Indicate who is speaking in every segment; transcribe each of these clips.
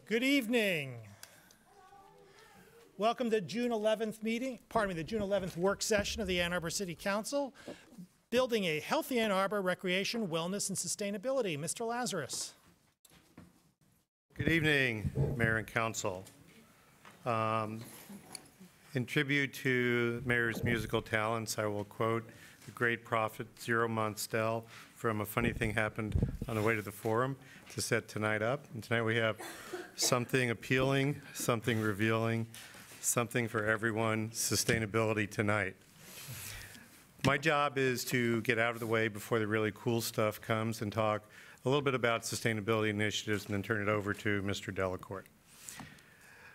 Speaker 1: Good evening. Welcome to June 11th meeting, the June 11th work session of the Ann Arbor City Council, Building a Healthy Ann Arbor Recreation, Wellness, and Sustainability. Mr. Lazarus.
Speaker 2: Good evening, Mayor and Council. In tribute to Mayor's musical talents, I will quote the great prophet Zero Monstel from A Funny Thing Happened on the Way to the Forum to set tonight up. And tonight we have something appealing, something revealing, something for everyone, sustainability tonight. My job is to get out of the way before the really cool stuff comes and talk a little bit about sustainability initiatives and then turn it over to Mr. Delacourt.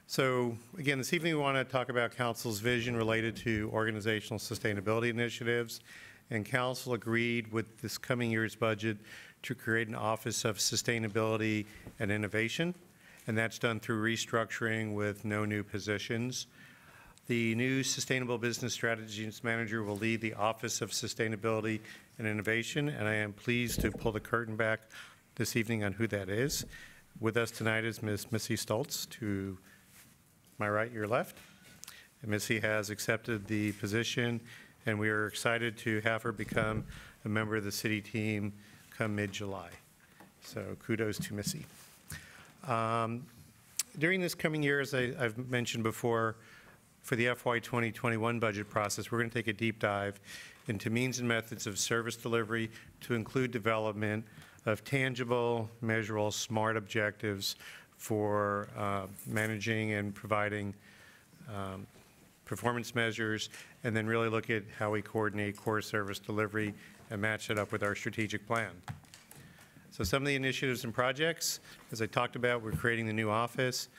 Speaker 2: So again, this evening we want to talk about Council's vision related to organizational sustainability initiatives, and Council agreed with this coming year's budget to create an Office of Sustainability and Innovation, and that's done through restructuring with no new positions. The new Sustainable Business Strategies Manager will lead the Office of Sustainability and Innovation, and I am pleased to pull the curtain back this evening on who that is. With us tonight is Ms. Missy Stoltz, to my right, your left. And Missy has accepted the position, and we are excited to have her become a member of the city team come mid-July. So kudos to Missy. During this coming year, as I've mentioned before, for the FY 2021 budget process, we're going to take a deep dive into means and methods of service delivery to include development of tangible, measurable, smart objectives for managing and providing performance measures, and then really look at how we coordinate core service delivery and match it up with our strategic plan. So some of the initiatives and projects, as I talked about, we're creating the new office.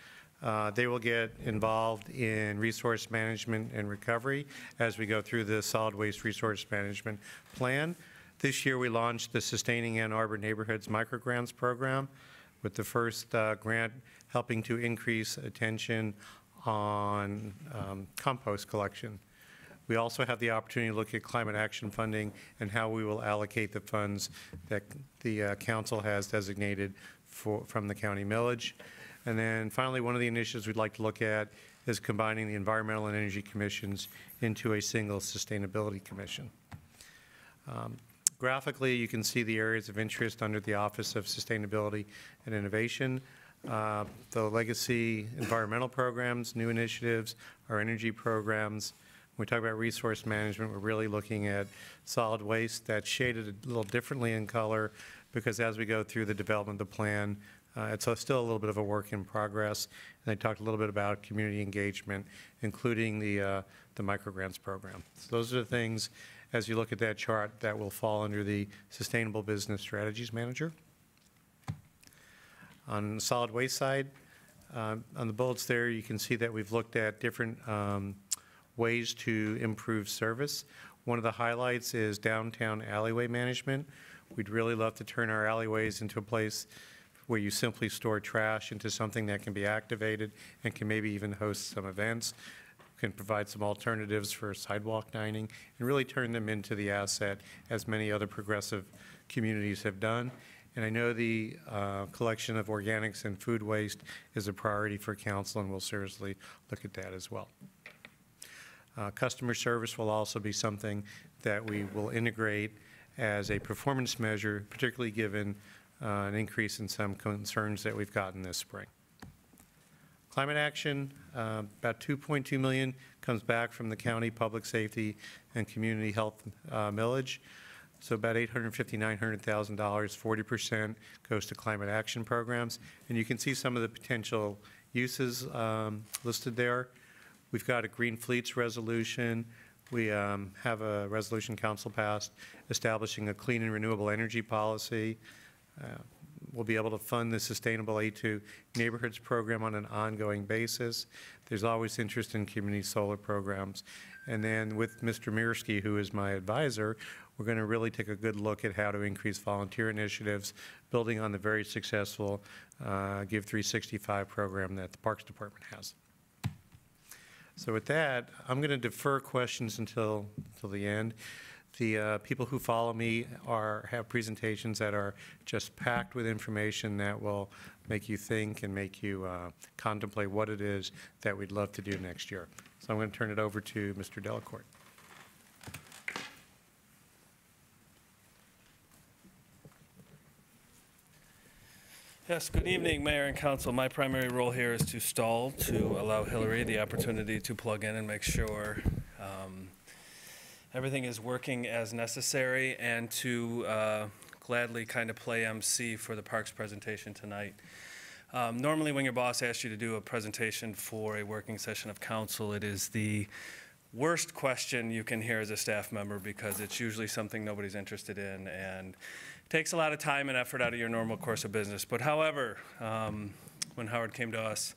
Speaker 2: They will get involved in resource management and recovery as we go through the solid waste resource management plan. This year we launched the Sustaining Ann Arbor Neighborhoods Microgrants program, with the first grant helping to increase attention on compost collection. We also have the opportunity to look at climate action funding and how we will allocate the funds that the council has designated from the county millage. And then finally, one of the initiatives we'd like to look at is combining the Environmental and Energy Commissions into a single Sustainability Commission. Graphically, you can see the areas of interest under the Office of Sustainability and Innovation. The legacy environmental programs, new initiatives, our energy programs. When we talk about resource management, we're really looking at solid waste that's shaded a little differently in color, because as we go through the development of the plan, it's still a little bit of a work in progress. And I talked a little bit about community engagement, including the microgrants program. So those are the things, as you look at that chart, that will fall under the Sustainable Business Strategies Manager. On the solid waste side, on the bullets there, you can see that we've looked at different ways to improve service. One of the highlights is downtown alleyway management. We'd really love to turn our alleyways into a place where you simply store trash into something that can be activated and can maybe even host some events, can provide some alternatives for sidewalk dining, and really turn them into the asset as many other progressive communities have done. And I know the collection of organics and food waste is a priority for council, and we'll seriously look at that as well. Customer service will also be something that we will integrate as a performance measure, particularly given an increase in some concerns that we've gotten this spring. Climate action, about $2.2 million comes back from the county public safety and community health millage. So about $850,000, $900,000, 40% goes to climate action programs. And you can see some of the potential uses listed there. We've got a Green Fleets resolution. We have a resolution council passed establishing a clean and renewable energy policy. We'll be able to fund the Sustainable Aid to Neighborhoods program on an ongoing basis. There's always interest in community solar programs. And then with Mr. Mirsky, who is my advisor, we're going to really take a good look at how to increase volunteer initiatives, building on the very successful Give 365 program that the Parks Department has. So with that, I'm going to defer questions until the end. The people who follow me have presentations that are just packed with information that will make you think and make you contemplate what it is that we'd love to do next year. So I'm going to turn it over to Mr. Delacourt.
Speaker 3: Yes, good evening, Mayor and Council. My primary role here is to stall, to allow Hillary the opportunity to plug in and make sure everything is working as necessary, and to gladly kind of play MC for the Parks presentation tonight. Normally, when your boss asks you to do a presentation for a working session of council, it is the worst question you can hear as a staff member, because it's usually something nobody's interested in and takes a lot of time and effort out of your normal course of business. But however, when Howard came to us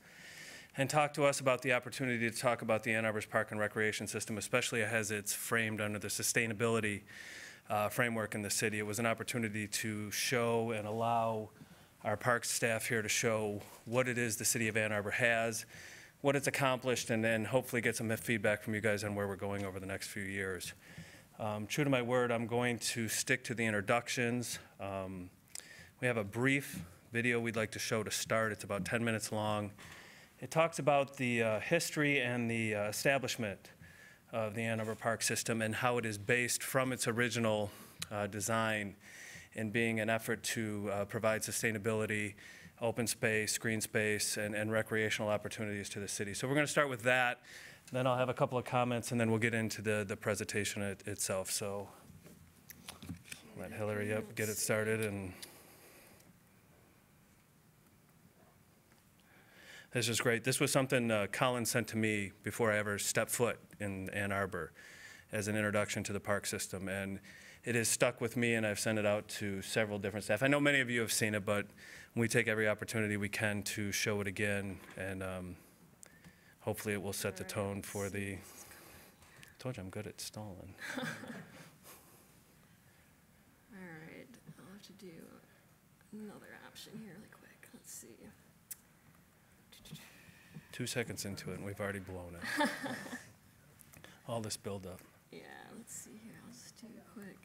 Speaker 3: and talked to us about the opportunity to talk about the Ann Arbor's Park and Recreation System, especially as it's framed under the sustainability framework in the city, it was an opportunity to show and allow our parks staff here to show what it is the city of Ann Arbor has, what it's accomplished, and then hopefully get some feedback from you guys on where we're going over the next few years. True to my word, I'm going to stick to the introductions. We have a brief video we'd like to show to start. It's about 10 minutes long. It talks about the history and the establishment of the Ann Arbor Park System and how it is based from its original design in being an effort to provide sustainability, open space, green space, and recreational opportunities to the city. So we're going to start with that. Then I'll have a couple of comments, and then we'll get into the presentation itself. So let Hillary get it started. And this is great. This was something Colin sent to me before I ever stepped foot in Ann Arbor as an introduction to the park system. And it has stuck with me, and I've sent it out to several different staff. I know many of you have seen it, but we take every opportunity we can to show it again, and hopefully it will set the tone for the, I told you I'm good at stalling.
Speaker 4: All right, I'll have to do another option here really quick. Let's see.
Speaker 3: 2 seconds into it, and we've already blown it. All this buildup.
Speaker 4: Yeah, let's see here. I'll just do it quick.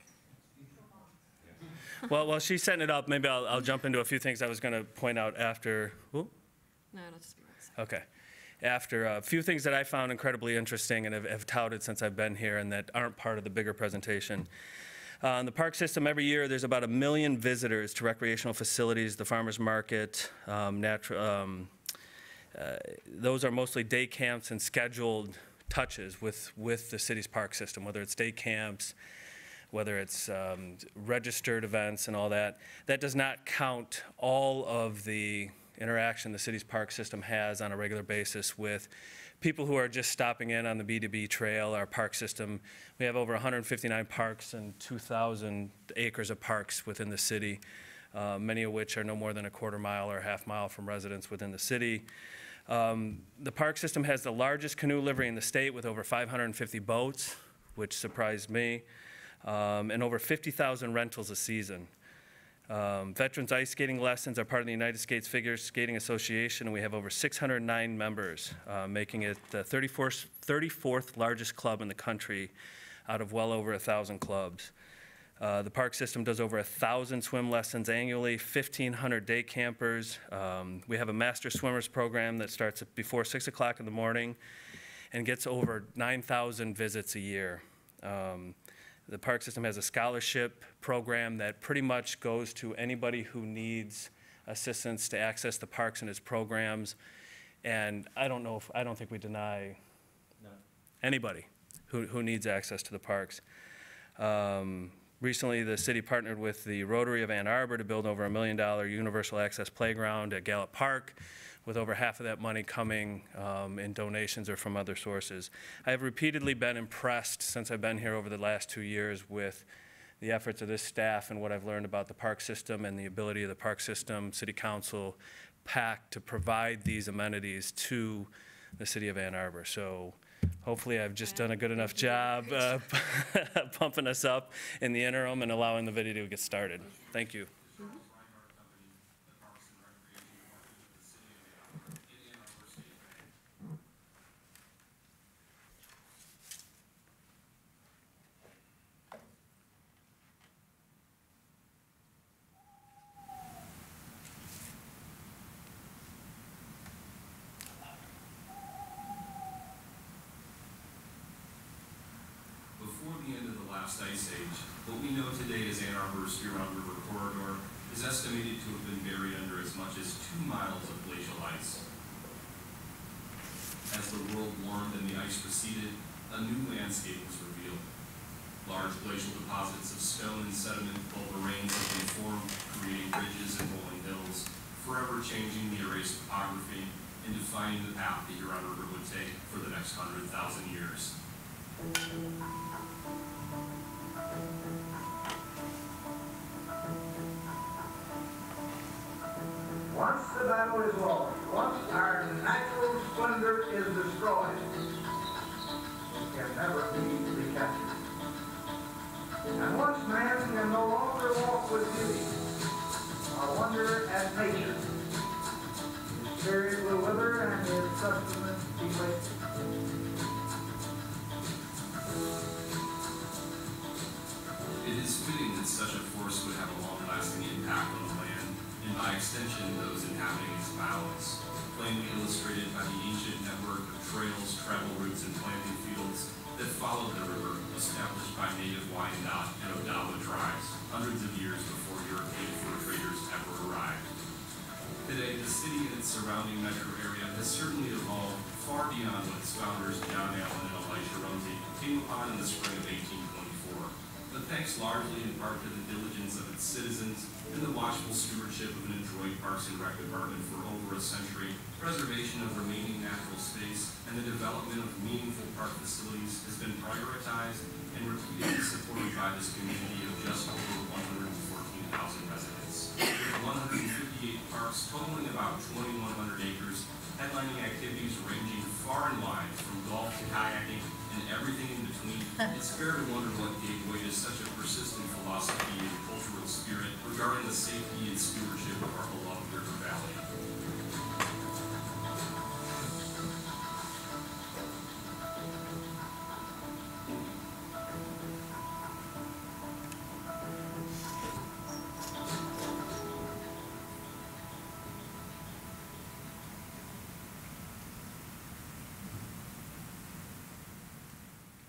Speaker 3: Well, while she's setting it up, maybe I'll jump into a few things I was going to point out after. Whoop.
Speaker 4: No, it'll just be 1 second.
Speaker 3: Okay. After a few things that I found incredibly interesting and have touted since I've been here and that aren't part of the bigger presentation. In the park system, every year there's about 1 million visitors to recreational facilities, the farmers market, those are mostly day camps and scheduled touches with the city's park system, whether it's day camps, whether it's registered events and all that. That does not count all of the interaction the city's park system has on a regular basis with people who are just stopping in on the B2B trail, our park system. We have over 159 parks and 2,000 acres of parks within the city, many of which are no more than a quarter mile or a half mile from residents within the city. The park system has the largest canoe livery in the state with over 550 boats, which surprised me, and over 50,000 rentals a season. Veterans ice skating lessons are part of the United States Figure Skating Association, and we have over 609 members, making it the 34th largest club in the country out of well over 1,000 clubs. The park system does over 1,000 swim lessons annually, 1,500 day campers. We have a master swimmers program that starts before 6 o'clock in the morning and gets over 9,000 visits a year. The park system has a scholarship program that pretty much goes to anybody who needs assistance to access the parks and its programs. And I don't think we deny anybody who needs access to the parks. Recently, the city partnered with the Rotary of Ann Arbor to build over $1 million universal access playground at Gallup Park, with over half of that money coming in donations or from other sources. I have repeatedly been impressed since I've been here over the last 2 years with the efforts of this staff and what I've learned about the park system and the ability of the park system, city council, PAC to provide these amenities to the city of Ann Arbor. So hopefully I've just done a good enough job pumping us up in the interim and allowing the video to get started. Thank you.
Speaker 5: before the end of the last ice age, what we know today as Ann Arbor's Huron River corridor is estimated to have been buried under as much as 2 miles of glacial ice. As the world warmed and the ice receded, a new landscape was revealed. Large glacial deposits of stone and sediment while moraines have been formed, creating ridges and rolling hills, forever changing the erased topography and defining the path the Huron River would take for the next 100,000 years.
Speaker 6: Once the battle is lost, once our natural splendor is destroyed, it can never be recaptured. And once man can no longer walk with beauty or wonder at nature, his spirit will wither and his sustenance be wasted.
Speaker 5: It is fitting that such a force would have a long-lasting impact on the land, and by extension those inhabiting its bounds, plainly illustrated by the ancient network of trails, travel routes, and planting fields that followed the river, established by native Wyandot and Odawa tribes hundreds of years before European fur traders ever arrived. Today, the city and its surrounding metro area has certainly evolved far beyond what its founders John Allen and Elisha Rumsey came upon in the spring of 1824. But thanks largely in part to the diligence of its citizens and the watchful stewardship of an adroit Parks and Rec department for over a century, preservation of remaining natural space and the development of meaningful park facilities has been prioritized and repeatedly supported by this community of just over 114,000 residents. With 158 parks totaling about 2,100 acres, headlining activities ranging far and wide from golf to kayaking and everything in between, it's fair to wonder what gave way to such a persistent philosophy and cultural spirit regarding the safety and stewardship of our beloved river valley.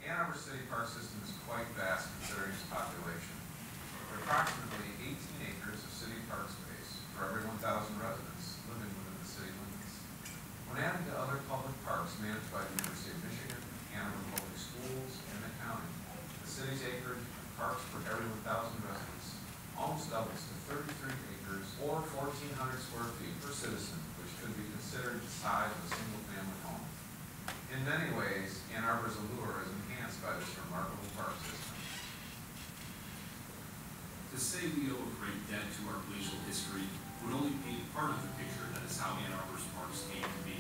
Speaker 7: Ann Arbor City Park System is quite vast considering its population. There are approximately 18 acres of city park space for every 1,000 residents living within the city limits. When added to other public parks managed by the University of Michigan, Ann Arbor Public Schools, and the county, the city's acreage of parks for every 1,000 residents almost doubles to 33 acres or 1,400 square feet per citizen, which could be considered the size of a single-family home. In many ways, Ann Arbor's allure is enhanced by this remarkable park system.
Speaker 5: To say we owe a great debt to our glacial history would only paint part of the picture that is how Ann Arbor's parks came to be.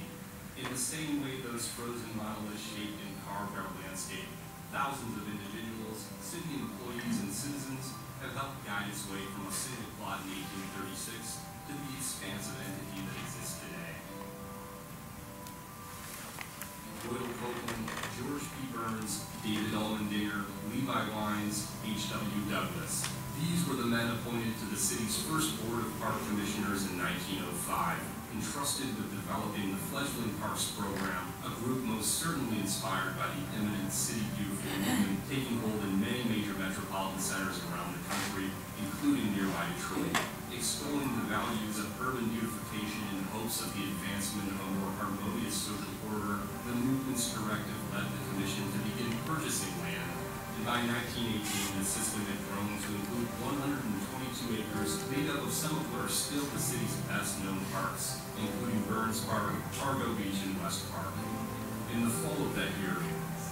Speaker 5: In the same way those frozen monoliths shaped and carved our landscape, thousands of individuals, city employees, and citizens have helped guide its way from a single plot in 1836 to the expansive entity that exists today. Doyle Copeland, George P. Burns, David Allmendinger, Levi Wines, H.W. Douglas. These were the men appointed to the city's first Board of Park Commissioners in 1905, entrusted with developing the fledgling Parks program, a group most certainly inspired by the eminent City Beautiful movement taking hold in many major metropolitan centers around the country, including nearby Detroit, extolling the values of urban beautification in hopes of the advancement of a more harmonious social order. The movement's directive led the commission to begin purchasing land, and by 1918 the system had grown to include 122 acres made up of some of what are still the city's best-known parks, including Burns Park, Argo Beach, and West Park. In the fall of that year,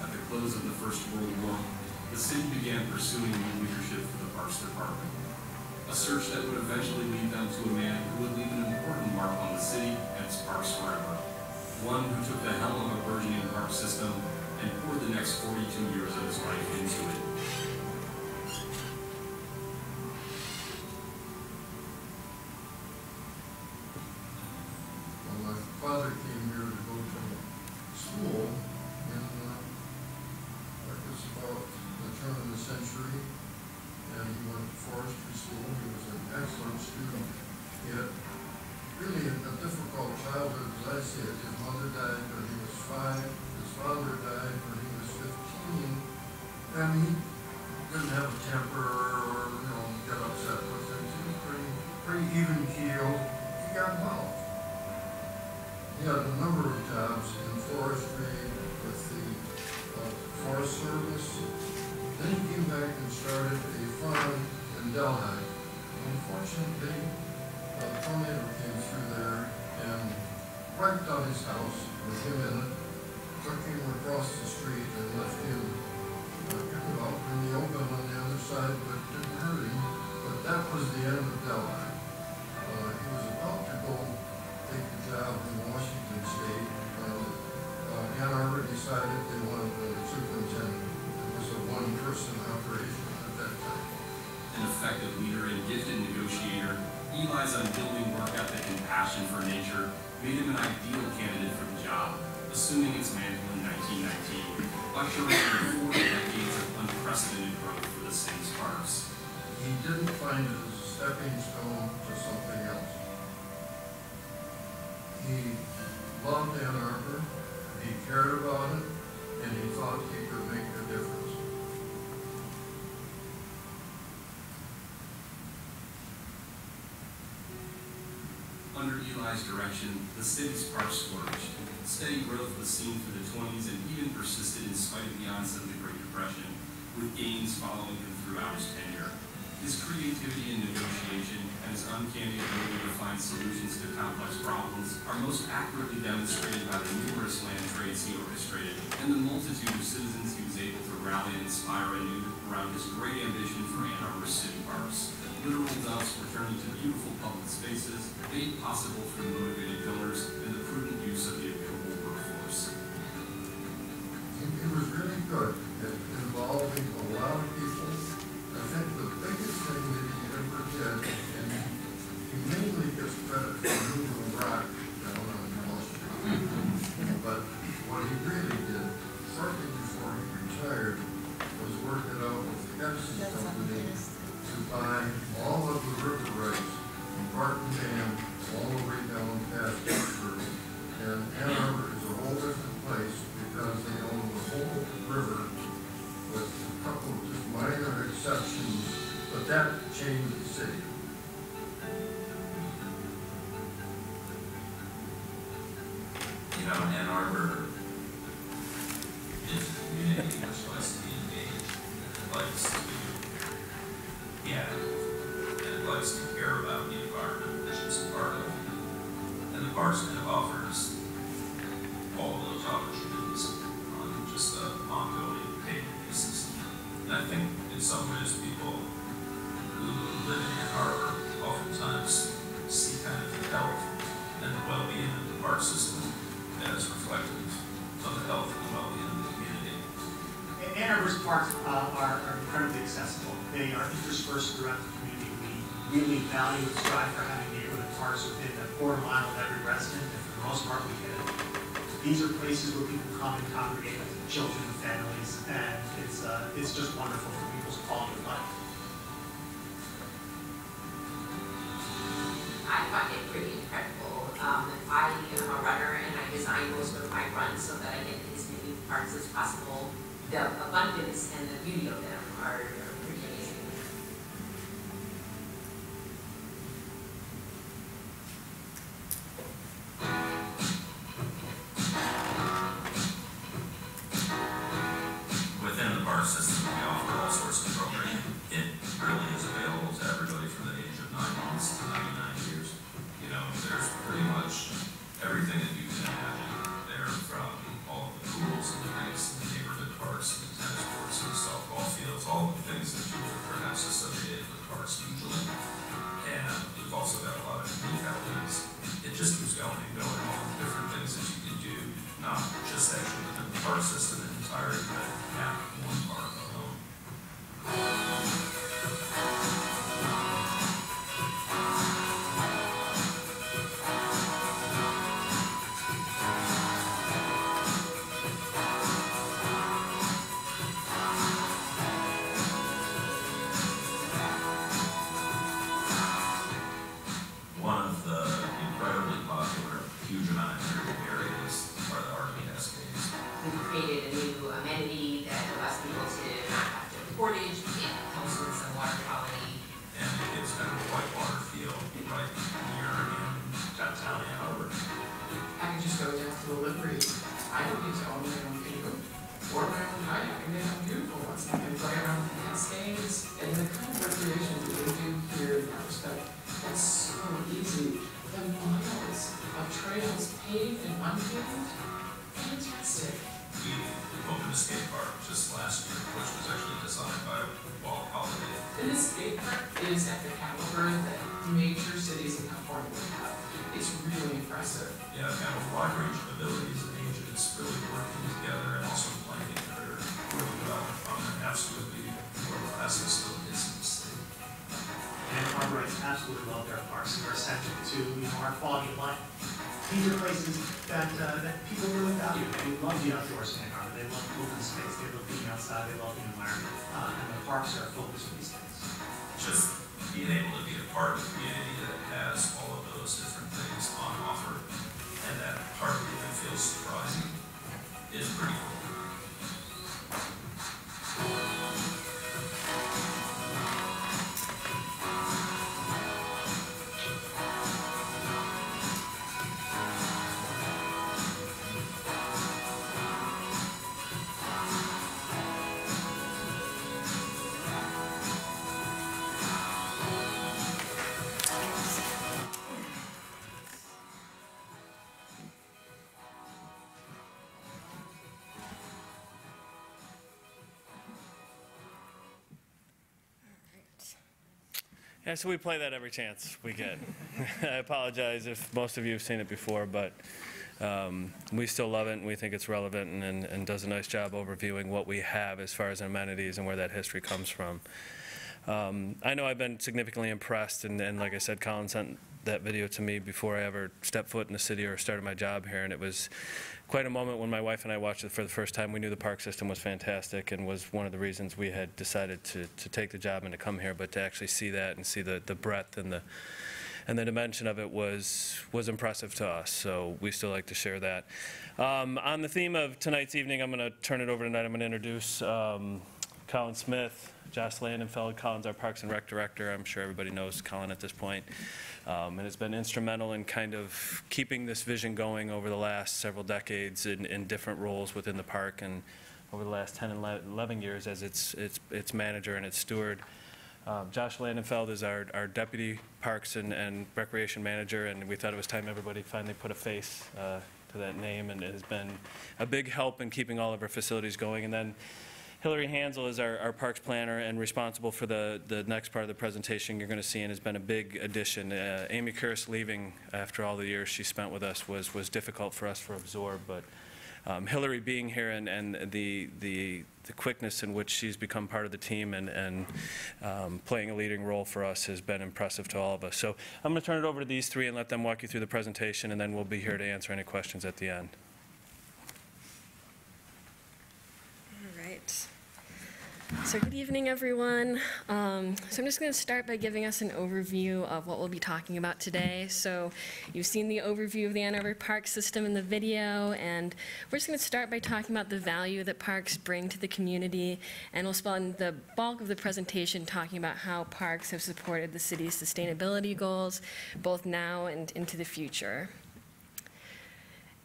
Speaker 5: at the close of the First World War, the city began pursuing new leadership for the Parks Department, a search that would eventually lead them to a man who would leave an important mark on the city and its parks forever. One who took the helm of a burgeoning park system and poured the next 42 years of his life into it.
Speaker 8: Well, my father came here to go to school in, I guess about the turn of the century, and he went to forestry school. He was an excellent student. He had really a difficult childhood, as I see it. His mother died when he was 5. His father died when he was 15. and he didn't have a temper or, get upset with things. He was pretty even keeled. He got involved. He had a number of jobs in forestry with the Forest Service. Then he came back and started a farm in Delhi. Unfortunately, a tornado came through there and wiped out his house with him in it, took him across the street and left him out in the open on the other side, but didn't hurt him. But that was the end of Delhi. He was about to go take a job in Washington State. Ann Arbor decided they wanted a superintendent. It was a one-person operation at that time.
Speaker 5: An effective leader and gifted negotiator, Eli's unbuilding work ethic and passion for nature made him an ideal candidate for the job, assuming its mantle in 1919, ushering in 4 decades of unprecedented growth for the city's parks.
Speaker 8: He didn't find it as a stepping stone to something else. He loved Ann Arbor, he cared about it, and he thought he could make a difference.
Speaker 5: Under Eli's direction, the city's parks flourished. Steady growth was seen through the 20s and even persisted in spite of the onset of the Great Depression, with gains following him throughout his tenure. His creativity in negotiation and his uncanny ability to find solutions to complex problems are most accurately demonstrated by the numerous land trades he orchestrated and the multitude of citizens he was able to rally and inspire anew around his great ambition for Ann Arbor's city parks. Literal doves were turned into beautiful public spaces, made possible through motivated donors and the prudent use of the available workforce.
Speaker 8: He was really good at involving a lot of people. I think the biggest thing that he ever did, and he mainly gets credit for moving rock down on Wall Street, but what he really did, shortly before he retired, was work it out with the Edison Company to buy all of the river rights from Barton Dam all the way down past Pittsburgh. And Ann Arbor is a whole different place because they own the whole river with a couple of just minor exceptions, but that changed the city.
Speaker 9: Ann Arbor is a community which likes to be engaged, and it likes to be active, and it likes to care about the environment which it's a part of. And the Parks kind of offers all of those opportunities on just an ongoing payment basis. And I think in some ways people who live in Ann Arbor oftentimes see kind of the health and the well-being of the park system as reflective of the health and the well-being of the community.
Speaker 10: Ann Arbor's parks are incredibly accessible. They are interspersed throughout the community. We really value and strive for having neighborhood parks within a quarter mile of every resident, and for the most part we get it. These are places where people come and congregate with children and families, and it's just wonderful for people's quality of life.
Speaker 11: I find it pretty incredible. I am a runner and I design most of my runs so that I get as many parks as possible. The abundance and the beauty of them are pretty amazing.
Speaker 9: Within the park system, we offer all sorts of programming. It really is available to everybody from the age of 9 months to 99 years. There's pretty much everything that you can imagine there, from all of the pools and the rinks and the neighborhood parks and the tennis courts and the softball fields, all of the things that you would perhaps associate with parks usually. And we've also got a lot of unique elements. It just keeps going and going, all the different things that you can do, not just actually within the park system entirely, but at one park alone.
Speaker 12: and play around the Cascades, and the kind of recreation that they do here in that respect, it's so easy. The miles of trails paved and unpaved, fantastic.
Speaker 9: We opened a skate park just last year, which was actually designed by Walt Holiday.
Speaker 12: And this skate park is at the caliber that major cities in California would have. It's really impressive.
Speaker 9: Yeah, kind of a wide range of abilities and ages really working together and also playing together really well. And absolutely world class facilities in the state.
Speaker 10: And Arborites absolutely love their parks and are central to, our quality of life. These are places that people really value. They love the outdoors in Ann Arbor. They love open space. They love being outside. They love the environment. And the parks are a focus of these things.
Speaker 9: Just being able to be a part of a community that has all of those different things on offer and that hardly even feels surprising is pretty cool.
Speaker 3: Yeah, so we play that every chance we get. I apologize if most of you have seen it before, but we still love it and we think it's relevant and does a nice job overviewing what we have as far as amenities and where that history comes from. I know I've been significantly impressed, and like I said, Colin sent that video to me before I ever stepped foot in the city or started my job here, and it was quite a moment when my wife and I watched it for the first time. We knew the park system was fantastic and was one of the reasons we had decided to take the job and to come here, but to actually see that and see the breadth and the dimension of it was impressive to us, so we still like to share that. On the theme of tonight's evening, I'm going to turn it over tonight. I'm going to introduce Colin Smith, Josh Landenfeld. Colin's our Parks and Rec Director. I'm sure everybody knows Colin at this point. And has been instrumental in kind of keeping this vision going over the last several decades in different roles within the park and over the last 10 and 11 years as its manager and its steward. Josh Landenfeld is our Deputy Parks and Recreation Manager, and we thought it was time everybody finally put a face to that name, and it has been a big help in keeping all of our facilities going. And then Hillary Hansel is our parks planner and responsible for the next part of the presentation you're going to see, and has been a big addition. Amy Kurz leaving after all the years she spent with us was difficult for us to absorb, but Hillary being here and the quickness in which she's become part of the team and playing a leading role for us has been impressive to all of us. So I'm going to turn it over to these three and let them walk you through the presentation, and then we'll be here to answer any questions at the end.
Speaker 4: So good evening, everyone. So I'm just going to start by giving us an overview of what we'll be talking about today. So you've seen the overview of the Ann Arbor Park System in the video, and we're just going to start by talking about the value that parks bring to the community, and we'll spend the bulk of the presentation talking about how parks have supported the city's sustainability goals, both now and into the future.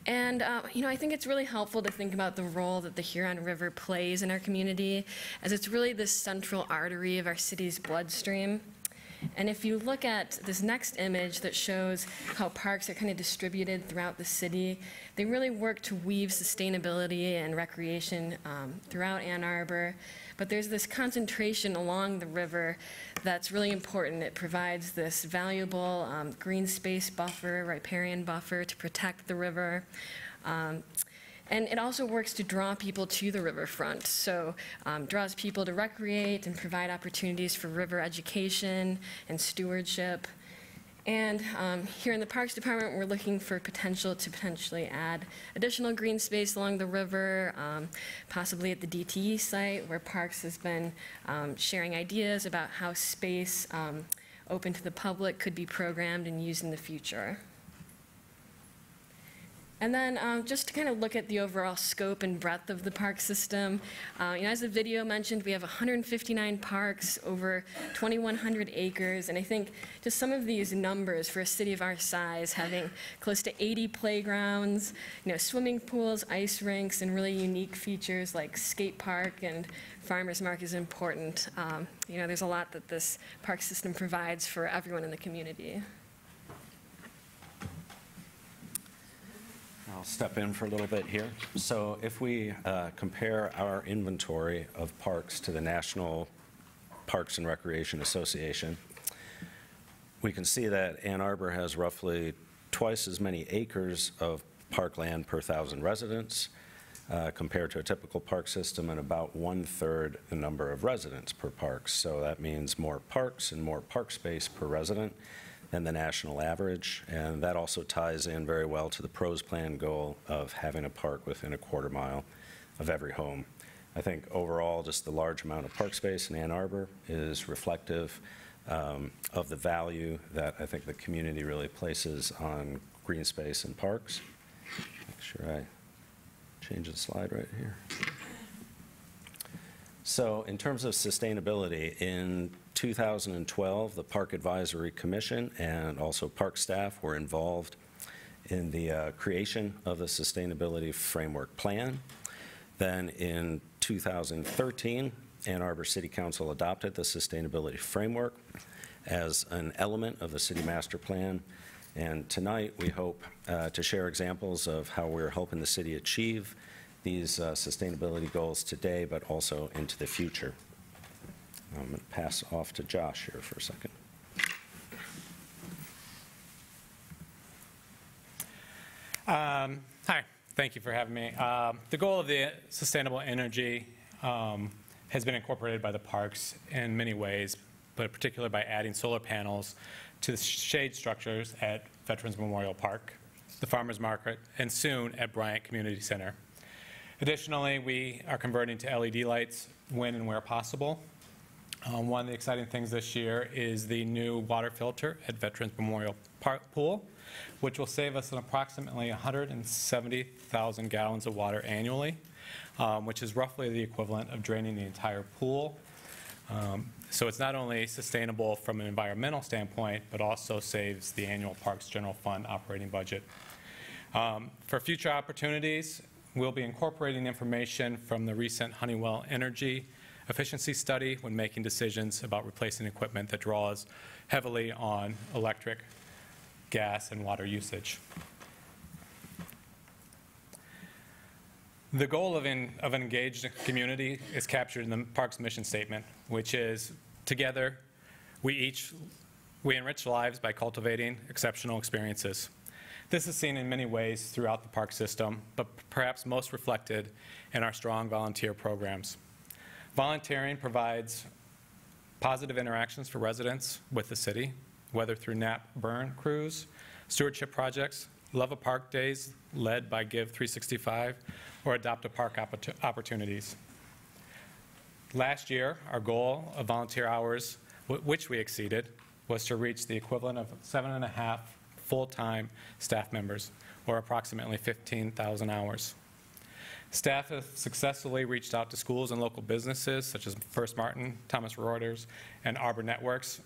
Speaker 4: And, I think it's really helpful to think about the role that the Huron River plays in our community, as it's really the central artery of our city's bloodstream. And if you look at this next image that shows how parks are kind of distributed throughout the city, they really work to weave sustainability and recreation throughout Ann Arbor. But there's this concentration along the river that's really important. It provides this valuable green space buffer, riparian buffer to protect the river. And it also works to draw people to the riverfront. So draws people to recreate and provide opportunities for river education and stewardship. And here in the Parks Department, we're looking for potential to potentially add additional green space along the river, possibly at the DTE site, where Parks has been sharing ideas about how space open to the public could be programmed and used in the future. And then just to kind of look at the overall scope and breadth of the park system, as the video mentioned, we have 159 parks, over 2,100 acres, and I think just some of these numbers for a city of our size, having close to 80 playgrounds, swimming pools, ice rinks, and really unique features like skate park and farmers market is important. There's a lot that this park system provides for everyone in the community.
Speaker 13: I'll step in for a little bit here. So if we compare our inventory of parks to the National Parks and Recreation Association, we can see that Ann Arbor has roughly twice as many acres of parkland per 1,000 residents compared to a typical park system, and about 1/3 the number of residents per park. So that means more parks and more park space per resident than the national average, and that also ties in very well to the PROS plan goal of having a park within a 1/4 mile of every home. I think overall, just the large amount of park space in Ann Arbor is reflective of the value that I think the community really places on green space and parks. Make sure I change the slide right here. So in terms of sustainability, in 2012, the Park Advisory Commission and also park staff were involved in the creation of the Sustainability Framework Plan. Then in 2013, Ann Arbor City Council adopted the Sustainability Framework as an element of the City Master Plan. And tonight, we hope to share examples of how we're helping the city achieve these sustainability goals today, but also into the future. I'm going to pass off to Josh here for a second.
Speaker 14: Hi, thank you for having me. The goal of the sustainable energy has been incorporated by the parks in many ways, but particularly by adding solar panels to the shade structures at Veterans Memorial Park, the Farmers Market, and soon at Bryant Community Center. Additionally, we are converting to LED lights when and where possible. One of the exciting things this year is the new water filter at Veterans Memorial Park Pool, which will save us approximately 170,000 gallons of water annually, which is roughly the equivalent of draining the entire pool. So it's not only sustainable from an environmental standpoint, but also saves the annual Parks General Fund operating budget. For future opportunities, we'll be incorporating information from the recent Honeywell Energy Efficiency Study when making decisions about replacing equipment that draws heavily on electric, gas, and water usage. The goal of an engaged community is captured in the park's mission statement, which is, together, we enrich lives by cultivating exceptional experiences. This is seen in many ways throughout the park system, but perhaps most reflected in our strong volunteer programs. Volunteering provides positive interactions for residents with the city, whether through NAP burn crews, stewardship projects, Love a Park Days led by Give 365, or Adopt a Park opportunities. Last year, our goal of volunteer hours, which we exceeded, was to reach the equivalent of 7.5 full-time staff members, or approximately 15,000 hours. Staff have successfully reached out to schools and local businesses such as First Martin, Thomas Reuters, and Arbor Networks,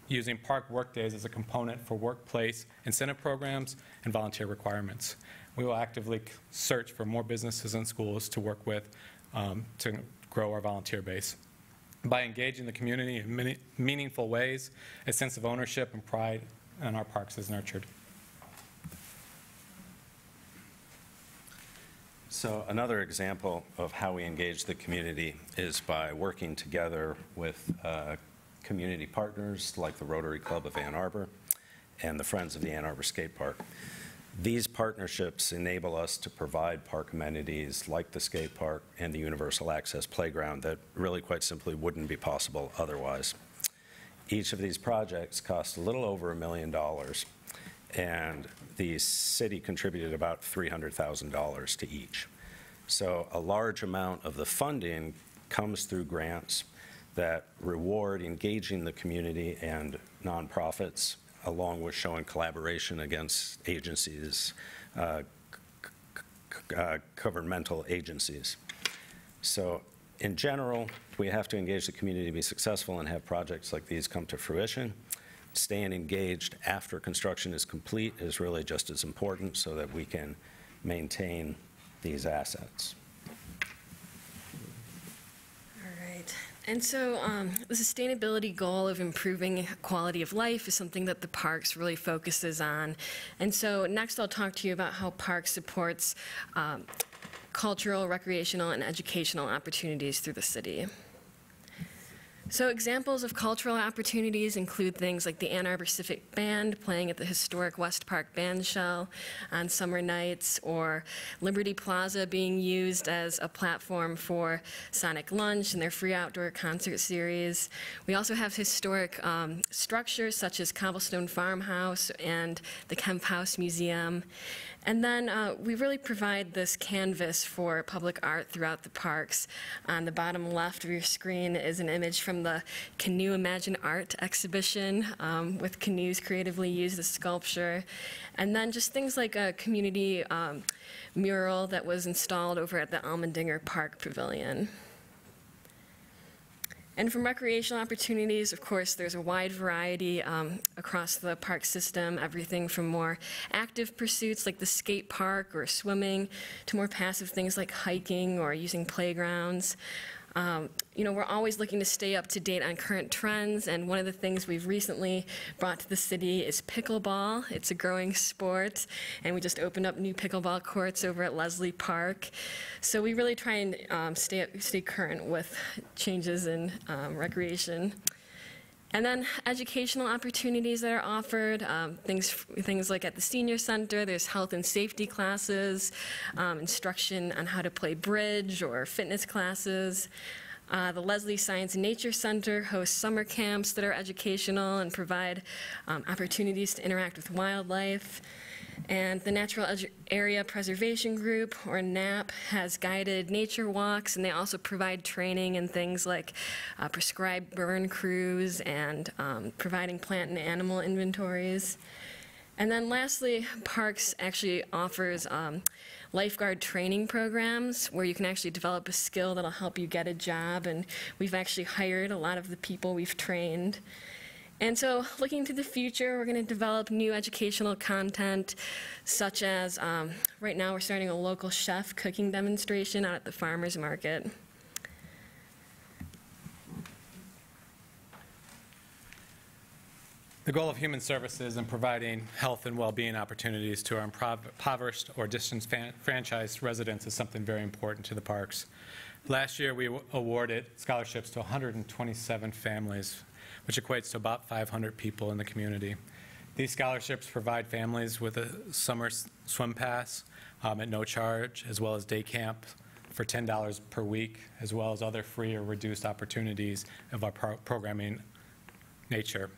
Speaker 14: using park workdays as a component for workplace incentive programs and volunteer requirements. We will actively search for more businesses and schools to work with to grow our volunteer base. By engaging the community in many meaningful ways, a sense of ownership and pride in our parks is nurtured.
Speaker 13: So another example of how we engage the community is by working together with community partners like the Rotary Club of Ann Arbor and the Friends of the Ann Arbor Skate Park. These partnerships enable us to provide park amenities like the skate park and the universal access playground that really quite simply wouldn't be possible otherwise. Each of these projects cost a little over $1 million, and the city contributed about $300,000 to each. So a large amount of the funding comes through grants that reward engaging the community and nonprofits, along with showing collaboration against agencies, governmental agencies. So in general, we have to engage the community to be successful and have projects like these come to fruition. Staying engaged after construction is complete is really just as important so that we can maintain these assets.
Speaker 4: All right. And so the sustainability goal of improving quality of life is something that the Parks really focuses on. And so next I'll talk to you about how Parks supports cultural, recreational, and educational opportunities through the city. So examples of cultural opportunities include things like the Ann Arbor Civic Band playing at the historic West Park Bandshell on summer nights, or Liberty Plaza being used as a platform for Sonic Lunch and their free outdoor concert series. We also have historic structures such as Cobblestone Farmhouse and the Kemp House Museum. And then we really provide this canvas for public art throughout the parks. On the bottom left of your screen is an image from the Canoe Imagine Art exhibition with canoes creatively used as sculpture. And then just things like a community mural that was installed over at the Almendinger Park Pavilion. And from recreational opportunities, of course, there's a wide variety across the park system, everything from more active pursuits like the skate park or swimming to more passive things like hiking or using playgrounds. You know, we're always looking to stay up to date on current trends, and one of the things we've recently brought to the city is pickleball. It's a growing sport, and we just opened up new pickleball courts over at Leslie Park. So we really try and stay current with changes in recreation. And then educational opportunities that are offered, things like at the senior center, there's health and safety classes, instruction on how to play bridge or fitness classes. The Leslie Science and Nature Center hosts summer camps that are educational and provide opportunities to interact with wildlife. And the Natural Area Preservation Group, or NAP, has guided nature walks, and they also provide training in things like prescribed burn crews and providing plant and animal inventories. And then lastly, Parks actually offers lifeguard training programs where you can actually develop a skill that'll help you get a job, and we've actually hired a lot of the people we've trained. And so looking to the future, we're going to develop new educational content, such as right now we're starting a local chef cooking demonstration out at the farmers market.
Speaker 14: The goal of human services in providing health and well-being opportunities to our impoverished or disenfranchised residents is something very important to the parks. Last year, we awarded scholarships to 127 families, which equates to about 500 people in the community. These scholarships provide families with a summer swim pass at no charge, as well as day camp for $10 per week, as well as other free or reduced opportunities of our programming nature.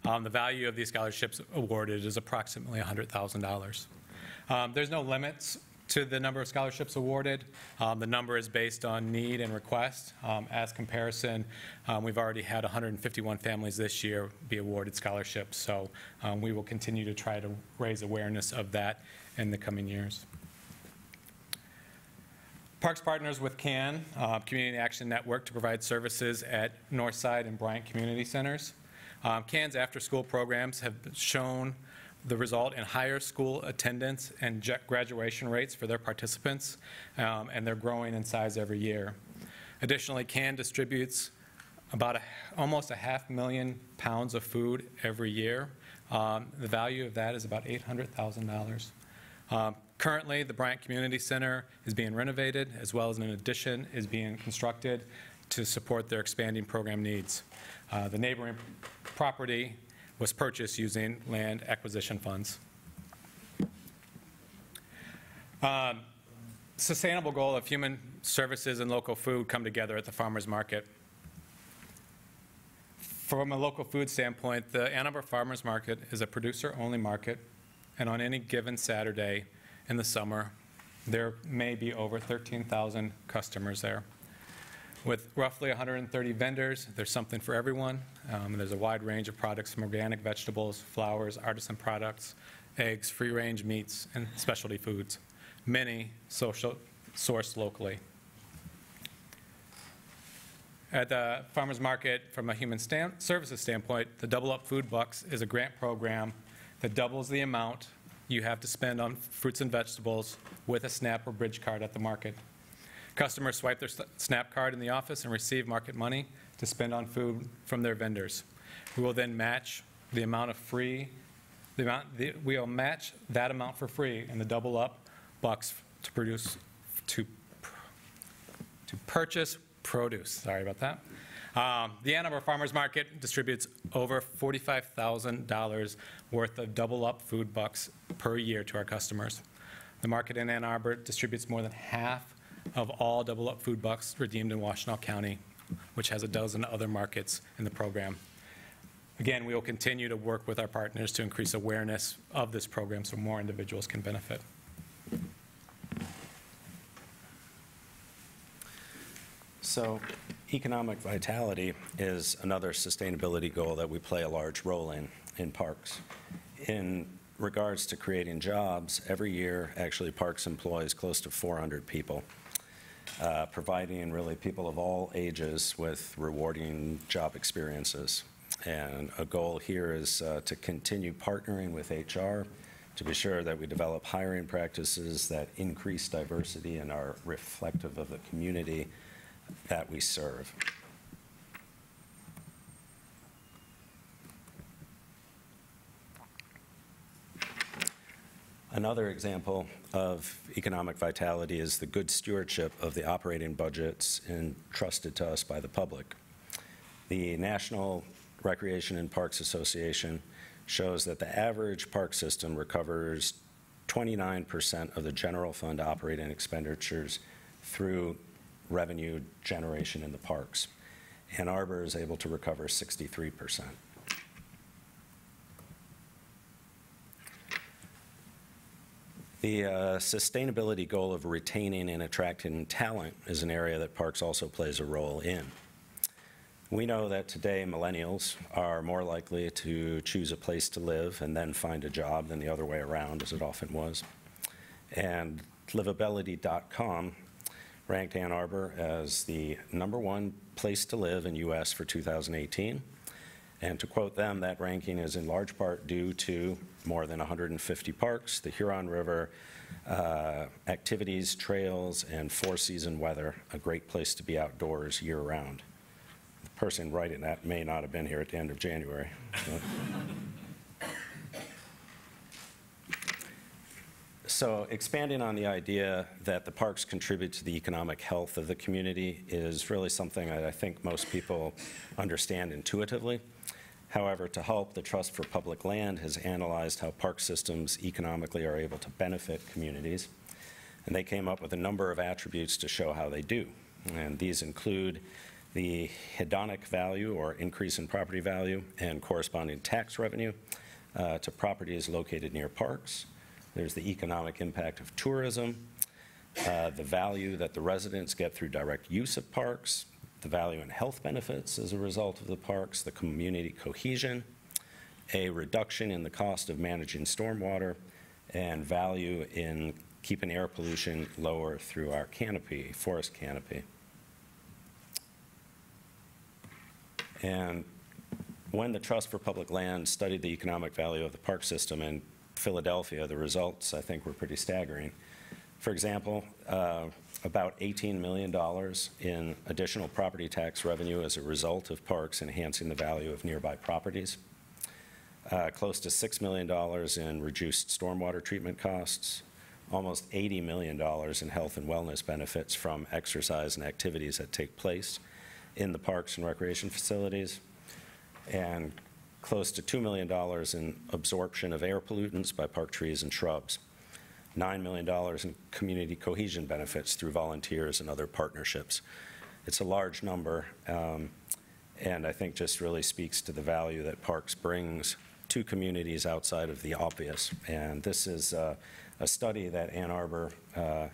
Speaker 14: The value of these scholarships awarded is approximately $100,000. There's no limits to the number of scholarships awarded. The number is based on need and request. As comparison, we've already had 151 families this year be awarded scholarships, so we will continue to try to raise awareness of that in the coming years. Parks partners with CAN, Community Action Network, to provide services at Northside and Bryant Community Centers. CAN's after-school programs have shown the result in higher school attendance and graduation rates for their participants, and they're growing in size every year. Additionally, CAN distributes about almost 500,000 pounds of food every year. The value of that is about $800,000. Currently, the Bryant Community Center is being renovated, as well as an addition is being constructed to support their expanding program needs. The neighboring property was purchased using land acquisition funds. Sustainable goal of human services and local food come together at the farmers market. From a local food standpoint, the Ann Arbor Farmers Market is a producer-only market, and on any given Saturday in the summer, there may be over 13,000 customers there. With roughly 130 vendors, there's something for everyone. There's a wide range of products from organic vegetables, flowers, artisan products, eggs, free-range meats, and specialty foods. many sourced locally. At the farmers market, from a human services standpoint, the Double Up Food Bucks is a grant program that doubles the amount you have to spend on fruits and vegetables with a SNAP or Bridge card at the market. Customers swipe their SNAP card in the office and receive market money to spend on food from their vendors. We will then match the amount of free, we will match that amount for free in the Double Up Bucks to purchase produce. Sorry about that. The Ann Arbor Farmers Market distributes over $45,000 worth of Double Up Food Bucks per year to our customers. The market in Ann Arbor distributes more than half of all Double Up Food Bucks redeemed in Washtenaw County, which has a dozen other markets in the program. Again, we will continue to work with our partners to increase awareness of this program so more individuals can benefit.
Speaker 13: So economic vitality is another sustainability goal that we play a large role in parks. In regards to creating jobs, every year, actually, Parks employs close to 400 people, providing really people of all ages with rewarding job experiences. And a goal here is to continue partnering with HR to be sure that we develop hiring practices that increase diversity and are reflective of the community that we serve. Another example of economic vitality is the good stewardship of the operating budgets entrusted to us by the public. The National Recreation and Parks Association shows that the average park system recovers 29% of the general fund operating expenditures through revenue generation in the parks. Ann Arbor is able to recover 63%. The sustainability goal of retaining and attracting talent is an area that Parks also plays a role in. We know that today millennials are more likely to choose a place to live and then find a job than the other way around, as it often was. And livability.com ranked Ann Arbor as the #1 place to live in U.S. for 2018. And to quote them, that ranking is in large part due to more than 150 parks, the Huron River, activities, trails, and four-season weather, a great place to be outdoors year-round. The person writing that may not have been here at the end of January. So expanding on the idea that the parks contribute to the economic health of the community is really something that I think most people understand intuitively. However, to help, the Trust for Public Land has analyzed how park systems economically are able to benefit communities. And they came up with a number of attributes to show how they do. And these include the hedonic value, or increase in property value, and corresponding tax revenue to properties located near parks. There's the economic impact of tourism, the value that the residents get through direct use of parks, the value in health benefits as a result of the parks, the community cohesion, a reduction in the cost of managing stormwater, and value in keeping air pollution lower through our canopy, forest canopy. And when the Trust for Public Land studied the economic value of the park system in Philadelphia, the results, I think, were pretty staggering. For example, about $18 million in additional property tax revenue as a result of parks enhancing the value of nearby properties. Close to $6 million in reduced stormwater treatment costs. Almost $80 million in health and wellness benefits from exercise and activities that take place in the parks and recreation facilities. And close to $2 million in absorption of air pollutants by park trees and shrubs. $9 million in community cohesion benefits through volunteers and other partnerships. It's a large number, and I think just really speaks to the value that parks brings to communities outside of the obvious. And this is a study that Ann Arbor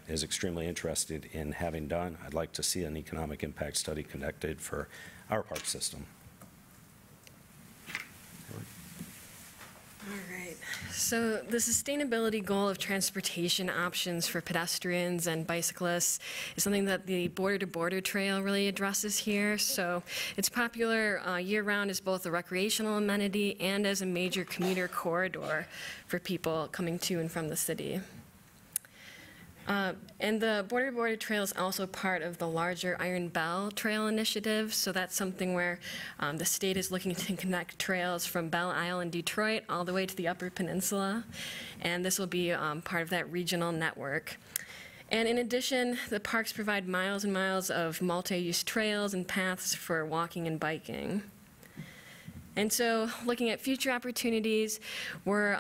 Speaker 13: is extremely interested in having done. I'd like to see an economic impact study conducted for our park system.
Speaker 4: All right. So the sustainability goal of transportation options for pedestrians and bicyclists is something that the Border to Border Trail really addresses here. So it's popular year-round as both a recreational amenity and as a major commuter corridor for people coming to and from the city. And the Border to Border Trail is also part of the larger Iron Bell Trail Initiative. So that's something where the state is looking to connect trails from Belle Isle in Detroit all the way to the Upper Peninsula. And this will be part of that regional network. And in addition, the parks provide miles and miles of multi-use trails and paths for walking and biking. And so looking at future opportunities, we're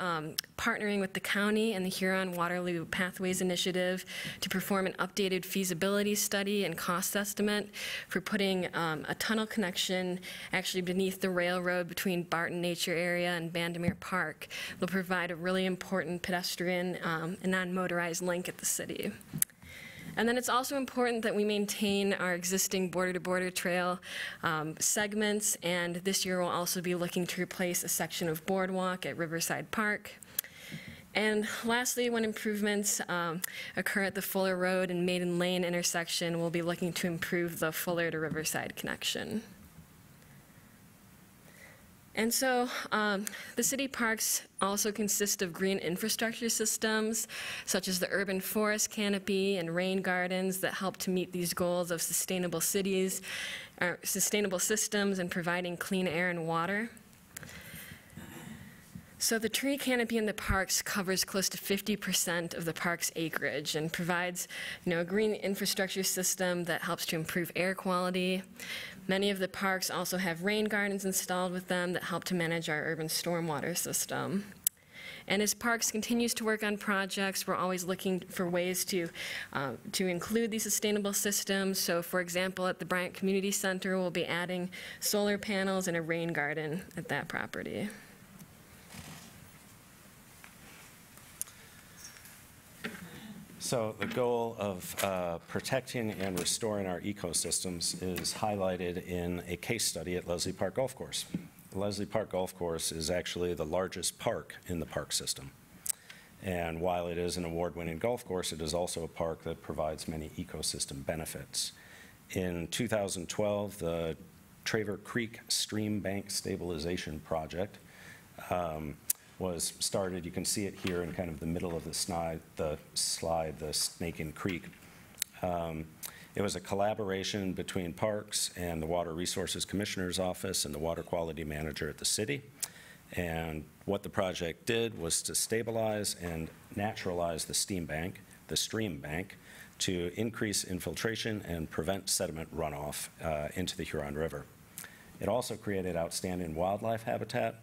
Speaker 4: partnering with the county and the Huron-Waterloo Pathways Initiative to perform an updated feasibility study and cost estimate for putting a tunnel connection actually beneath the railroad between Barton Nature Area and Bandemere Park. They'll provide a really important pedestrian and non-motorized link at the city. And then it's also important that we maintain our existing border-to-border trail segments, and this year we'll also be looking to replace a section of boardwalk at Riverside Park. And lastly, when improvements occur at the Fuller Road and Maiden Lane intersection, we'll be looking to improve the Fuller to Riverside connection. And so the city parks also consist of green infrastructure systems, such as the urban forest canopy and rain gardens that help to meet these goals of sustainable cities, sustainable systems, and providing clean air and water. So the tree canopy in the parks covers close to 50% of the park's acreage and provides, a green infrastructure system that helps to improve air quality. Many of the parks also have rain gardens installed with them that help to manage our urban stormwater system. And as Parks continues to work on projects, we're always looking for ways to include these sustainable systems. So for example, at the Bryant Community Center, we'll be adding solar panels and a rain garden at that property.
Speaker 13: So the goal of protecting and restoring our ecosystems is highlighted in a case study at Leslie Park Golf Course. The Leslie Park Golf Course is actually the largest park in the park system. And while it is an award-winning golf course, it is also a park that provides many ecosystem benefits. In 2012, the Traver Creek Stream Bank Stabilization Project was started. You can see it here in kind of the middle of the slide, the Snakin Creek. It was a collaboration between Parks and the Water Resources Commissioner's Office and the Water Quality Manager at the city. And what the project did was to stabilize and naturalize the stream bank, to increase infiltration and prevent sediment runoff into the Huron River. It also created outstanding wildlife habitat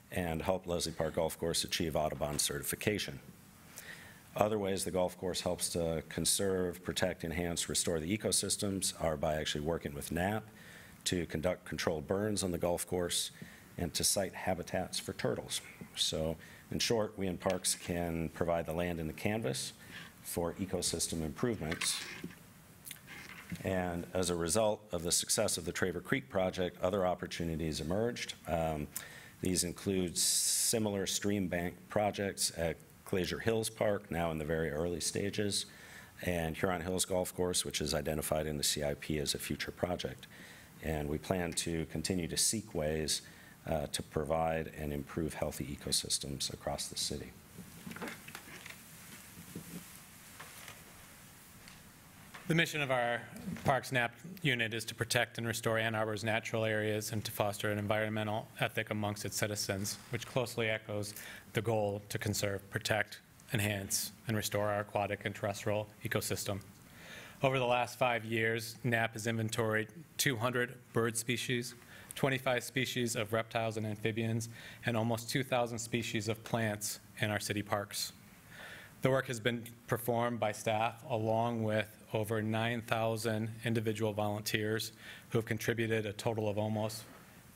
Speaker 13: and helped Leslie Park Golf Course achieve Audubon certification. Other ways the golf course helps to conserve, protect, enhance, restore the ecosystems are by actually working with NAP to conduct controlled burns on the golf course and to site habitats for turtles. So in short, we in Parks can provide the land and the canvas for ecosystem improvements. And as a result of the success of the Traver Creek project, other opportunities emerged. These include similar stream bank projects at Glacier Hills Park, now in the very early stages, and Huron Hills Golf Course, which is identified in the CIP as a future project. And we plan to continue to seek ways to provide and improve healthy ecosystems across the city.
Speaker 14: The mission of our Parks NAP unit is to protect and restore Ann Arbor's natural areas and to foster an environmental ethic amongst its citizens, which closely echoes the goal to conserve, protect, enhance, and restore our aquatic and terrestrial ecosystem. Over the last 5 years, NAP has inventoried 200 bird species, 25 species of reptiles and amphibians, and almost 2,000 species of plants in our city parks. The work has been performed by staff along with over 9,000 individual volunteers who have contributed a total of almost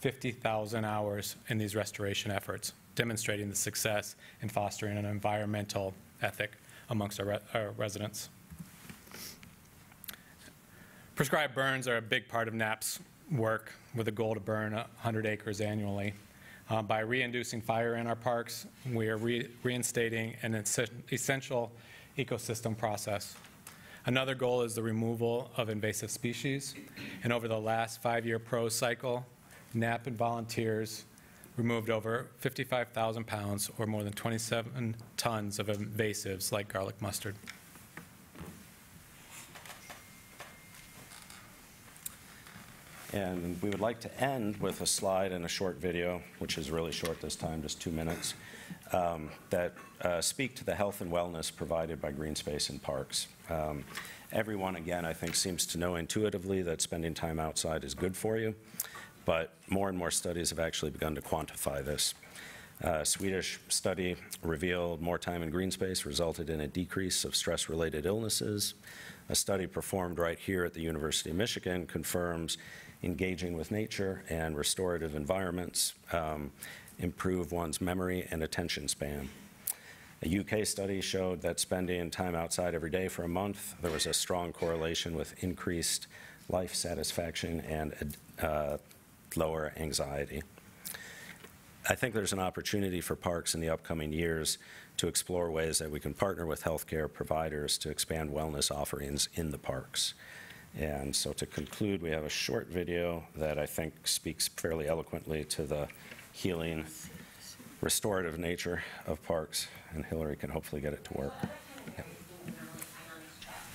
Speaker 14: 50,000 hours in these restoration efforts, demonstrating the success in fostering an environmental ethic amongst our residents. Prescribed burns are a big part of NAP's work with a goal to burn 100 acres annually. By reinducing fire in our parks, we are reinstating an essential ecosystem process. Another goal is the removal of invasive species. And over the last 5-year PROS cycle, NAP and volunteers removed over 55,000 pounds, or more than 27 tons of invasives like garlic mustard.
Speaker 13: And we would like to end with a slide and a short video, which is really short this time, just 2 minutes, that speak to the health and wellness provided by green space in parks. Everyone, again, I think seems to know intuitively that spending time outside is good for you, but more and more studies have actually begun to quantify this. A Swedish study revealed more time in green space resulted in a decrease of stress-related illnesses. A study performed right here at the University of Michigan confirms engaging with nature and restorative environments improve one's memory and attention span. A UK study showed that spending time outside every day for a month, there was a strong correlation with increased life satisfaction and lower anxiety. I think there's an opportunity for parks in the upcoming years to explore ways that we can partner with healthcare providers to expand wellness offerings in the parks. And so to conclude, we have a short video that I think speaks fairly eloquently to the healing, restorative nature of parks, and Hillary can hopefully get it to work. Yeah.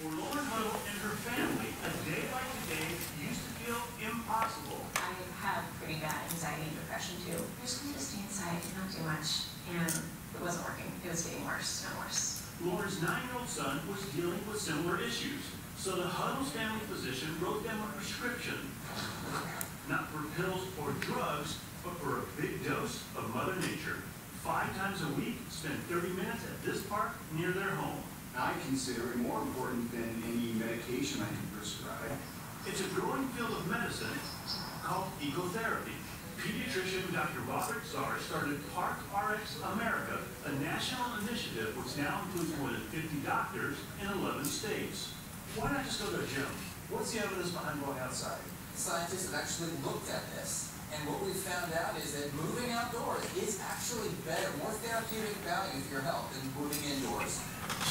Speaker 15: For Lauren Huddle and her family, a day like today used to feel impossible.
Speaker 11: I have pretty bad anxiety and depression too. I just wanted to stay inside and not do much, and it wasn't working. It was getting worse and worse.
Speaker 15: Lauren's 9-year-old son was dealing with similar issues, so the Huddle's family physician wrote them a prescription, not for pills or drugs, but for a big dose of Mother Nature. 5 times a week, spend 30 minutes at this park near their home.
Speaker 16: I consider it more important than any medication I can prescribe.
Speaker 15: It's a growing field of medicine called ecotherapy. Pediatrician Dr. Robert Czar started Park RX America, a national initiative which now includes more than 50 doctors in 11 states. Why not just go to a gym? What's the evidence behind going outside?
Speaker 17: Scientists have actually looked at this, and what we've found out is that moving outdoors is actually better, more therapeutic value for your health than moving indoors.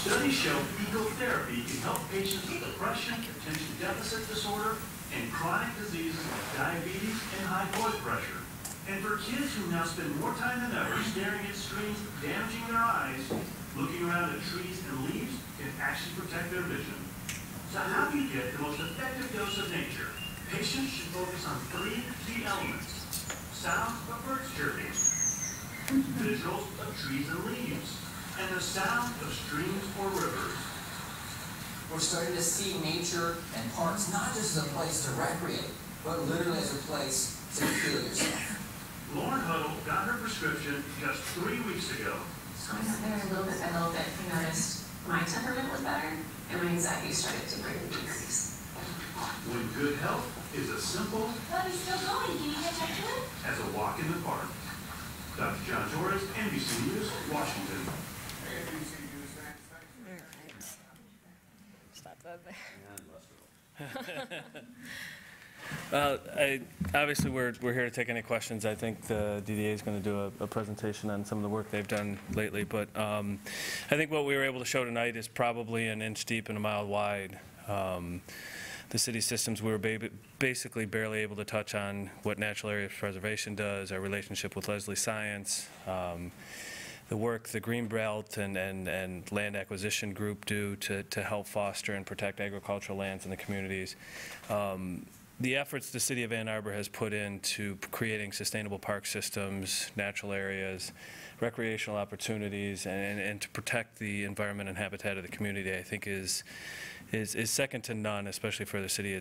Speaker 15: Studies show ecotherapy can help patients with depression, attention deficit disorder, and chronic diseases like diabetes and high blood pressure. And for kids who now spend more time than ever staring at screens, damaging their eyes, looking around at trees and leaves can actually protect their vision. So how do you get the most effective dose of nature? Patients should focus on 3 key elements: sounds of birds chirping, visuals of trees and leaves, and the sound of streams or rivers.
Speaker 17: We're starting to see nature and parks not just as a place to recreate, but literally as a place to heal yourself.
Speaker 15: Lauren Huddle got her prescription just 3 weeks ago.
Speaker 11: So I got there little bit by little bit. I noticed my temperament was better, and my anxiety started to greatly decrease.
Speaker 15: When good health is as simple
Speaker 11: But he's still going. Can you catch up to it?
Speaker 15: as a walk in the park. Dr. John Torres, NBC News, Washington.
Speaker 4: Stop that
Speaker 3: there. Obviously, we're here to take any questions. I think the DDA is going to do a presentation on some of the work they've done lately. But I think what we were able to show tonight is probably an inch deep and a mile wide. The city systems, we were basically barely able to touch on what natural area preservation does, our relationship with Leslie Science, the work the Greenbelt and Land Acquisition Group do to help foster and protect agricultural lands in the communities. The efforts the city of Ann Arbor has put into creating sustainable park systems, natural areas, recreational opportunities, and to protect the environment and habitat of the community, I think is second to none, especially for the city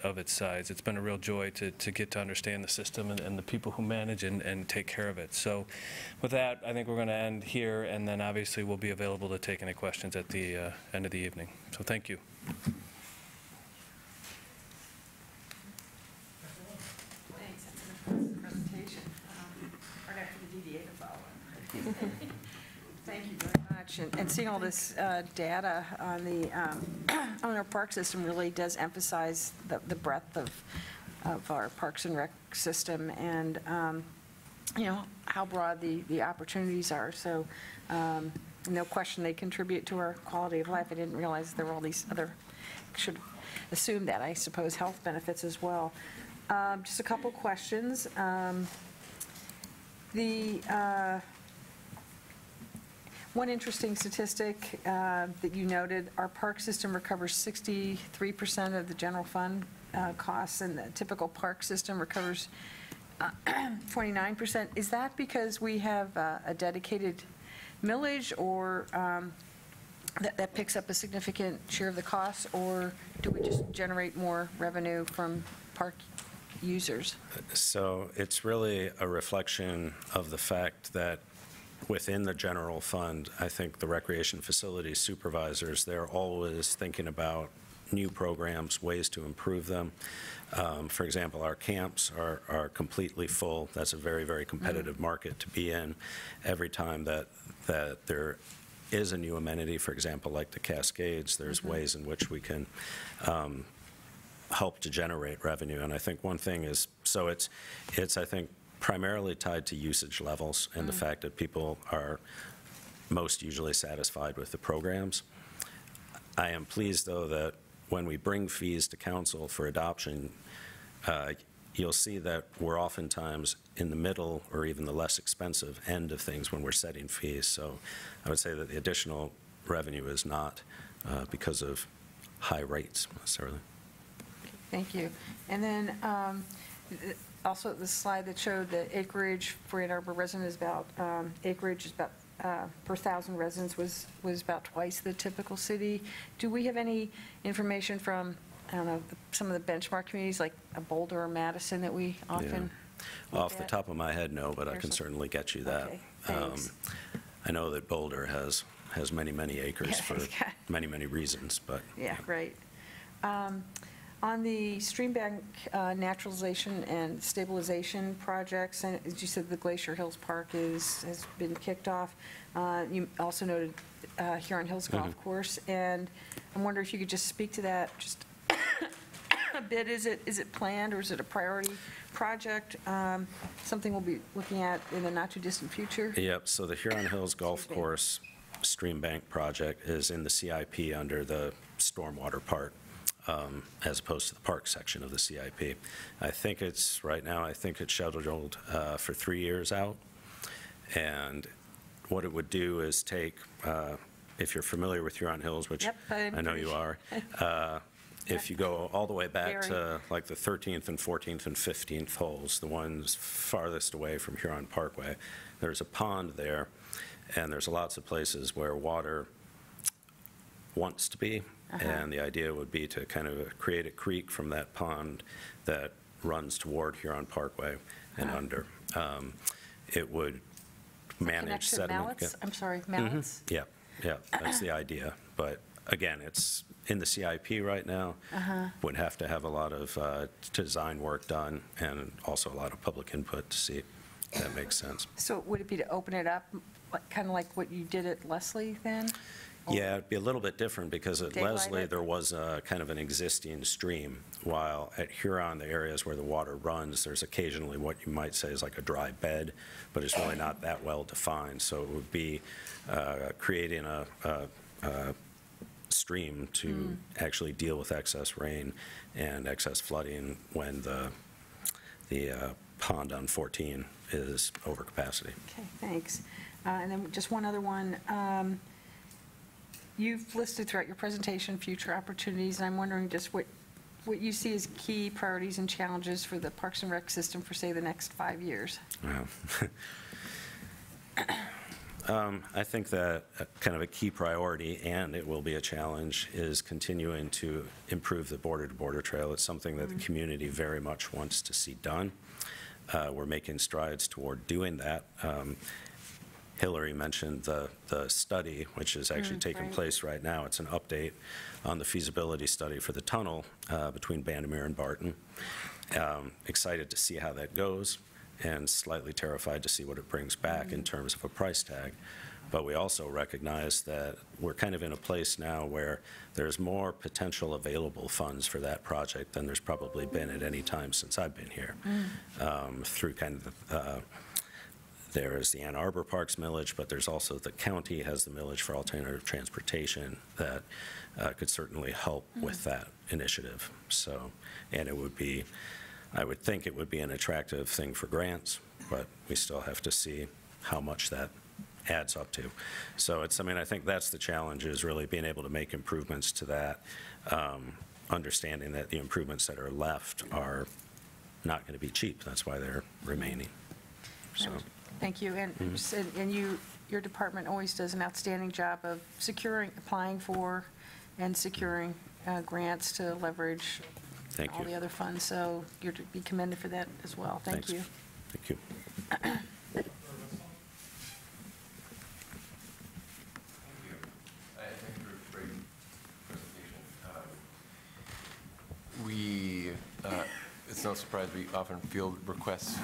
Speaker 3: of its size. It's been a real joy to get to understand the system and the people who manage and take care of it. So with that, I think we're going to end here, and then obviously we'll be available to take any questions at the end of the evening. So thank you.
Speaker 18: Thanks. That's an impressive presentation. Right after the DDA to follow. Thank you very much. And seeing all this data on the on our park system really does emphasize the breadth of our Parks and Rec system. And how broad the opportunities are. So no question they contribute to our quality of life. I didn't realize there were all these other, should assume that, I suppose, health benefits as well. Just a couple questions. One interesting statistic that you noted, our park system recovers 63% of the general fund costs, and the typical park system recovers 29%. Is that because we have a dedicated millage, or that picks up a significant share of the costs, or do we just generate more revenue from park users?
Speaker 13: So it's really a reflection of the fact that within the general fund, I think the recreation facility supervisors, they're always thinking about new programs, ways to improve them. For example, our camps are completely full. That's a very, very competitive market to be in. Every time that there is a new amenity, for example, like the Cascades, there's ways in which we can help to generate revenue. And I think one thing is, so it's I think, primarily tied to usage levels and the fact that people are most usually satisfied with the programs. I am pleased, though, that when we bring fees to council for adoption, you'll see that we're oftentimes in the middle or even the less expensive end of things when we're setting fees. So I would say that the additional revenue is not because of high rates necessarily.
Speaker 18: Thank you. And then also the slide that showed the acreage for Ann Arbor resident is about, acreage is about per 1,000 residents was about twice the typical city. Do we have any information from, I don't know, some of the benchmark communities like Boulder or Madison that we often
Speaker 13: Off the top of my head, no, but I can certainly get you that.
Speaker 18: Okay, thanks.
Speaker 13: I know that Boulder has many, many acres for many, many reasons, but.
Speaker 18: Yeah, great. On the stream bank naturalization and stabilization projects, and as you said, the Glacier Hills Park has been kicked off. You also noted Huron Hills Golf Course, and I'm wondering if you could just speak to that just a bit. Is it planned, or is it a priority project? Something we'll be looking at in the not too distant future?
Speaker 13: Yep. So the Huron Hills Golf Course stream bank project is in the CIP under the stormwater part. As opposed to the park section of the CIP. I think it's, right now, I think it's scheduled for 3 years out. And what it would do is take, if you're familiar with Huron Hills, which I know you are, if you go all the way back to like the 13th and 14th and 15th holes, the ones farthest away from Huron Parkway, there's a pond there, and there's lots of places where water wants to be. And the idea would be to kind of create a creek from that pond that runs toward Huron Parkway and under. It would manage sediment.
Speaker 18: I'm sorry, mallets?
Speaker 13: Yeah, that's the idea. But again, it's in the CIP right now. Would have to have a lot of design work done and also a lot of public input to see if that makes sense.
Speaker 18: So would it be to open it up, kind of like what you did at Leslie then?
Speaker 13: Yeah, it'd be a little bit different because at Leslie, there was a kind of an existing stream, while at Huron, the areas where the water runs, there's occasionally what you might say is like a dry bed, but it's really not that well defined. So it would be creating a stream to actually deal with excess rain and excess flooding when the pond on 14 is over capacity.
Speaker 18: Okay, thanks. And then just one other one. You've listed throughout your presentation future opportunities, and I'm wondering just what you see as key priorities and challenges for the Parks and Rec system for, say, the next 5 years.
Speaker 13: I think that kind of a key priority, and it will be a challenge, is continuing to improve the border-to-border trail. It's something that the community very much wants to see done. We're making strides toward doing that. Hillary mentioned the study, which is actually taking place right now. It's an update on the feasibility study for the tunnel between Bandimere and Barton. Excited to see how that goes, and slightly terrified to see what it brings back in terms of a price tag. But we also recognize that we're kind of in a place now where there's more potential available funds for that project than there's probably been at any time since I've been here, through kind of There's the Ann Arbor Parks millage, but there's also the county has the millage for alternative transportation that could certainly help with that initiative. So, and it would be, I would think it would be an attractive thing for grants, but we still have to see how much that adds up to. So it's, I mean, I think that's the challenge, is really being able to make improvements to that, understanding that the improvements that are left are not going to be cheap. That's why they're remaining. So.
Speaker 18: Thank you. And your department always does an outstanding job of applying for and securing grants to leverage all the other funds. So you're to be commended for that as well. Thank you.
Speaker 13: Thank you.
Speaker 19: Thank you for a great presentation. It's no surprise we often field requests,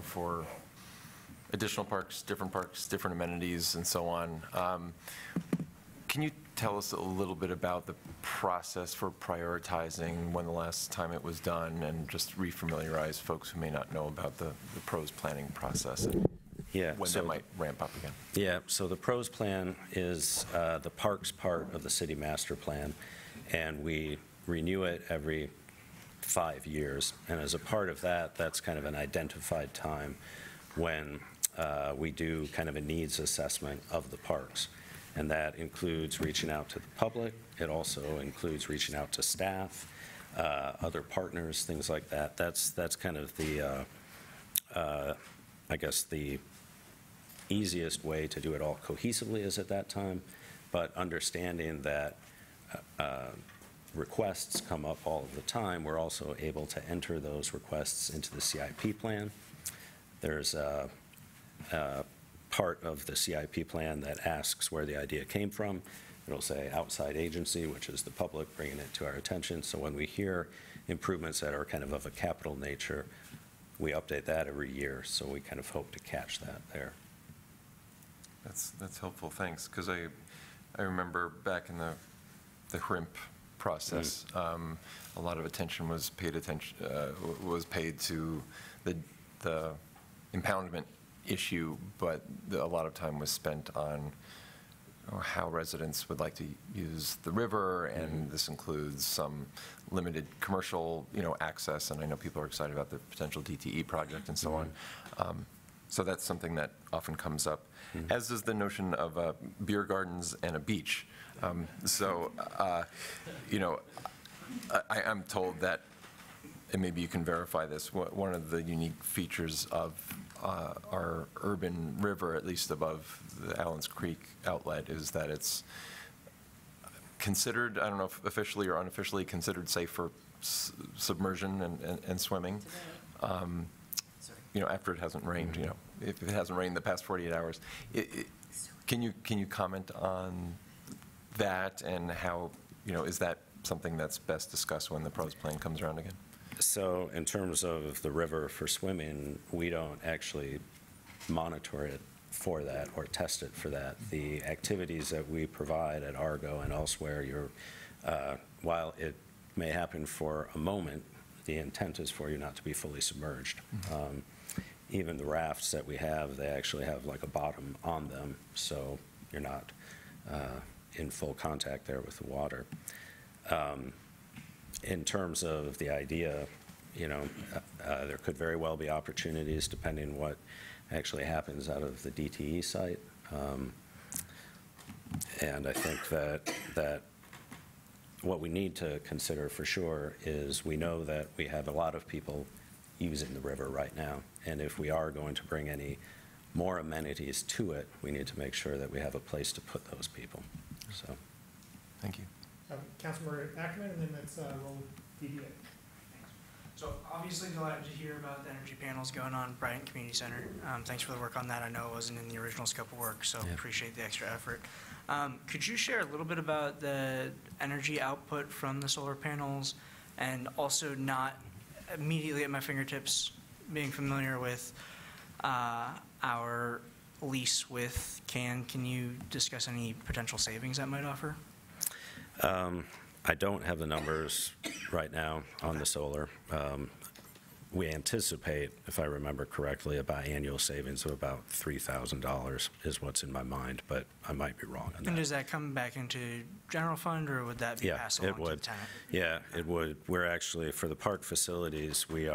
Speaker 19: for additional parks, different amenities, and so on. Can you tell us a little bit about the process for prioritizing, when the last time it was done, and just refamiliarize folks who may not know about the PROS planning process and when that might ramp up again?
Speaker 13: Yeah, so the PROS plan is the parks part of the city master plan, and we renew it every 5 years. And as a part of that, that's kind of an identified time when we do kind of a needs assessment of the parks. And that includes reaching out to the public. It also includes reaching out to staff, other partners, things like that. That's kind of the, I guess, the easiest way to do it all cohesively is at that time, but understanding that requests come up all of the time, we're also able to enter those requests into the CIP plan. There's a part of the CIP plan that asks where the idea came from. It'll say outside agency, which is the public bringing it to our attention. So when we hear improvements that are kind of a capital nature, we update that every year. So we kind of hope to catch that there.
Speaker 19: That's helpful, thanks. Because I remember back in the HRIMP process, a lot of attention was paid to the impoundment issue, but a lot of time was spent on how residents would like to use the river, and this includes some limited commercial, access, and I know people are excited about the potential DTE project and so on. So that's something that often comes up, as is the notion of beer gardens and a beach. I'm told that, and maybe you can verify this, one of the unique features of our urban river, at least above the Allens Creek outlet, is that it's considered, I don't know if officially or unofficially, considered safe for submersion and swimming. After it hasn't rained, if it hasn't rained the past 48 hours. Can you comment on that, and how, is that something that's best discussed when the PROS plan comes around again?
Speaker 13: So in terms of the river for swimming, we don't actually monitor it for that or test it for that. The activities that we provide at Argo and elsewhere, while it may happen for a moment, the intent is for you not to be fully submerged. Even the rafts that we have, they actually have like a bottom on them, so you're not in full contact there with the water. In terms of the idea, there could very well be opportunities depending what actually happens out of the DTE site. And I think that what we need to consider for sure is we know that we have a lot of people using the river right now. And if we are going to bring any more amenities to it, we need to make sure that we have a place to put those people. So,
Speaker 19: thank you.
Speaker 1: Councilmember Ackerman, and then let's roll DDA.
Speaker 20: So obviously delighted to hear about the energy panels going on at Bryant Community Center. Thanks for the work on that. I know it wasn't in the original scope of work, so appreciate the extra effort. Could you share a little bit about the energy output from the solar panels, and also not immediately at my fingertips being familiar with our lease with CAN, can you discuss any potential savings that might offer?
Speaker 13: I don't have the numbers right now on the solar. we anticipate, if I remember correctly, about annual savings of about $3,000 is what's in my mind, but I might be wrong on that.
Speaker 20: And does that come back into general fund, or would that be
Speaker 13: Yeah,
Speaker 20: passed
Speaker 13: it
Speaker 20: along to the
Speaker 13: would.
Speaker 20: tenant?
Speaker 13: Yeah, it would. We're actually, for the park facilities, we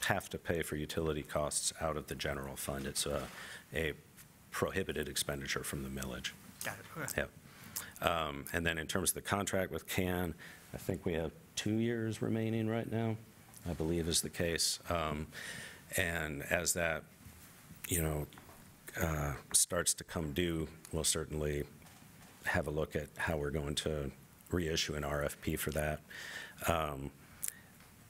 Speaker 13: have to pay for utility costs out of the general fund. It's a prohibited expenditure from the millage.
Speaker 20: Got it, okay.
Speaker 13: Yep. And then in terms of the contract with CAN, I think we have 2 years remaining right now, I believe is the case. And as that, starts to come due, we'll certainly have a look at how we're going to reissue an RFP for that.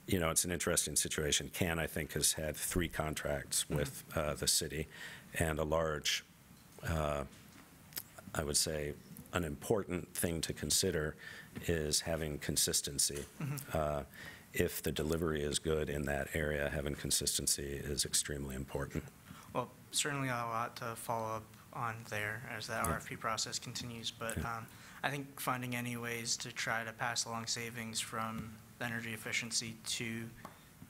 Speaker 13: It's an interesting situation. CAN, I think, has had 3 contracts with the city, and a large, I would say, an important thing to consider is having consistency. If the delivery is good in that area, having consistency is extremely important.
Speaker 20: Well, certainly a lot to follow up on there as that RFP process continues, but I think finding any ways to try to pass along savings from the energy efficiency to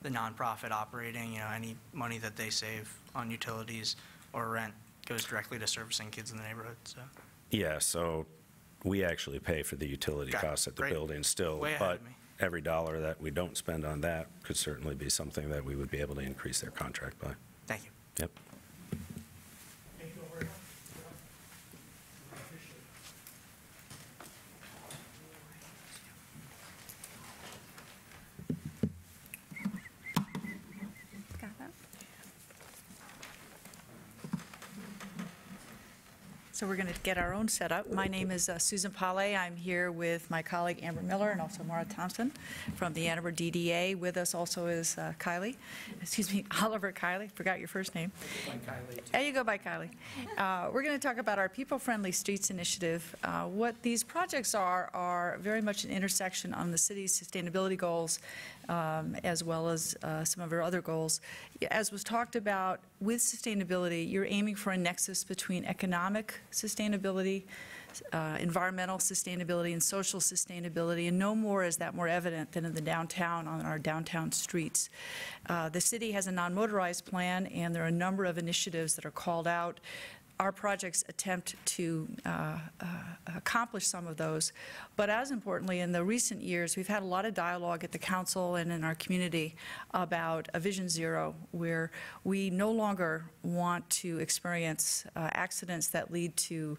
Speaker 20: the nonprofit operating, any money that they save on utilities or rent goes directly to servicing kids in the neighborhood, so.
Speaker 13: Yeah, so we actually pay for the utility costs at the building still,
Speaker 20: Way ahead
Speaker 13: but
Speaker 20: of me.
Speaker 13: every dollar that we don't spend on that could certainly be something that we would be able to increase their contract by.
Speaker 20: Thank you.
Speaker 13: Yep.
Speaker 1: Thank you all very much.
Speaker 18: So we're going to get our own setup. My name is Susan Pale. I'm here with my colleague Amber Miller and also Maura Thompson from the Ann Arbor DDA. With us also is Oliver Kiley. Forgot your first name. There you go, by Kiley. We're going to talk about our People-Friendly Streets Initiative. What these projects are very much an intersection on the city's sustainability goals, as well as some of our other goals. As was talked about, with sustainability, you're aiming for a nexus between economic sustainability, environmental sustainability, and social sustainability, and no more is that more evident than in the downtown, on our downtown streets. The city has a non-motorized plan, and there are a number of initiatives that are called out. Our projects attempt to accomplish some of those, but as importantly, in the recent years, we've had a lot of dialogue at the council and in our community about a Vision Zero, where we no longer want to experience accidents that lead to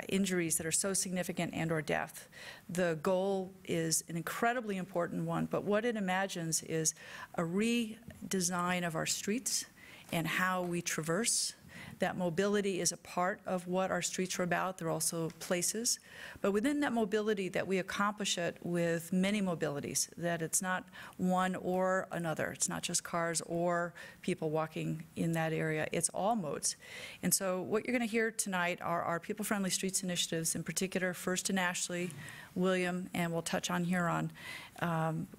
Speaker 18: injuries that are so significant and/or death. The goal is an incredibly important one, but what it imagines is a redesign of our streets and how we traverse. That mobility is a part of what our streets are about. They're also places. But within that mobility, that we accomplish it with many mobilities, that it's not one or another. It's not just cars or people walking in that area. It's all modes. And so what you're going to hear tonight are our People-Friendly Streets initiatives, in particular, First in Ashley, William, and we'll touch on Huron.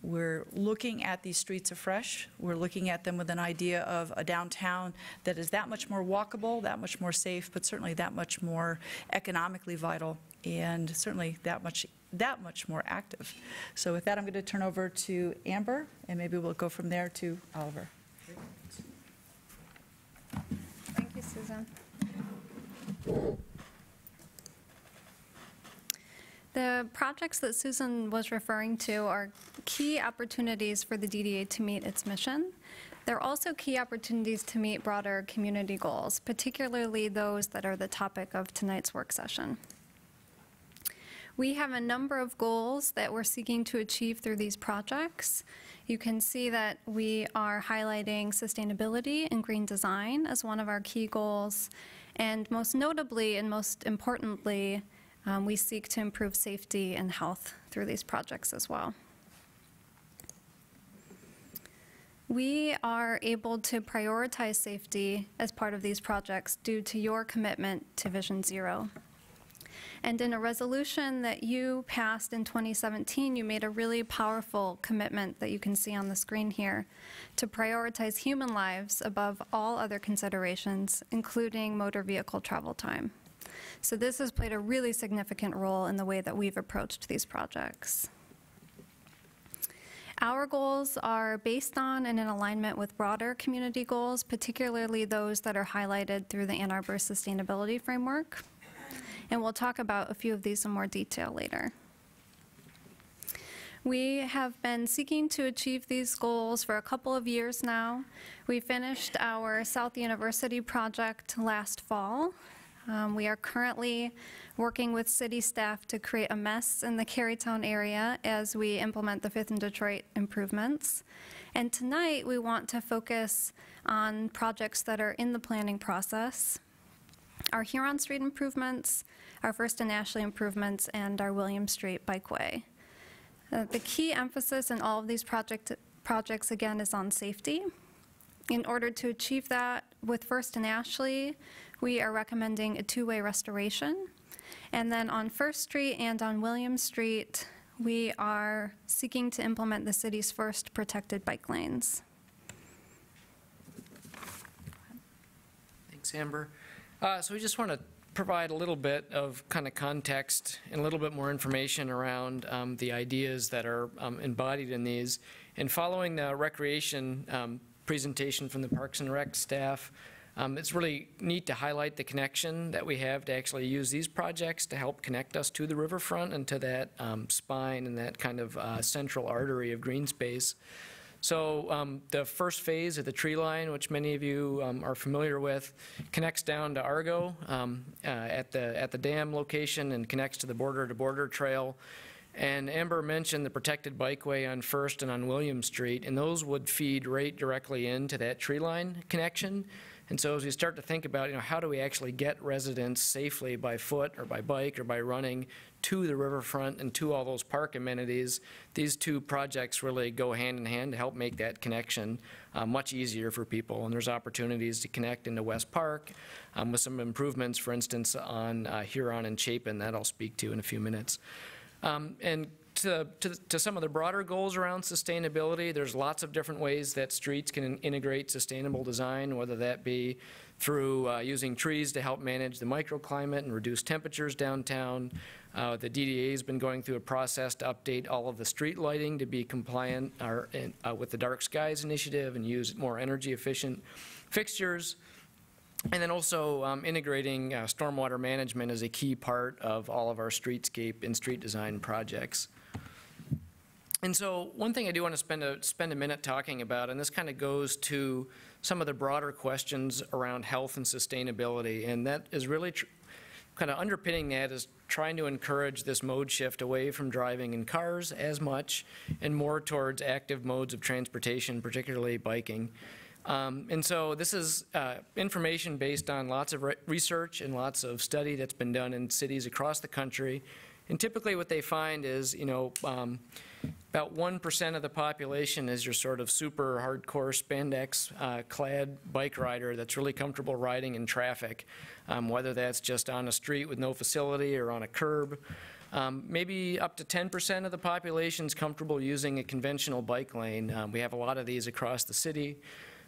Speaker 18: We're looking at these streets afresh. We're looking at them with an idea of a downtown that is that much more walkable, that much more safe, but certainly that much more economically vital, and certainly that much more active. So with that, I'm going to turn over to Amber, and maybe we'll go from there to Oliver.
Speaker 21: Thank you, Susan. The projects that Susan was referring to are key opportunities for the DDA to meet its mission. They're also key opportunities to meet broader community goals, particularly those that are the topic of tonight's work session. We have a number of goals that we're seeking to achieve through these projects. You can see that we are highlighting sustainability and green design as one of our key goals, and most notably and most importantly, we seek to improve safety and health through these projects as well. We are able to prioritize safety as part of these projects due to your commitment to Vision Zero. And in a resolution that you passed in 2017, you made a really powerful commitment that you can see on the screen here to prioritize human lives above all other considerations, including motor vehicle travel time. So this has played a really significant role in the way that we've approached these projects. Our goals are based on and in alignment with broader community goals, particularly those that are highlighted through the Ann Arbor Sustainability Framework. And we'll talk about a few of these in more detail later. We have been seeking to achieve these goals for a couple of years now. We finished our South University project last fall. We are currently working with city staff to create a mess in the Carytown area as we implement the Fifth and Detroit improvements. And tonight we want to focus on projects that are in the planning process: our Huron Street improvements, our First and Ashley improvements, and our William Street bikeway. The key emphasis in all of these projects again is on safety. In order to achieve that, with First and Ashley, we are recommending a two-way restoration. And then on First Street and on William Street, we are seeking to implement the city's first protected bike lanes.
Speaker 2: Thanks, Amber. So we just want to provide a little bit of kind of context and a little bit more information around the ideas that are embodied in these. And following the recreation presentation from the Parks and Rec staff, it's really neat to highlight the connection that we have to actually use these projects to help connect us to the riverfront and to that spine and that kind of central artery of green space. So the first phase of the tree line, which many of you are familiar with, connects down to Argo at the dam location and connects to the border-to-border trail. And Amber mentioned the protected bikeway on First and on William Street, and those would feed right directly into that tree line connection. And so as we start to think about, how do we actually get residents safely by foot or by bike or by running to the riverfront and to all those park amenities, these two projects really go hand in hand to help make that connection much easier for people. And there's opportunities to connect into West Park with some improvements, for instance, on Huron and Chapin that I'll speak to in a few minutes. And to some of the broader goals around sustainability, there's lots of different ways that streets can integrate sustainable design, whether that be through using trees to help manage the microclimate and reduce temperatures downtown. The DDA has been going through a process to update all of the street lighting to be compliant with the Dark Skies Initiative and use more energy efficient fixtures. And then also integrating stormwater management is a key part of all of our streetscape and street design projects. And so one thing I do want to spend a minute talking about, and this kind of goes to some of the broader questions around health and sustainability, and that is really kind of underpinning that is trying to encourage this mode shift away from driving in cars as much and more towards active modes of transportation, particularly biking. And so this is information based on lots of research and lots of study that's been done in cities across the country. And typically what they find is, about 1% of the population is your sort of super hardcore spandex clad bike rider that's really comfortable riding in traffic, whether that's just on a street with no facility or on a curb. Maybe up to 10% of the population is comfortable using a conventional bike lane. We have a lot of these across the city.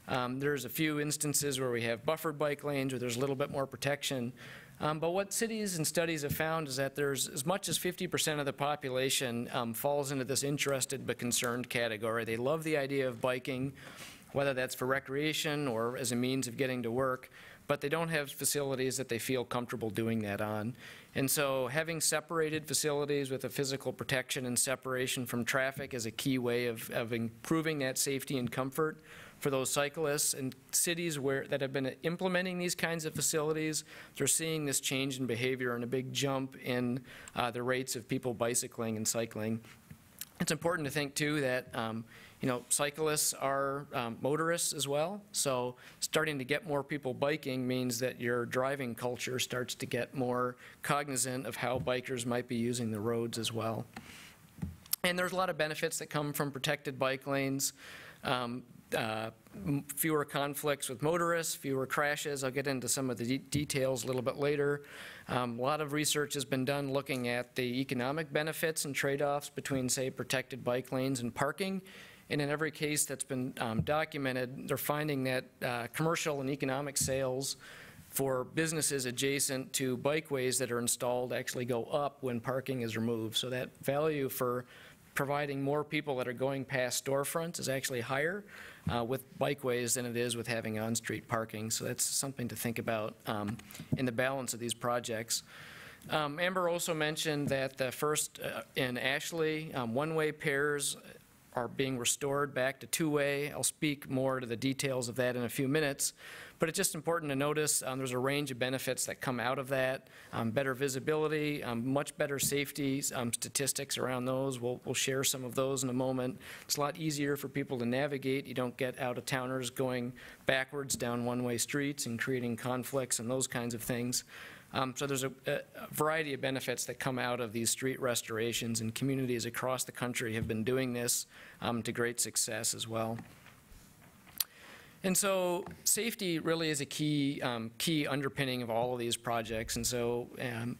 Speaker 2: There's a few instances where we have buffered bike lanes where there's a little bit more protection. But what cities and studies have found is that there's as much as 50% of the population falls into this interested but concerned category. They love the idea of biking, whether that's for recreation or as a means of getting to work, but they don't have facilities that they feel comfortable doing that on. And so having separated facilities with a physical protection and separation from traffic is a key way of improving that safety and comfort for those cyclists. And cities that have been implementing these kinds of facilities, they're seeing this change in behavior and a big jump in the rates of people bicycling and cycling. It's important to think too that cyclists are motorists as well. So starting to get more people biking means that your driving culture starts to get more cognizant of how bikers might be using the roads as well. And there's a lot of benefits that come from protected bike lanes. Fewer conflicts with motorists, fewer crashes. I'll get into some of the details a little bit later. A lot of research has been done looking at the economic benefits and trade-offs between, say, protected bike lanes and parking. And in every case that's been documented, they're finding that commercial and economic sales for businesses adjacent to bikeways that are installed actually go up when parking is removed. So that value for providing more people that are going past storefronts is actually higher with bikeways than it is with having on-street parking. So that's something to think about in the balance of these projects. Amber also mentioned that the first in Ashley, one-way pairs are being restored back to two-way. I'll speak more to the details of that in a few minutes, but it's just important to notice there's a range of benefits that come out of that. Better visibility, much better safety statistics around those. We'll share some of those in a moment. It's a lot easier for people to navigate. You don't get out-of-towners going backwards down one-way streets and creating conflicts and those kinds of things. So there's a variety of benefits that come out of these street restorations, and communities across the country have been doing this to great success as well. And so safety really is a key underpinning of all of these projects. And so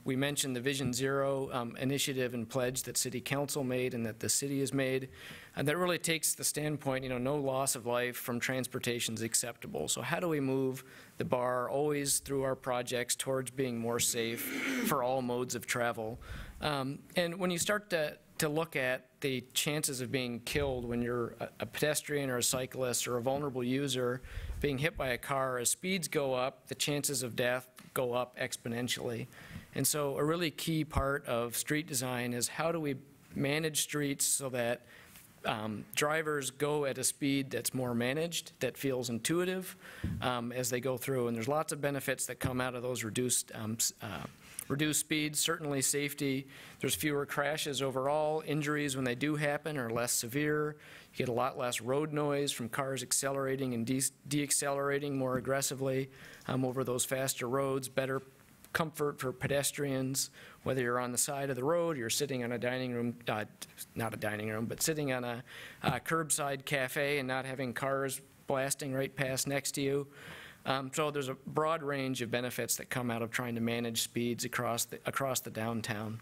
Speaker 2: we mentioned the Vision Zero initiative and pledge that City Council made and that the city has made. And that really takes the standpoint, no loss of life from transportation is acceptable. So how do we move the bar always through our projects towards being more safe for all modes of travel? And when you start to look at the chances of being killed when you're a pedestrian or a cyclist or a vulnerable user being hit by a car, as speeds go up, the chances of death go up exponentially. And so a really key part of street design is how do we manage streets so that drivers go at a speed that's more managed, that feels intuitive as they go through. And there's lots of benefits that come out of those reduced speeds, certainly safety. There's fewer crashes overall. Injuries, when they do happen, are less severe. You get a lot less road noise from cars accelerating and deaccelerating more aggressively over those faster roads. Better comfort for pedestrians, whether you're on the side of the road, you're sitting on a dining room, not a dining room, but sitting on a curbside cafe and not having cars blasting right past next to you. So there's a broad range of benefits that come out of trying to manage speeds across the downtown.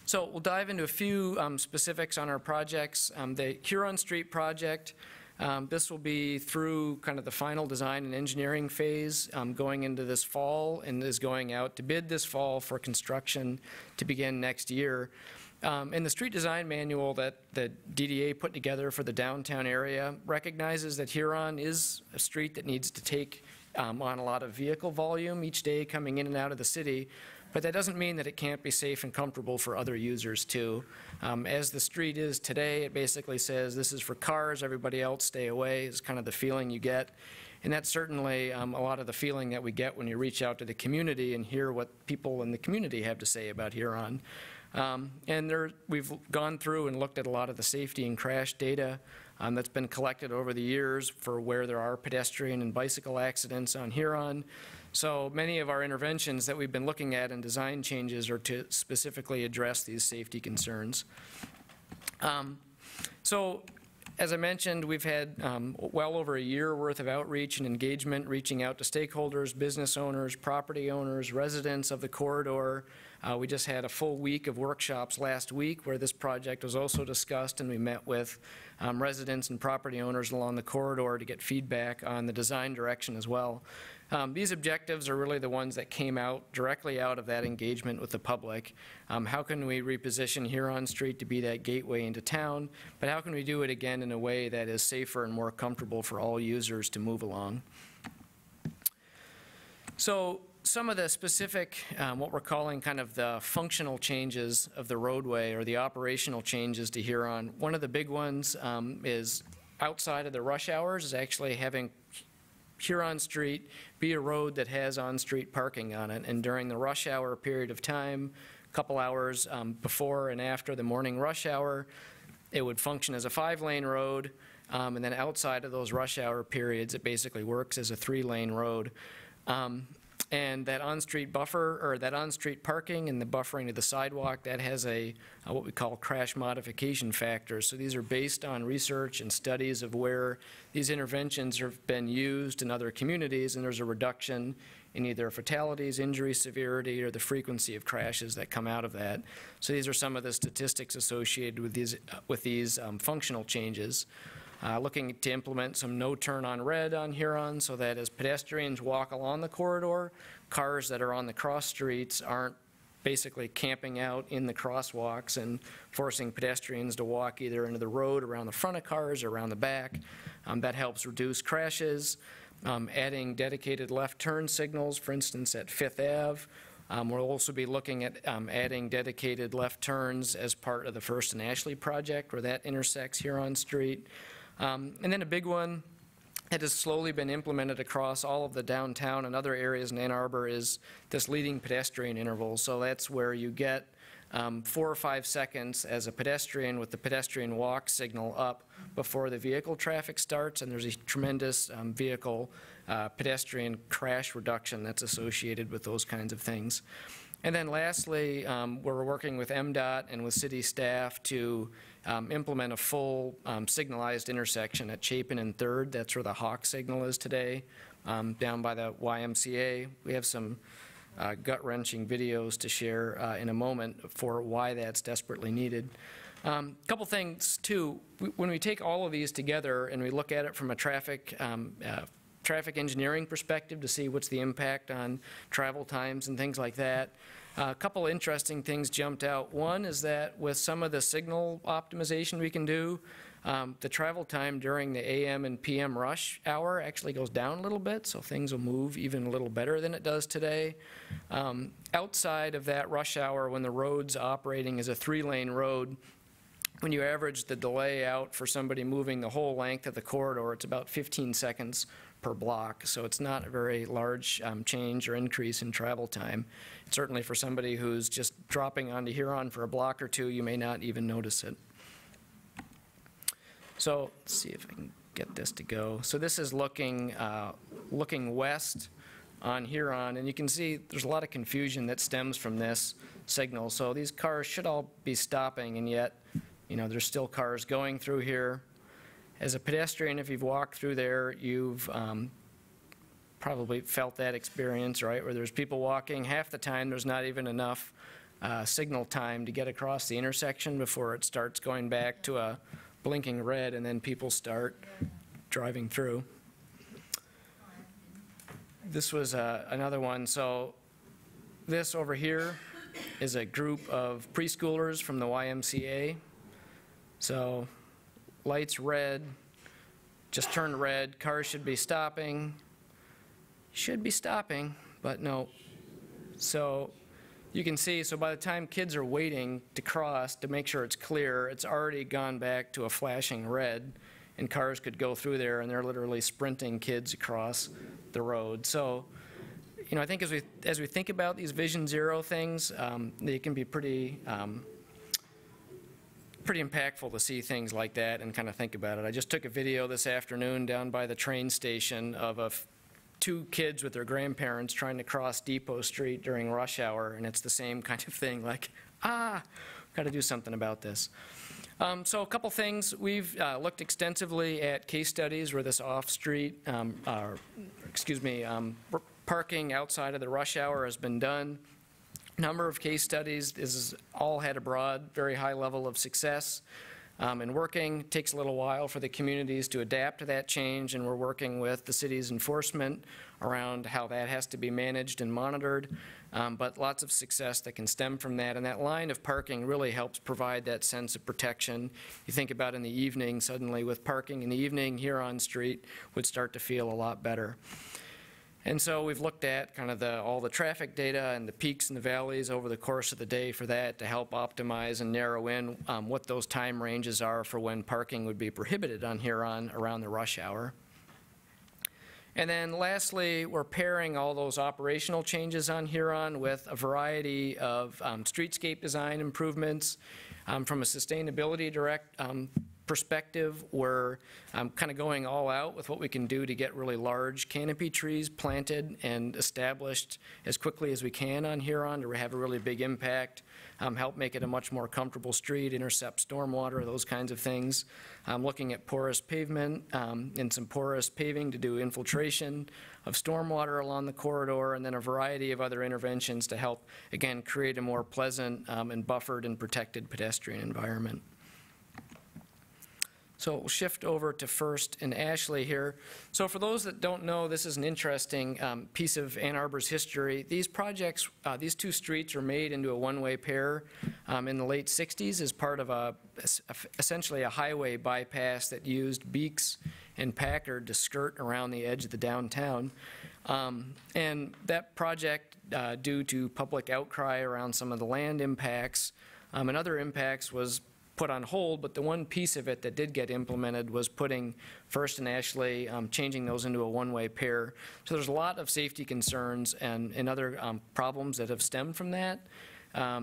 Speaker 2: So we'll dive into a few specifics on our projects. The Huron Street project, this will be through kind of the final design and engineering phase going into this fall, and is going out to bid this fall for construction to begin next year. In the street design manual that the DDA put together for the downtown area recognizes that Huron is a street that needs to take on a lot of vehicle volume each day coming in and out of the city, but that doesn't mean that it can't be safe and comfortable for other users too. As the street is today, it basically says this is for cars, everybody else stay away, is kind of the feeling you get. And that's certainly a lot of the feeling that we get when you reach out to the community and hear what people in the community have to say about Huron. And we've gone through and looked at a lot of the safety and crash data that's been collected over the years for where there are pedestrian and bicycle accidents on Huron. So many of our interventions that we've been looking at and design changes are to specifically address these safety concerns. So as I mentioned, we've had well over a year worth of outreach and engagement, reaching out to stakeholders, business owners, property owners, residents of the corridor. We just had a full week of workshops last week where this project was also discussed, and we met with residents and property owners along the corridor to get feedback on the design direction as well. These objectives are really the ones that came out directly out of that engagement with the public. How can we reposition Huron Street to be that gateway into town, but how can we do it again in a way that is safer and more comfortable for all users to move along? So some of the specific, what we're calling kind of the functional changes of the roadway or the operational changes to Huron. One of the big ones is outside of the rush hours is actually having Huron Street be a road that has on-street parking on it. And during the rush hour period of time, a couple hours before and after the morning rush hour, it would function as a 5-lane road. And then outside of those rush hour periods, it basically works as a 3-lane road. And that on-street buffer, or that on-street parking and the buffering of the sidewalk, that has what we call crash modification factors. So these are based on research and studies of where these interventions have been used in other communities, and there's a reduction in either fatalities, injury severity, or the frequency of crashes that come out of that. So these are some of the statistics associated with these functional changes. Looking to implement some no turn on red on Huron so that as pedestrians walk along the corridor, cars that are on the cross streets aren't basically camping out in the crosswalks and forcing pedestrians to walk either into the road around the front of cars or around the back. That helps reduce crashes. Adding dedicated left turn signals, for instance, at Fifth Ave. We'll also be looking at adding dedicated left turns as part of the First and Ashley project, where that intersects Huron Street. And then a big one that has slowly been implemented across all of the downtown and other areas in Ann Arbor is this leading pedestrian interval. So that's where you get 4 or 5 seconds as a pedestrian with the pedestrian walk signal up before the vehicle traffic starts, and there's a tremendous vehicle pedestrian crash reduction that's associated with those kinds of things. And then lastly, we're working with MDOT and with city staff to implement a full signalized intersection at Chapin and 3rd. That's where the Hawk signal is today, down by the YMCA. We have some gut-wrenching videos to share in a moment for why that's desperately needed. Couple things, too. When we take all of these together and we look at it from a traffic engineering perspective to see what's the impact on travel times and things like that, a couple interesting things jumped out. One is that with some of the signal optimization we can do, the travel time during the AM and PM rush hour actually goes down a little bit, so things will move even a little better than it does today. Outside of that rush hour, when the road's operating as a 3-lane road, when you average the delay out for somebody moving the whole length of the corridor, it's about 15 seconds per block. So it's not a very large change or increase in travel time. Certainly for somebody who's just dropping onto Huron for a block or two, you may not even notice it. So let's see if I can get this to go. So this is looking west on Huron, and you can see there's a lot of confusion that stems from this signal. So these cars should all be stopping, and yet, you know, there's still cars going through here. As a pedestrian, if you've walked through there, you've probably felt that experience, right, where there's people walking. Half the time, there's not even enough signal time to get across the intersection before it starts going back to a blinking red, and then people start driving through. This was another one. So this over here is a group of preschoolers from the YMCA. So lights red, just turned red, cars should be stopping, but no. So you can see, so by the time kids are waiting to cross to make sure it's clear, it's already gone back to a flashing red, and cars could go through there, and they're literally sprinting kids across the road. So, you know, I think as we think about these Vision Zero things, they can be pretty impactful to see things like that and kind of think about it. I just took a video this afternoon down by the train station of 2 kids with their grandparents trying to cross Depot Street during rush hour, and it's the same kind of thing, like, got to do something about this. So a couple things. We've looked extensively at case studies where this off-street, parking outside of the rush hour has been done. Number of case studies. This has all had a broad, very high level of success in working. It takes a little while for the communities to adapt to that change, and we're working with the city's enforcement around how that has to be managed and monitored. But lots of success that can stem from that, and that line of parking really helps provide that sense of protection. You think about in the evening, suddenly with parking in the evening, Huron Street would start to feel a lot better. And so we've looked at kind of all the traffic data and the peaks and the valleys over the course of the day for that to help optimize and narrow in what those time ranges are for when parking would be prohibited on Huron around the rush hour. And then lastly, we're pairing all those operational changes on Huron with a variety of streetscape design improvements. From a sustainability perspective, we're kind of going all out with what we can do to get really large canopy trees planted and established as quickly as we can on Huron to have a really big impact, help make it a much more comfortable street, intercept stormwater, those kinds of things. Looking at porous pavement and some porous paving to do infiltration of stormwater along the corridor, and then a variety of other interventions to help, again, create a more pleasant and buffered and protected pedestrian environment. So we'll shift over to First and Ashley here. So for those that don't know, this is an interesting piece of Ann Arbor's history. These projects, these two streets were made into a one-way pair in the late 60s as part of essentially a highway bypass that used Beeks and Packard to skirt around the edge of the downtown. And that project, due to public outcry around some of the land impacts and other impacts, was put on hold, but the one piece of it that did get implemented was putting First and Ashley, changing those into a one-way pair. So there's a lot of safety concerns and other problems that have stemmed from that.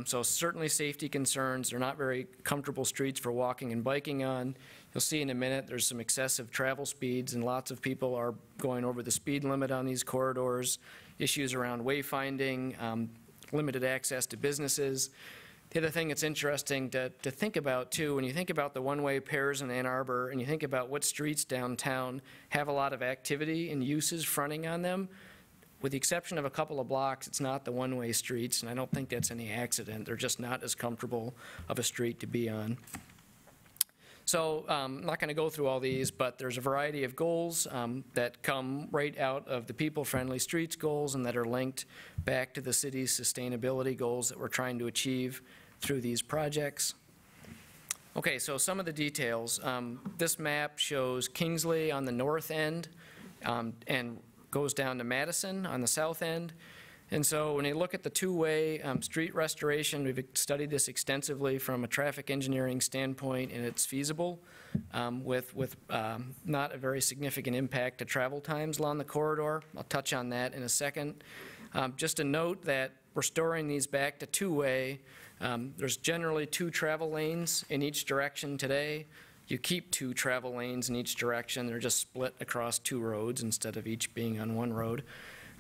Speaker 2: So certainly safety concerns. They're not very comfortable streets for walking and biking on. You'll see in a minute there's some excessive travel speeds, and lots of people are going over the speed limit on these corridors. Issues around wayfinding, limited access to businesses. The other thing that's interesting to think about, too, when you think about the one-way pairs in Ann Arbor and you think about what streets downtown have a lot of activity and uses fronting on them, with the exception of a couple of blocks, it's not the one-way streets, and I don't think that's any accident. They're just not as comfortable of a street to be on. So I'm not going to go through all these, but there's a variety of goals that come right out of the people-friendly streets goals and that are linked back to the city's sustainability goals that we're trying to achieve through these projects. Okay, so some of the details. This map shows Kingsley on the north end and goes down to Madison on the south end. And so when you look at the two-way street restoration, we've studied this extensively from a traffic engineering standpoint, and it's feasible with not a very significant impact to travel times along the corridor. I'll touch on that in a second. Just a note that restoring these back to two-way, there's generally 2 travel lanes in each direction today. You keep 2 travel lanes in each direction. They're just split across 2 roads instead of each being on 1 road.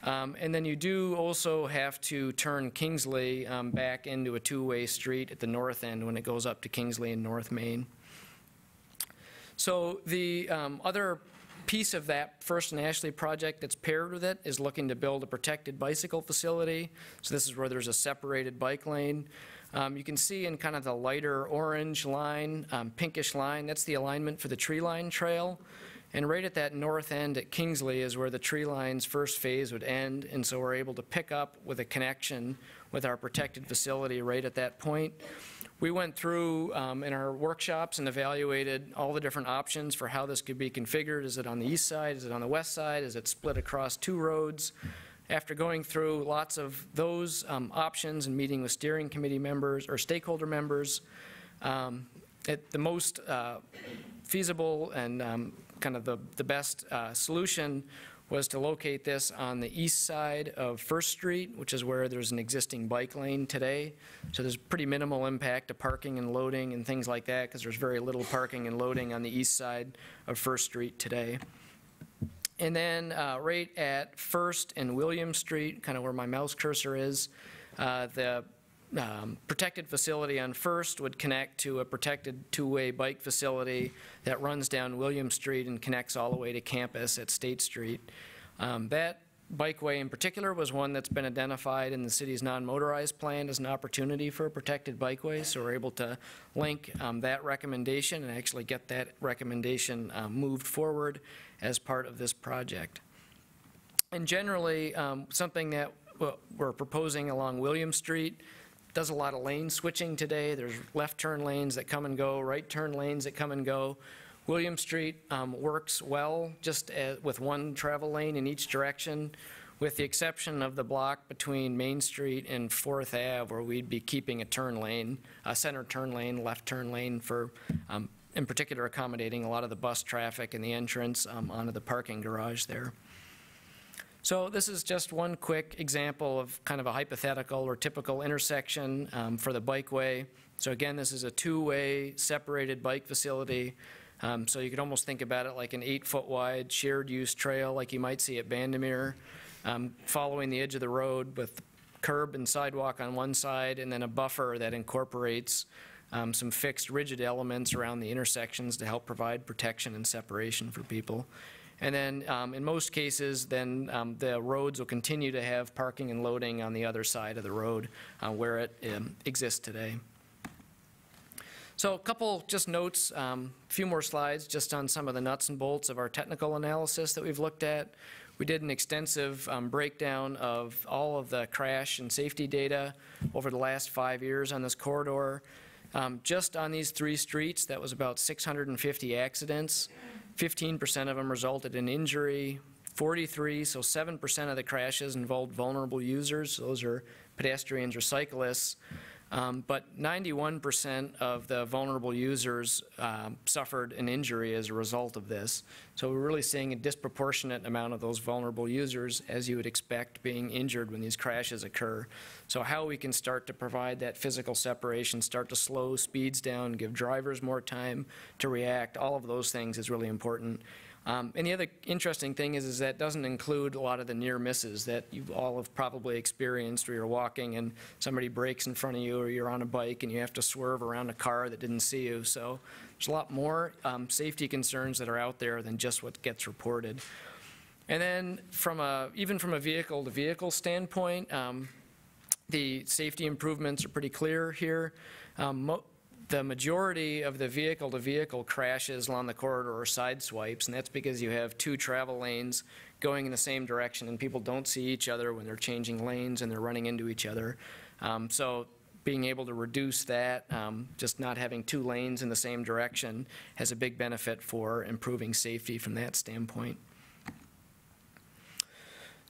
Speaker 2: And then you do also have to turn Kingsley back into a 2-way street at the north end when it goes up to Kingsley and North Main. So the other piece of that First and Ashley project that's paired with it is looking to build a protected bicycle facility. So this is where there's a separated bike lane. You can see in kind of the lighter orange line, pinkish line, that's the alignment for the tree line trail. And right at that north end at Kingsley is where the tree line's first phase would end, and so we're able to pick up with a connection with our protected facility right at that point. We went through in our workshops and evaluated all the different options for how this could be configured. Is it on the east side? Is it on the west side? Is it split across 2 roads? After going through lots of those options and meeting with steering committee members or stakeholder members, the most feasible and kind of the best solution was to locate this on the east side of First Street, which is where there's an existing bike lane today. So there's pretty minimal impact to parking and loading and things like that, because there's very little parking and loading on the east side of First Street today. And then right at First and William Street, kind of where my mouse cursor is, the protected facility on First would connect to a protected 2-way bike facility that runs down William Street and connects all the way to campus at State Street. That bikeway in particular was one that's been identified in the city's non-motorized plan as an opportunity for a protected bikeway, so we're able to link that recommendation and actually get that recommendation moved forward as part of this project. And generally, something that we're proposing along William Street does a lot of lane switching today. There's left turn lanes that come and go, right turn lanes that come and go. William Street works well just with 1 travel lane in each direction, with the exception of the block between Main Street and 4th Ave, where we'd be keeping a turn lane, a center turn lane, left turn lane for, in particular, accommodating a lot of the bus traffic and the entrance onto the parking garage there. So this is just one quick example of kind of a hypothetical or typical intersection for the bikeway. So again, this is a 2-way separated bike facility. So you could almost think about it like an 8-foot wide shared use trail like you might see at Bandemere, following the edge of the road with curb and sidewalk on one side and then a buffer that incorporates some fixed rigid elements around the intersections to help provide protection and separation for people. And then in most cases, then the roads will continue to have parking and loading on the other side of the road where it exists today. So a couple just notes, a few more slides just on some of the nuts and bolts of our technical analysis that we've looked at. We did an extensive breakdown of all of the crash and safety data over the last 5 years on this corridor. Just on these 3 streets, that was about 650 accidents. 15% of them resulted in injury. 43, so 7% of the crashes involved vulnerable users. Those are pedestrians or cyclists. But 91% of the vulnerable users suffered an injury as a result of this. So we're really seeing a disproportionate amount of those vulnerable users, as you would expect, being injured when these crashes occur. So how we can start to provide that physical separation, start to slow speeds down, give drivers more time to react, all of those things is really important. And the other interesting thing is that doesn't include a lot of the near misses that you all have probably experienced where you're walking and somebody breaks in front of you, or you're on a bike and you have to swerve around a car that didn't see you. So there's a lot more safety concerns that are out there than just what gets reported. And then even from a vehicle-to-vehicle standpoint, the safety improvements are pretty clear here. The majority of the vehicle-to-vehicle crashes along the corridor are side swipes, and that's because you have 2 travel lanes going in the same direction, and people don't see each other when they're changing lanes and they're running into each other. So being able to reduce that, just not having 2 lanes in the same direction, has a big benefit for improving safety from that standpoint.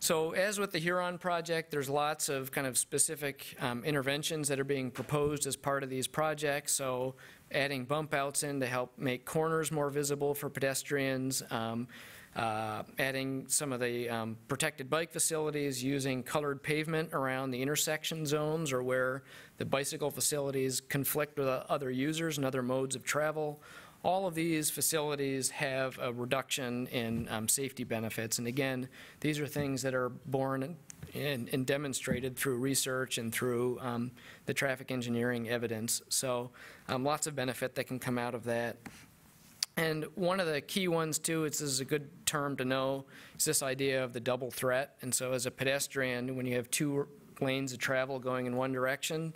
Speaker 2: So as with the Huron project, there's lots of kind of specific interventions that are being proposed as part of these projects. So adding bump outs in to help make corners more visible for pedestrians, adding some of the protected bike facilities, using colored pavement around the intersection zones or where the bicycle facilities conflict with other users and other modes of travel. All of these facilities have a reduction in safety benefits. And again, these are things that are born and demonstrated through research and through the traffic engineering evidence. So lots of benefit that can come out of that. And one of the key ones too, this is a good term to know, is this idea of the double threat. And so as a pedestrian, when you have 2 lanes of travel going in one direction,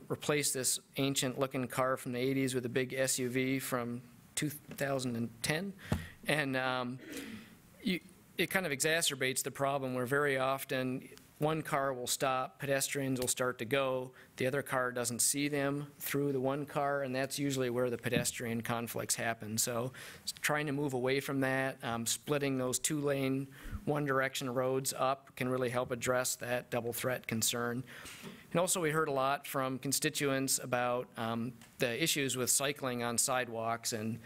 Speaker 2: replace this ancient looking car from the 80s with a big SUV from 2010. And it kind of exacerbates the problem where very often one car will stop, pedestrians will start to go, the other car doesn't see them through the one car, and that's usually where the pedestrian conflicts happen. So trying to move away from that, splitting those 2-lane, one-direction roads up can really help address that double threat concern. And also we heard a lot from constituents about the issues with cycling on sidewalks and,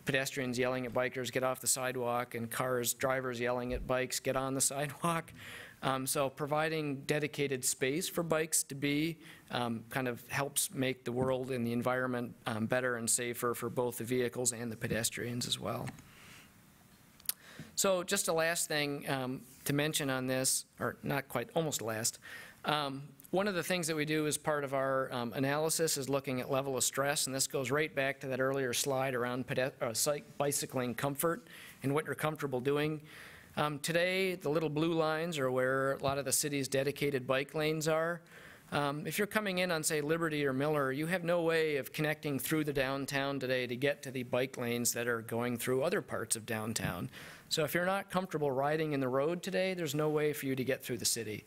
Speaker 2: pedestrians yelling at bikers, get off the sidewalk, and drivers yelling at bikes, get on the sidewalk. So providing dedicated space for bikes to be kind of helps make the world and the environment better and safer for both the vehicles and the pedestrians as well. So just a last thing to mention on this, or not quite, almost last. One of the things that we do as part of our analysis is looking at level of stress, and this goes right back to that earlier slide around bicycling comfort and what you're comfortable doing. Today, the little blue lines are where a lot of the city's dedicated bike lanes are. If you're coming in on, say, Liberty or Miller, you have no way of connecting through the downtown today to get to the bike lanes that are going through other parts of downtown. So if you're not comfortable riding in the road today, there's no way for you to get through the city.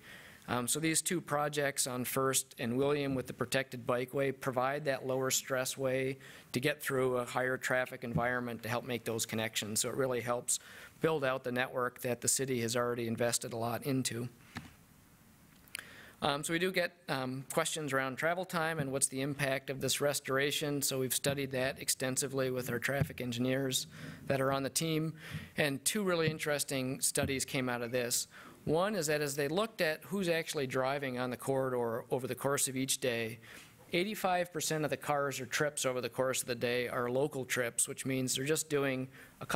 Speaker 2: So these 2 projects on First and William with the protected bikeway provide that lower stress way to get through a higher traffic environment to help make those connections. So it really helps build out the network that the city has already invested a lot into. So we do get questions around travel time and what's the impact of this restoration. So we've studied that extensively with our traffic engineers that are on the team. And 2 really interesting studies came out of this. One is that as they looked at who's actually driving on the corridor over the course of each day, 85% of the cars or trips over the course of the day are local trips, which means they're just doing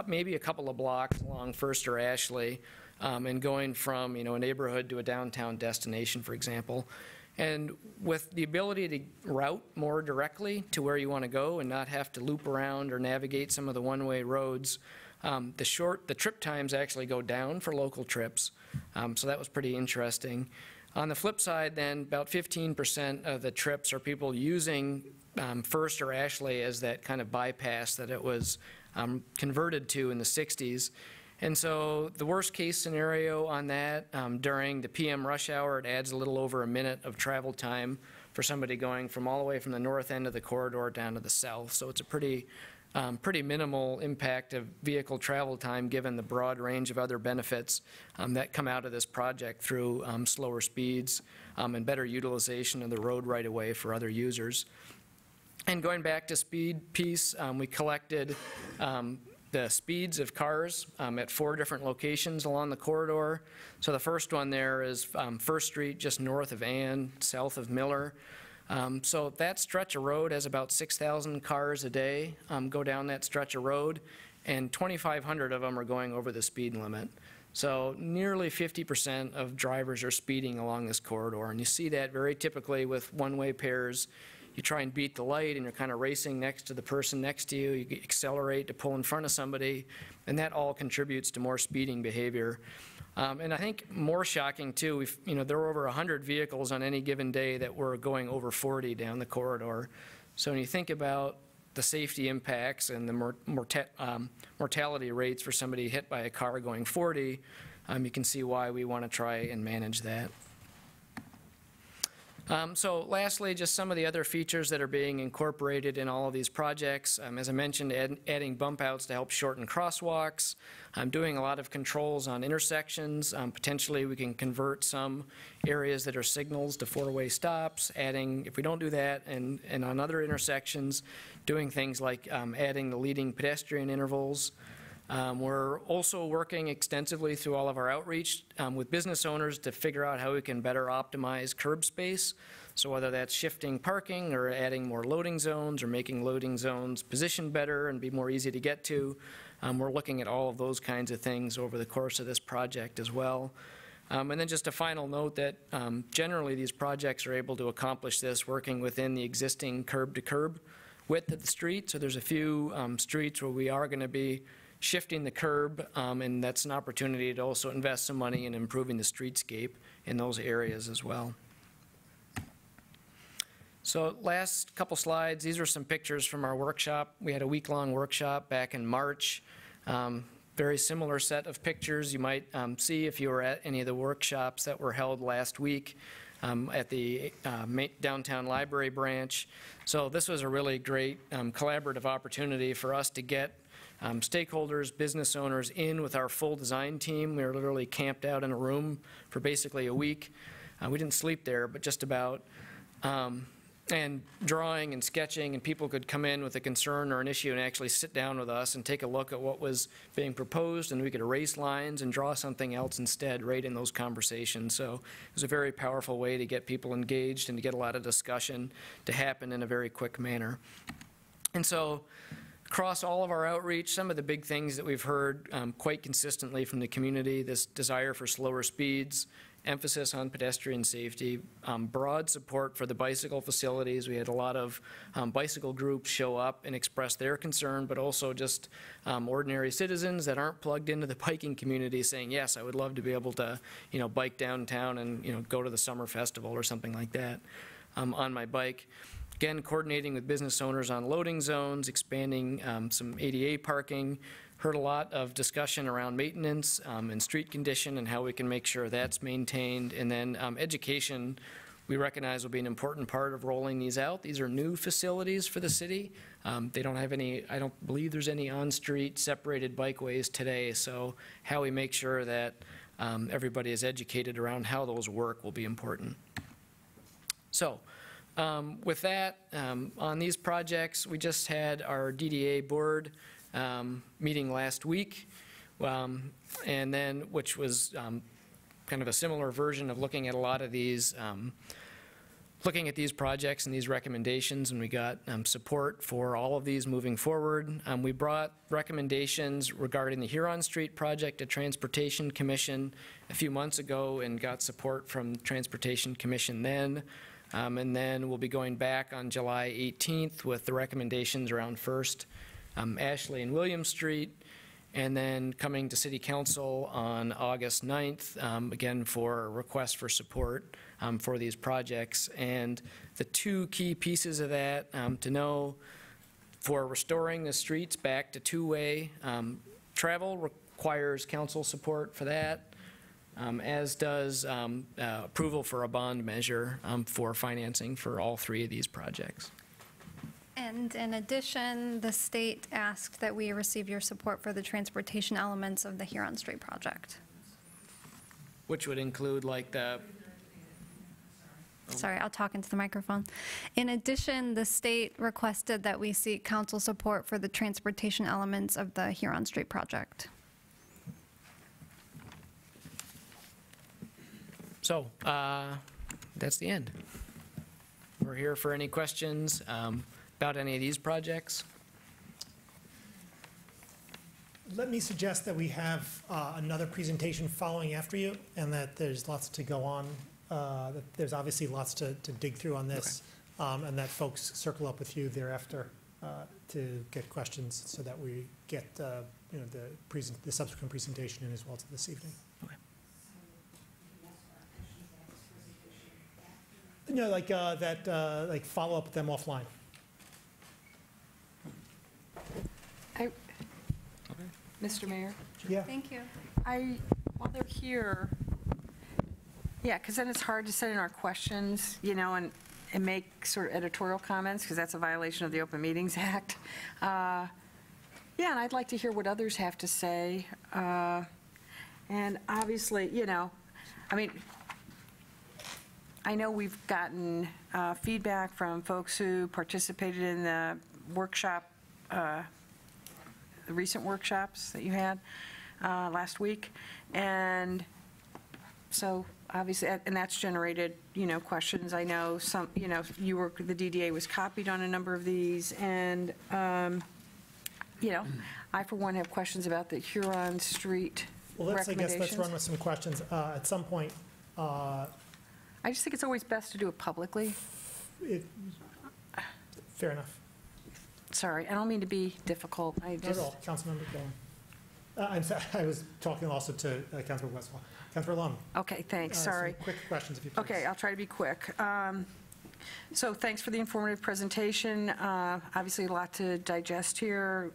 Speaker 2: maybe a couple of blocks along First or Ashley and going from a neighborhood to a downtown destination, for example. And with the ability to route more directly to where you want to go and not have to loop around or navigate some of the one-way roads, the trip times actually go down for local trips. So that was pretty interesting. On the flip side then, about 15% of the trips are people using First or Ashley as that kind of bypass that it was converted to in the 60s. And so the worst case scenario on that, during the PM rush hour, it adds a little over a minute of travel time for somebody going from all the way from the north end of the corridor down to the south. So it's a pretty minimal impact of vehicle travel time given the broad range of other benefits that come out of this project through slower speeds and better utilization of the road right away for other users. And going back to speed piece, we collected the speeds of cars at 4 different locations along the corridor. So the first one there is First Street, just north of Ann, south of Miller. So that stretch of road has about 6,000 cars a day go down that stretch of road, and 2,500 of them are going over the speed limit. So nearly 50% of drivers are speeding along this corridor, and you see that very typically with one-way pairs. You try and beat the light and you're kind of racing next to the person next to you. You accelerate to pull in front of somebody, and that all contributes to more speeding behavior. And I think more shocking too, there were over 100 vehicles on any given day that were going over 40 down the corridor. So when you think about the safety impacts and the mortality rates for somebody hit by a car going 40, you can see why we want to try and manage that. So lastly, just some of the other features that are being incorporated in all of these projects. As I mentioned, adding bump outs to help shorten crosswalks. Doing a lot of controls on intersections. Potentially we can convert some areas that are signals to 4-way stops. Adding, if we don't do that, and on other intersections, doing things like adding the leading pedestrian intervals. We're also working extensively through all of our outreach with business owners to figure out how we can better optimize curb space. So whether that's shifting parking or adding more loading zones or making loading zones position better and be more easy to get to, we're looking at all of those kinds of things over the course of this project as well. And then just a final note that generally these projects are able to accomplish this working within the existing curb-to-curb width of the street. So there's a few streets where we are going to be shifting the curb, and that's an opportunity to also invest some money in improving the streetscape in those areas as well. So last couple slides, these are some pictures from our workshop. We had a week-long workshop back in March. Very similar set of pictures you might see if you were at any of the workshops that were held last week at the downtown library branch. So this was a really great collaborative opportunity for us to get stakeholders, business owners in with our full design team. We were literally camped out in a room for basically a week. We didn't sleep there, but just about. And drawing and sketching, and people could come in with a concern or an issue and actually sit down with us and take a look at what was being proposed, and we could erase lines and draw something else instead right in those conversations. So it was a very powerful way to get people engaged and to get a lot of discussion to happen in a very quick manner. And so across all of our outreach, some of the big things that we've heard quite consistently from the community, this desire for slower speeds, emphasis on pedestrian safety, broad support for the bicycle facilities. We had a lot of bicycle groups show up and express their concern, but also just ordinary citizens that aren't plugged into the biking community saying, yes, I would love to be able to, bike downtown and, go to the summer festival or something like that on my bike. Again, coordinating with business owners on loading zones, expanding some ADA parking. Heard a lot of discussion around maintenance and street condition and how we can make sure that's maintained. And then education, we recognize will be an important part of rolling these out. These are new facilities for the city. They don't have any, I don't believe there's any on-street separated bikeways today. So how we make sure that everybody is educated around how those work will be important. So with that, on these projects, we just had our DDA board meeting last week, and then which was kind of a similar version of looking at a lot of these, looking at these projects and these recommendations, and we got support for all of these moving forward. We brought recommendations regarding the Huron Street project to Transportation Commission a few months ago and got support from Transportation Commission then. And then we'll be going back on July 18th with the recommendations around First, Ashley and William Street, and then coming to City Council on August 9th, again for a request for support for these projects. And the two key pieces of that to know: for restoring the streets back to two-way travel requires council support for that, as does approval for a bond measure for financing for all three of these projects.
Speaker 21: And in addition, the state asked that we receive your support for the transportation elements of the Huron Street project.
Speaker 2: Which would include like the...
Speaker 21: Sorry, I'll talk into the microphone. In addition, the state requested that we seek council support for the transportation elements of the Huron Street project.
Speaker 2: So, that's the end. We're here for any questions about any of these projects.
Speaker 1: Let me suggest that we have another presentation following after you, and that there's lots to go on. That there's obviously lots to dig through on this, and that folks circle up with you thereafter to get questions, so that we get you know, the subsequent presentation in as well to this evening.
Speaker 2: Okay.
Speaker 1: No, like like follow up with them offline.
Speaker 18: Mr. Mayor?
Speaker 1: Yeah.
Speaker 21: Thank you.
Speaker 18: While they're here, yeah, because then it's hard to send in our questions, you know, and make sort of editorial comments, because that's a violation of the Open Meetings Act. Yeah, and I'd like to hear what others have to say. And obviously, you know, I mean, I know we've gotten feedback from folks who participated in the workshop, the recent workshops that you had last week. And so obviously, and that's generated, you know, questions. I know some, you know, the DDA was copied on a number of these. And, you know, I, for one, have questions about the Huron Street
Speaker 1: Well, I guess let's run
Speaker 18: recommendations.
Speaker 1: with some questions. At some point,
Speaker 18: I just think it's always best to do it publicly.
Speaker 1: Fair enough.
Speaker 18: Sorry, I don't mean to be difficult. I
Speaker 1: Not
Speaker 18: just.
Speaker 1: at all. Councilmember Gillen. I'm sorry, I was talking also to Councilmember Westphal. Councilmember Lum.
Speaker 18: Okay, thanks,
Speaker 1: Some
Speaker 18: sorry.
Speaker 1: quick questions, if you please.
Speaker 18: Okay, I'll try to be quick. So thanks for the informative presentation. Obviously, a lot to digest here,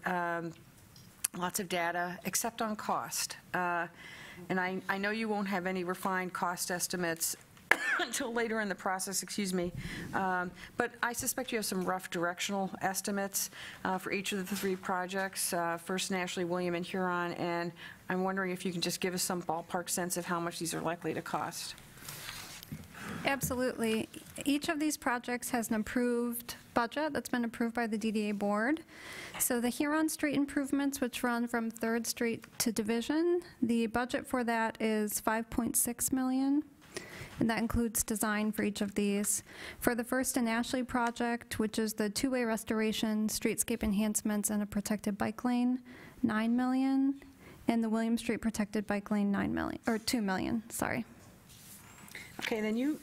Speaker 18: lots of data, except on cost. And I know you won't have any refined cost estimates until later in the process, excuse me. But I suspect you have some rough directional estimates for each of the three projects, First and Ashley, William, and Huron. And I'm wondering if you can just give us some ballpark sense of how much these are likely to cost.
Speaker 21: Absolutely. Each of these projects has an approved budget that's been approved by the DDA board. So the Huron Street improvements, which run from 3rd Street to Division, the budget for that is $5.6 million. And that includes design for each of these. For the First and Ashley project, which is the two-way restoration, streetscape enhancements, and a protected bike lane, $9 million. And the William Street protected bike lane, $2 million, sorry.
Speaker 18: Okay, then you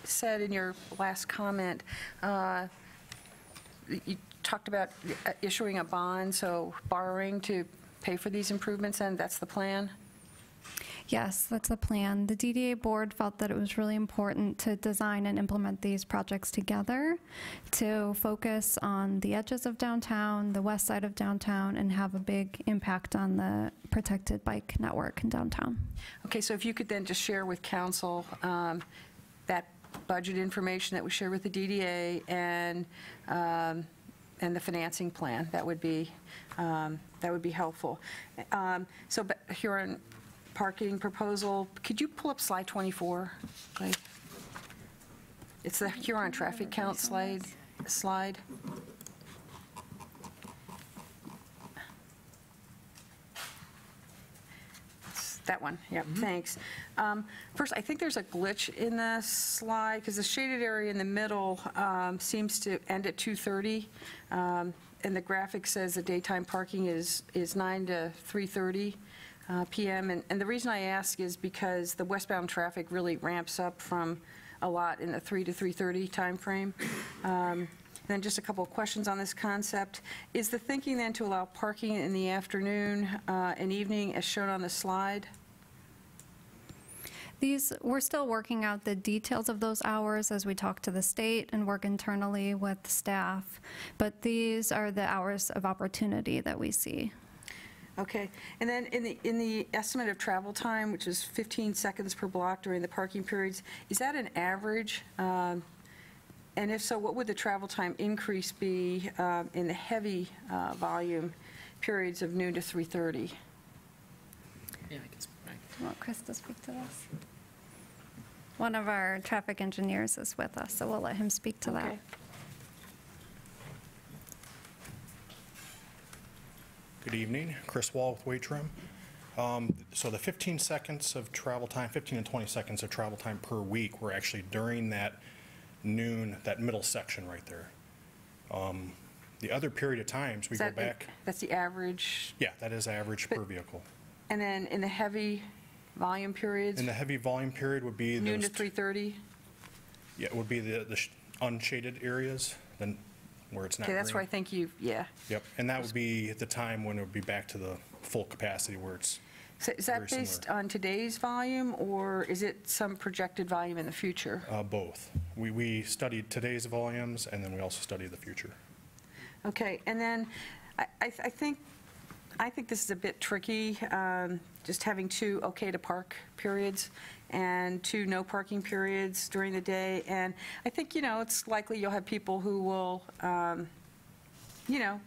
Speaker 18: said in your last comment, you talked about issuing a bond, so borrowing to pay for these improvements, and that's the plan?
Speaker 21: Yes, that's the plan. The DDA board felt that it was really important to design and implement these projects together to focus on the edges of downtown, the west side of downtown, and have a big impact on the protected bike network in downtown.
Speaker 18: Okay, so if you could then just share with council that budget information that we share with the DDA and the financing plan, that would be helpful. So Huron parking proposal, could you pull up slide 24, please? It's the Huron traffic count slide. That one, yep, thanks. First, I think there's a glitch in the slide, because the shaded area in the middle seems to end at 2:30, and the graphic says the daytime parking is 9 to 3:30 p.m. And the reason I ask is because the westbound traffic really ramps up from a lot in the 3 to 3:30 timeframe. then just a couple of questions on this concept. Is the thinking then to allow parking in the afternoon and evening as shown on the slide?
Speaker 21: We're still working out the details of those hours as we talk to the state and work internally with staff, but these are the hours of opportunity that we see.
Speaker 18: Okay, and then in the estimate of travel time, which is 15 seconds per block during the parking periods, is that an average? And if so, what would the travel time increase be in the heavy volume periods of noon to 3:30?
Speaker 2: Yeah, I can speak.
Speaker 21: You want Chris to speak to this? One of our traffic engineers is with us, so we'll let him speak to that.
Speaker 6: Good evening, Chris Wall with Waitrim. So the 15 seconds of travel time, 15 and 20 seconds of travel time per week were actually during that noon, that middle section right there. The other period of times, we go back.
Speaker 18: That's the average?
Speaker 6: Yeah, that is average per vehicle.
Speaker 18: And then in the heavy volume periods?
Speaker 6: In the heavy volume period would be
Speaker 18: noon to 3:30?
Speaker 6: Yeah, it would be the unshaded areas, then where it's not
Speaker 18: Okay, that's
Speaker 6: green.
Speaker 18: where I think yeah.
Speaker 6: Yep, and that would be the time when it would be back to the full capacity where it's
Speaker 18: So is that
Speaker 6: very
Speaker 18: based on today's volume, or is it some projected volume in the future?
Speaker 6: both. We studied today's volumes, and then we also studied the future.
Speaker 18: Okay, and then I think this is a bit tricky, just having 2 okay to park periods and 2 no parking periods during the day. And I think, it's likely you'll have people who will,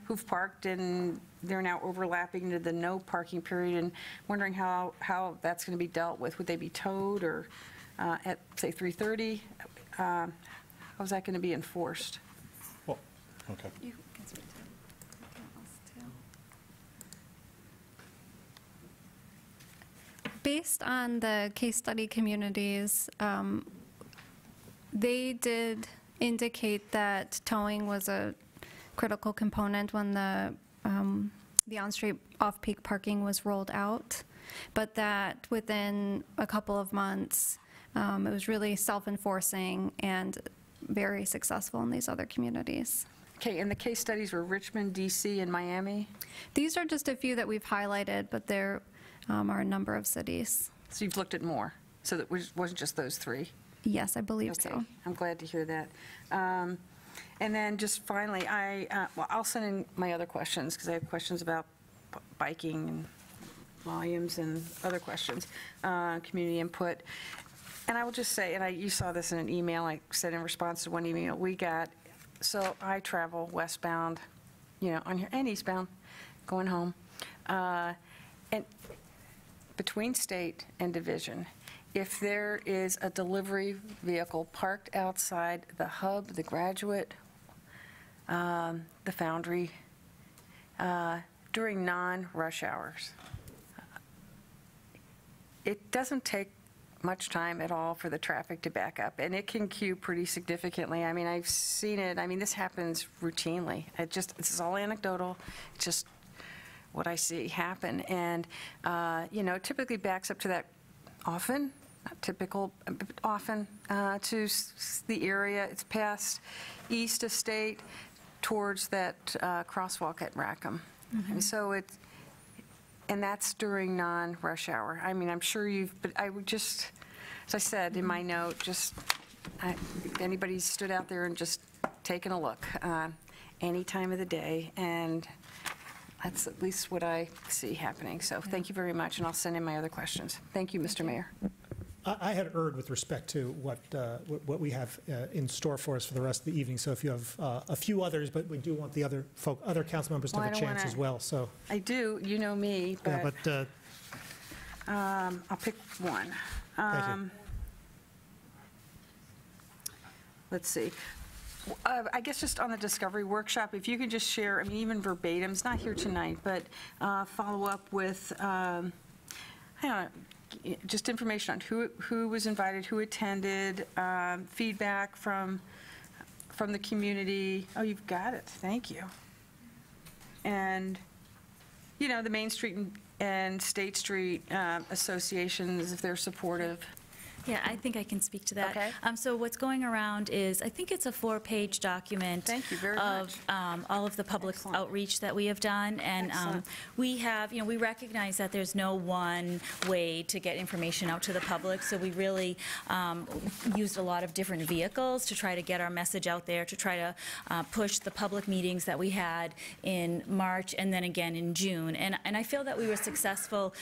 Speaker 18: who've parked and they're now overlapping into the no parking period and wondering how that's going to be dealt with. Would they be towed or at, say, 3:30? How's that going to be enforced?
Speaker 6: Well, okay.
Speaker 21: You can speak to it. Based on the case study communities, they did indicate that towing was a critical component when the on-street off-peak parking was rolled out, but that within a couple of months, it was really self-enforcing and very successful in these other communities.
Speaker 18: Okay, and the case studies were Richmond, D.C., and Miami?
Speaker 21: These are just a few that we've highlighted, but there are a number of cities.
Speaker 18: So you've looked at more, so that it wasn't just those 3?
Speaker 21: Yes, I believe
Speaker 18: Okay,
Speaker 21: so.
Speaker 18: I'm glad to hear that. And then just finally, I'll send in my other questions, because I have questions about biking and volumes and other questions, community input. And I will just say, and you saw this in an email I sent in response to one email we got. So I travel westbound, on here, and eastbound, going home. And between state and division, if there is a delivery vehicle parked outside the hub, the Graduate, the Foundry, during non-rush hours, it doesn't take much time at all for the traffic to back up, and it can queue pretty significantly. I mean, I've seen it. I mean, this happens routinely. This is all anecdotal. It's just what I see happen, and it typically backs up to that often, not typical, but often to the area. It's past east of State towards that crosswalk at Rackham, and so and that's during non-rush hour. I mean, I'm sure but I would just, as I said in my note, if anybody stood out there and just taken a look, any time of the day, and that's at least what I see happening. So thank you very much, and I'll send in my other questions. Thank you, Mr. Mayor.
Speaker 1: I had erred with respect to what we have in store for us for the rest of the evening. So if you have a few others, but we do want the other council members to have a chance as well. So
Speaker 18: I do, you know me, but,
Speaker 1: yeah, but
Speaker 18: I'll pick one.
Speaker 1: Thank you.
Speaker 18: Let's see. I guess just on the discovery workshop, if you could just share, I mean, even verbatim, it's not here tonight, but follow up with, I don't know, just information on who was invited, who attended, feedback from the community. Oh, you've got it. Thank you. And, the Main Street and State Street associations, if they're supportive.
Speaker 7: Yeah, I think I can speak to that.
Speaker 18: Okay.
Speaker 7: So what's going around is, I think it's a 4-page document.
Speaker 18: Thank you very
Speaker 7: of all of the public outreach that we have done. And we have, we recognize that there's no one way to get information out to the public. So we really used a lot of different vehicles to try to get our message out there, to try to push the public meetings that we had in March and then again in June. And I feel that we were successful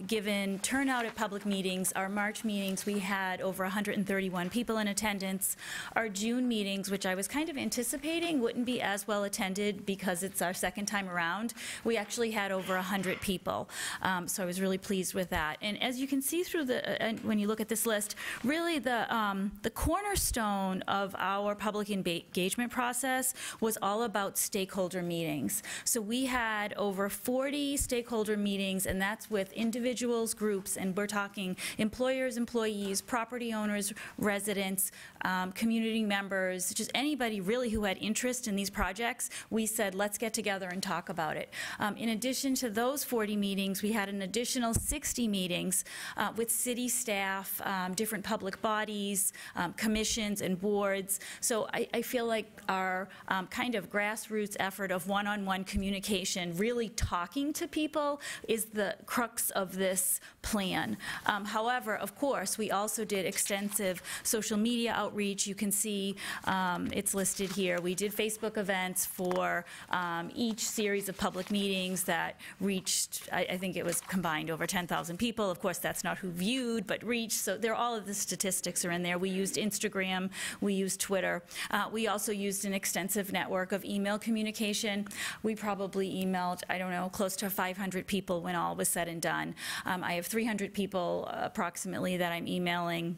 Speaker 7: given turnout at public meetings. Our March meetings, we had over 131 people in attendance. Our June meetings, which I was kind of anticipating wouldn't be as well attended because it's our second time around, we actually had over 100 people. So I was really pleased with that. And as you can see through when you look at this list, really the cornerstone of our public engagement process was all about stakeholder meetings. So we had over 40 stakeholder meetings, and that's with individuals, groups, and we're talking employers, employees, property owners, residents, community members, just anybody really who had interest in these projects. We said, let's get together and talk about it. In addition to those 40 meetings, we had an additional 60 meetings with city staff, different public bodies, commissions and boards. So I feel like our kind of grassroots effort of one-on-one communication, really talking to people, is the crux of this plan. However, of course, we also did extensive social media outreach. You can see it's listed here. We did Facebook events for each series of public meetings that reached, I think it was combined over 10,000 people. Of course, that's not who viewed, but reached. So all of the statistics are in there. We used Instagram. We used Twitter. We also used an extensive network of email communication. We probably emailed, I don't know, close to 500 people when all was said and done. I have 300 people approximately that I'm emailing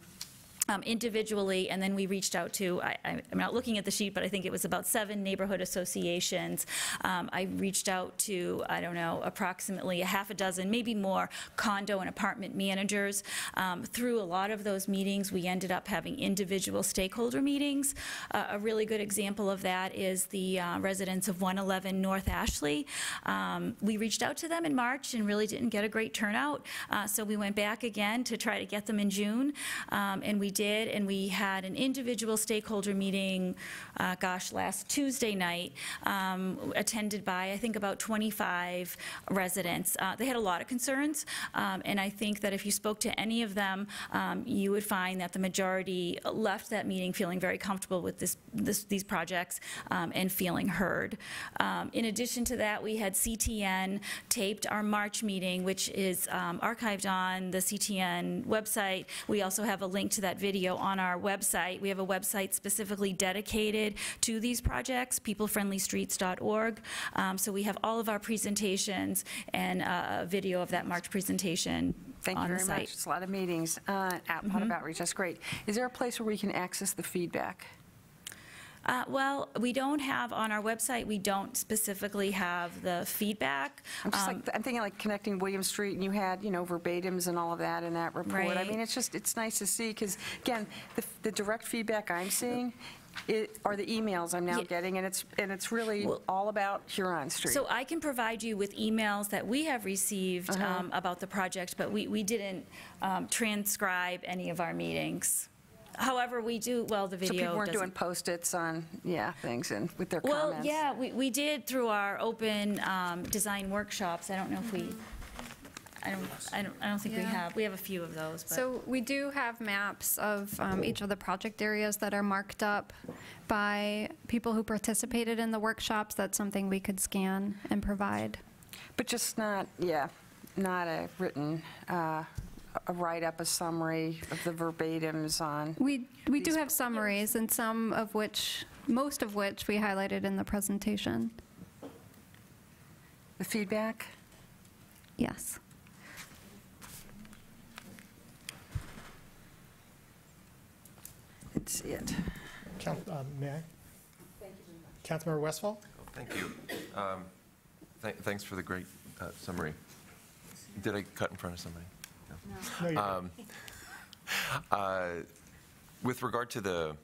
Speaker 7: individually, and then we reached out to, I'm not looking at the sheet, but I think it was about 7 neighborhood associations. I reached out to, I don't know, approximately a half a dozen, maybe more, condo and apartment managers. Through a lot of those meetings, we ended up having individual stakeholder meetings. A really good example of that is the residents of 111 North Ashley. We reached out to them in March and really didn't get a great turnout, so we went back again to try to get them in June, and we did, and we had an individual stakeholder meeting, last Tuesday night, attended by, I think, about 25 residents. They had a lot of concerns, and I think that if you spoke to any of them, you would find that the majority left that meeting feeling very comfortable with these projects and feeling heard. In addition to that, we had CTN taped our March meeting, which is archived on the CTN website. We also have a link to that video on our website. We have a website specifically dedicated to these projects, peoplefriendlystreets.org. So we have all of our presentations and a video of that March presentation.
Speaker 18: Thank you very much. It's a lot of meetings, a lot of outreach. That's great. Is there a place where we can access the feedback?
Speaker 7: Well, we don't have, on our website, we don't specifically have the feedback.
Speaker 18: I'm thinking like connecting William Street, and you had, verbatims and all of that in that report.
Speaker 7: Right.
Speaker 18: I mean, it's nice to see, because, again, the direct feedback I'm seeing are the emails I'm now getting, and it's really all about Huron Street.
Speaker 7: So I can provide you with emails that we have received about the project, but we didn't transcribe any of our meetings. However, we do, the video.
Speaker 18: So people weren't doing Post-its on, things and with their comments?
Speaker 7: Well, yeah, we did through our open design workshops. I don't know if we, I don't think we have. We have a few of those. But.
Speaker 21: So we do have maps of each of the project areas that are marked up by people who participated in the workshops. That's something we could scan and provide.
Speaker 18: But just not a written, a write-up, a summary of the verbatims on.
Speaker 21: We do have summaries, and most of which we highlighted in the presentation.
Speaker 18: The feedback?
Speaker 21: Yes.
Speaker 18: Let's see it.
Speaker 1: May I? Councilmember Westphal?
Speaker 19: Thank you. Thanks for the great summary. Did I cut in front of somebody?
Speaker 1: No, you
Speaker 19: didn't. With regard to the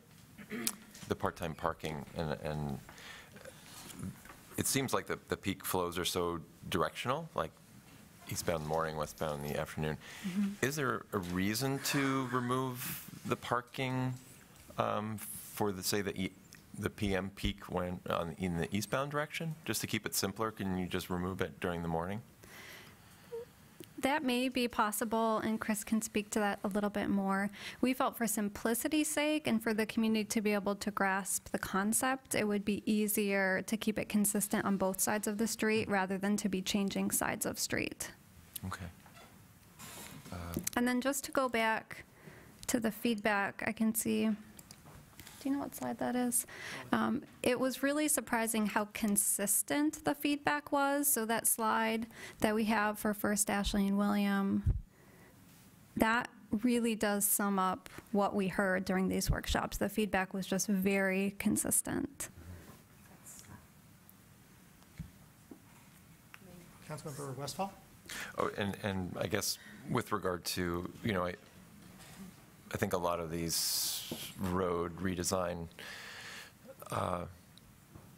Speaker 19: part-time parking, and it seems like the peak flows are so directional, like eastbound in the morning, westbound in the afternoon. Is there a reason to remove the parking for the, say, the PM peak when in the eastbound direction? Just to keep it simpler, can you just remove it during the morning?
Speaker 21: That may be possible, and Chris can speak to that a little bit more. We felt for simplicity's sake and for the community to be able to grasp the concept, it would be easier to keep it consistent on both sides of the street rather than to be changing sides of street.
Speaker 19: Okay.
Speaker 21: And then just to go back to the feedback, I can see, do you know what slide that is? It was really surprising how consistent the feedback was. So that slide that we have for First Ashley and William, that really does sum up what we heard during these workshops. The feedback was just very consistent.
Speaker 1: Councilmember Westphal?
Speaker 19: Oh, and I guess with regard to, you know, I think a lot of these road redesign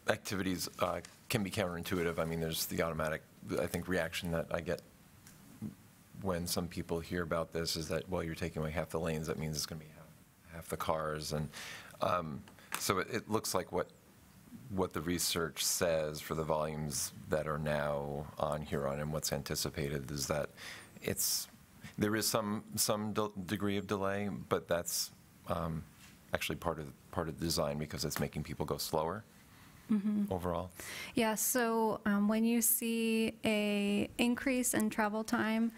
Speaker 19: activities can be counterintuitive. I mean, there's the automatic, I think, reaction that I get when some people hear about this is that, well, you're taking away half the lanes, that means it's going to be half the cars. And so it looks like what the research says for the volumes that are now on Huron and what's anticipated is that there is some degree of delay, but that's actually part of the design because it's making people go slower overall.
Speaker 21: Yeah, so when you see a increase in travel time,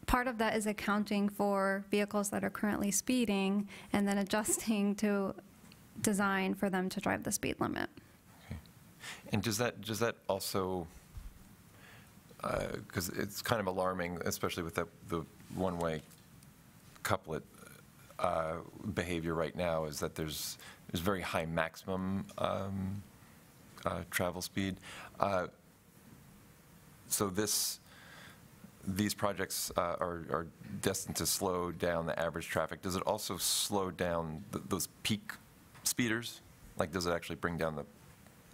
Speaker 21: part of that is accounting for vehicles that are currently speeding and then adjusting to design for them to drive the speed limit.
Speaker 19: Okay. And does that also, because it's kind of alarming, especially with the one-way couplet behavior right now, is that there's very high maximum travel speed. So these projects are destined to slow down the average traffic. Does it also slow down those peak speeders? Like, does it actually bring down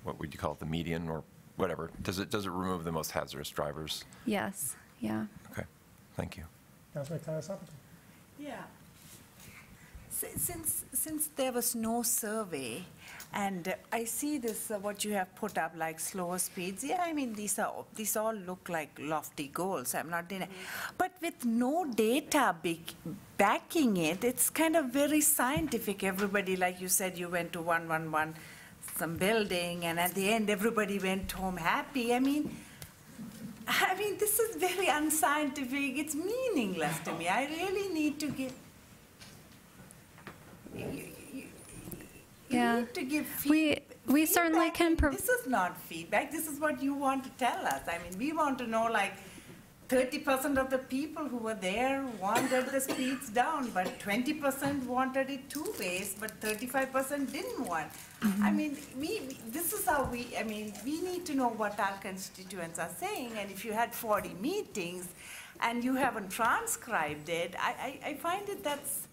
Speaker 19: what would you call it, the median or whatever? Does it remove the most hazardous drivers?
Speaker 21: Yes, yeah.
Speaker 19: Okay, thank you.
Speaker 1: Councilman Tyler Appleton?
Speaker 5: Yeah. Since there was no survey, and I see this, what you have put up, like slower speeds, yeah, I mean, these all look like lofty goals, I'm not denying. But with no data backing it, it's kind of very scientific. Everybody, like you said, you went to 111, some building, and at the end, everybody went home happy. I mean, this is very unscientific. It's meaningless to me. I really need to give. You need to give feedback.
Speaker 21: We certainly can.
Speaker 5: This is not feedback. This is what you want to tell us. I mean, we want to know, like, 30% of the people who were there wanted the speeds down, but 20% wanted it two ways, but 35% didn't want. I mean, this is how we need to know what our constituents are saying, and if you had 40 meetings and you haven't transcribed it, I find it that's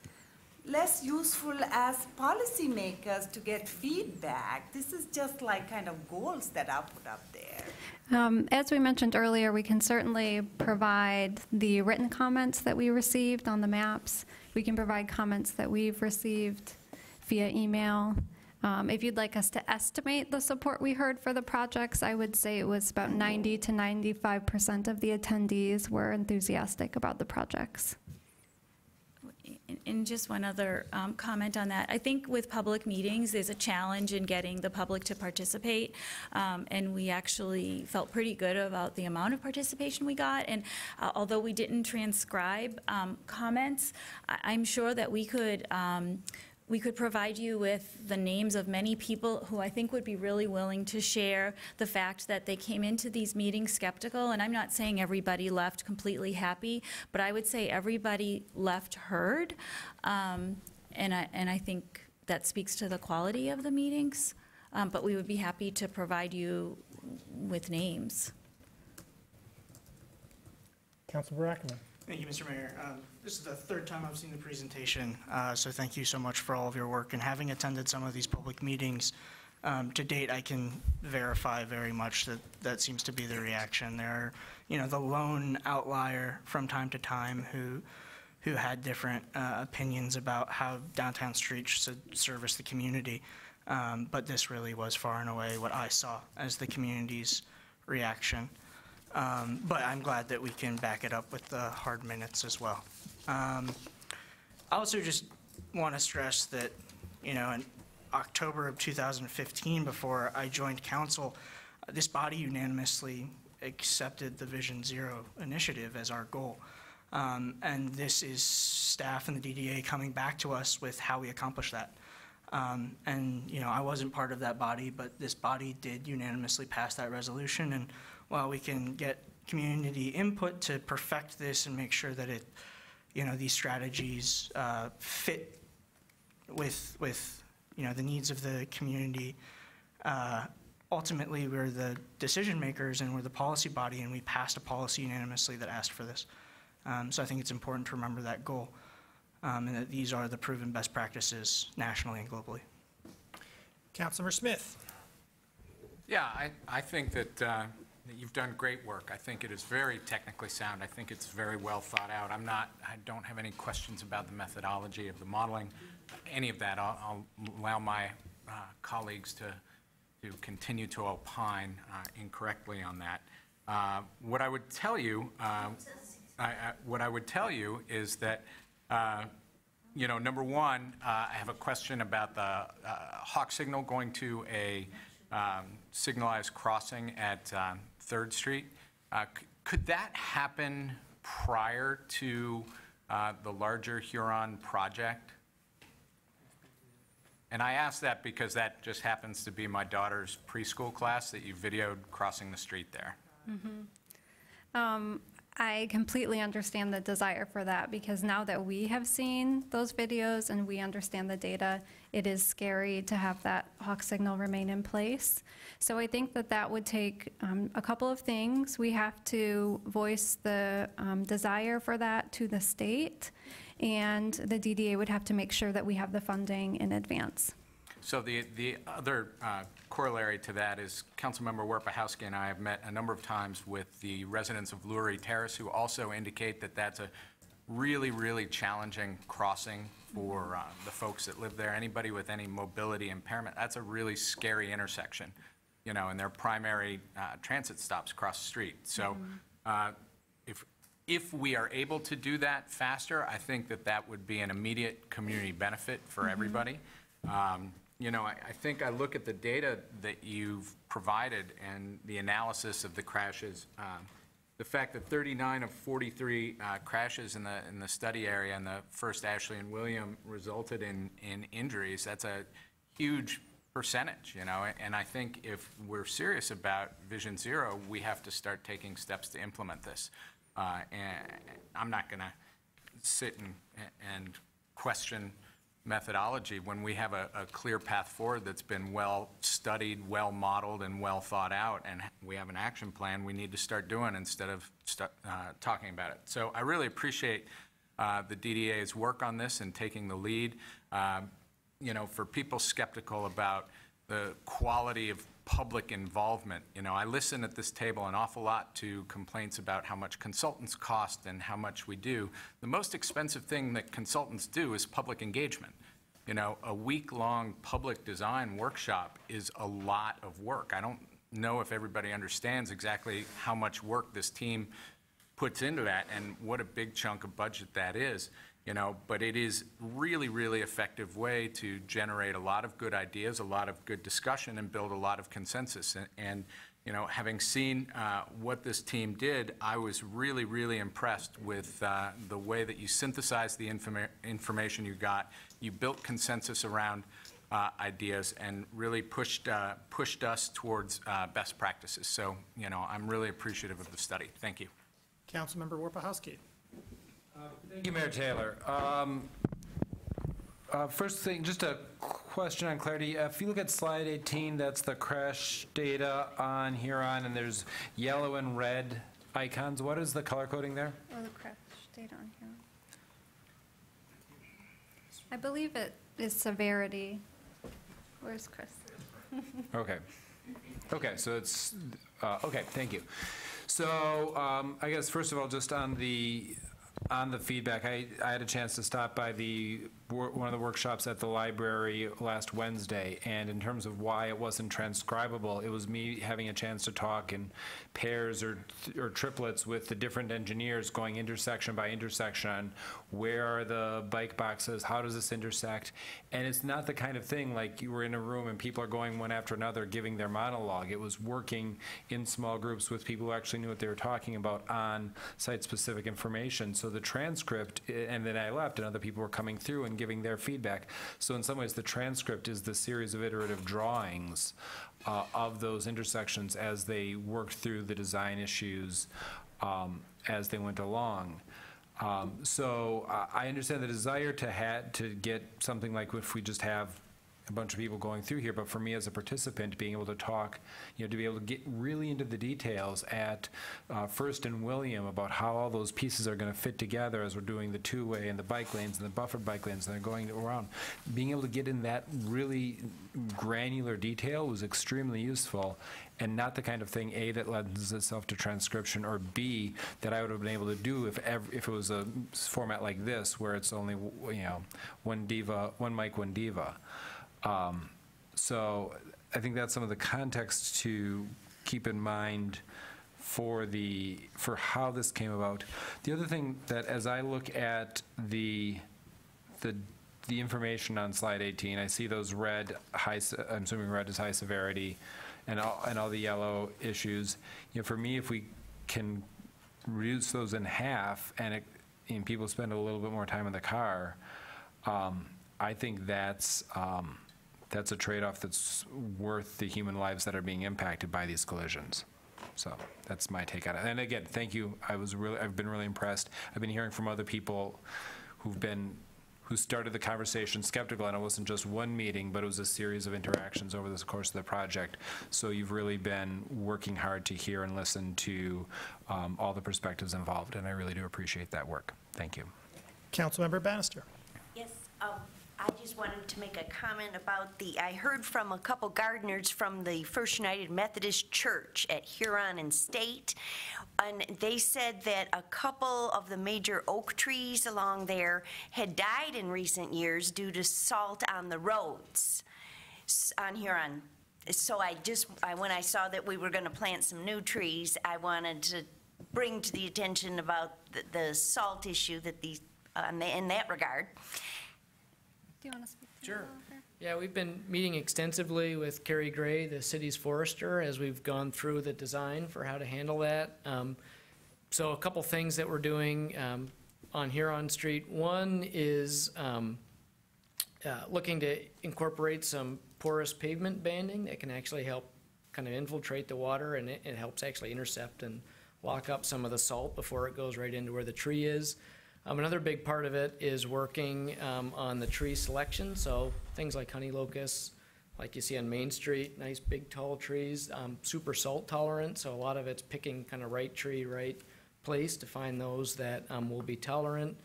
Speaker 5: less useful as policymakers to get feedback. This is just like kind of goals that are put up there.
Speaker 21: As we mentioned earlier, we can certainly provide the written comments that we received on the maps. We can provide comments that we've received via email. If you'd like us to estimate the support we heard for the projects, I would say it was about 90 to 95% of the attendees were enthusiastic about the projects.
Speaker 7: And just one other comment on that. I think with public meetings, there's a challenge in getting the public to participate. And we actually felt pretty good about the amount of participation we got. And although we didn't transcribe comments, I'm sure that we could provide you with the names of many people who I think would be really willing to share the fact that they came into these meetings skeptical. And I'm not saying everybody left completely happy, but I would say everybody left heard. And I think that speaks to the quality of the meetings. But we would be happy to provide you with names.
Speaker 1: Councilor Ackerman.
Speaker 20: Thank you, Mr. Mayor. This is the third time I've seen the presentation, so thank you so much for all of your work. And having attended some of these public meetings, To date, I can verify very much that that seems to be the reaction. There are, the lone outlier from time to time who had different opinions about how downtown streets should service the community. But this really was far and away what I saw as the community's reaction. But I'm glad that we can back it up with the hard minutes as well. I also just want to stress that, in October of 2015, before I joined council, this body unanimously accepted the Vision Zero initiative as our goal. And this is staff and the DDA coming back to us with how we accomplish that. I wasn't part of that body, but this body did unanimously pass that resolution. And while we can get community input to perfect this and make sure that it, these strategies fit with the needs of the community, ultimately we're the decision makers and we're the policy body, and we passed a policy unanimously that asked for this. So I think it's important to remember that goal, and that these are the proven best practices nationally and globally.
Speaker 1: Councilmember Smith.
Speaker 8: Yeah, I think that you've done great work. I think it is very technically sound. I think it's very well thought out. I don't have any questions about the methodology of the modeling, any of that. I'll allow my colleagues to continue to opine incorrectly on that. What I would tell you, is that, number one, I have a question about the hawk signal going to a signalized crossing at 3rd Street. Could that happen prior to the larger Huron project? And I ask that because that just happens to be my daughter's preschool class that you videoed crossing the street there.
Speaker 21: I completely understand the desire for that, because now that we have seen those videos and we understand the data, it is scary to have that hawk signal remain in place. So I think that would take a couple of things. We have to voice the desire for that to the state, and the DDA would have to make sure that we have the funding in advance.
Speaker 8: So the other corollary to that is Councilmember Werpachowski and I have met a number of times with the residents of Lurie Terrace, who also indicate that that's a really, really challenging crossing for the folks that live there. Anybody with any mobility impairment, that's a really scary intersection, and their primary transit stops across the street. So if we are able to do that faster, I think that would be an immediate community benefit for everybody. I think I look at the data that you've provided and the analysis of the crashes. The fact that 39 of 43 crashes in the study area in the first Ashley and William resulted in injuries, that's a huge percentage, and I think if we're serious about Vision Zero, we have to start taking steps to implement this. And I'm not going to sit and question methodology when we have a clear path forward that's been well studied, well modeled, and well thought out, and we have an action plan we need to start doing instead of talking about it. So I really appreciate the DDA's work on this and taking the lead. For people skeptical about the quality of public involvement, I listen at this table an awful lot to complaints about how much consultants cost and how much we do. The most expensive thing that consultants do is public engagement. A week-long public design workshop is a lot of work. I don't know if everybody understands exactly how much work this team puts into that and what a big chunk of budget that is. But it is really, really effective way to generate a lot of good ideas, a lot of good discussion, and build a lot of consensus. And having seen what this team did, I was really, really impressed with the way that you synthesized the information you got. You built consensus around ideas and really pushed us towards best practices. So, I'm really appreciative of the study. Thank you.
Speaker 1: Councilmember Werpachowski.
Speaker 22: Thank you, Mayor Taylor. First thing, just a question on clarity. If you look at slide 18, that's the crash data on Huron, and there's yellow and red icons. What is the color coding there?
Speaker 21: Or the crash data on here. I believe it is severity. Where's Chris?
Speaker 22: Okay. Okay, so it's, okay, thank you. So I guess, first of all, just on the feedback, I had a chance to stop by one of the workshops at the library last Wednesday, and in terms of why it wasn't transcribable, it was me having a chance to talk in pairs or triplets with the different engineers going intersection by intersection. Where are the bike boxes? How does this intersect? And it's not the kind of thing like you were in a room and people are going one after another giving their monologue. It was working in small groups with people who actually knew what they were talking about on site-specific information. So the transcript, and then I left and other people were coming through and giving their feedback. So in some ways, the transcript is the series of iterative drawings of those intersections as they worked through the design issues as they went along. So I understand the desire to get something like if we just have a bunch of people going through here, but for me as a participant, being able to talk, to be able to get really into the details at First and William about how all those pieces are going to fit together as we're doing the two-way and the bike lanes and the buffered bike lanes and they're going around. Being able to get in that really granular detail was extremely useful, and not the kind of thing, A, that lends itself to transcription, or B, that I would have been able to do if it was a format like this, where it's only, one mic, one diva. So I think that's some of the context to keep in mind for how this came about. The other thing that, as I look at the information on slide 18, I see those red, I'm assuming red is high severity, and all the yellow issues. For me, if we can reduce those in half and people spend a little bit more time in the car, I think that's a trade-off that's worth the human lives that are being impacted by these collisions. So that's my take on it. And again, thank you. I've been really impressed. I've been hearing from other people who started the conversation skeptical, and it wasn't just one meeting, but it was a series of interactions over the course of the project. So you've really been working hard to hear and listen to all the perspectives involved, and I really do appreciate that work. Thank you.
Speaker 1: Councilmember Bannister.
Speaker 10: Yes, I just wanted to make a comment about I heard from a couple gardeners from the First United Methodist Church at Huron and State, and they said that a couple of the major oak trees along there had died in recent years due to salt on the roads on Huron. So when I saw that we were going to plant some new trees, I wanted to bring to the attention about the salt issue that in that regard.
Speaker 21: Do you want to speak to
Speaker 2: Sure. Yeah, we've been meeting extensively with Kerry Gray, the city's forester, as we've gone through the design for how to handle that. So a couple things that we're doing on Huron Street. One is looking to incorporate some porous pavement banding that can actually help kind of infiltrate the water, and it helps actually intercept and lock up some of the salt before it goes right into where the tree is. Another big part of it is working on the tree selection, so things like honey locusts, like you see on Main Street, nice big tall trees, super salt tolerant, so a lot of it's picking kind of right tree, right place to find those that will be tolerant.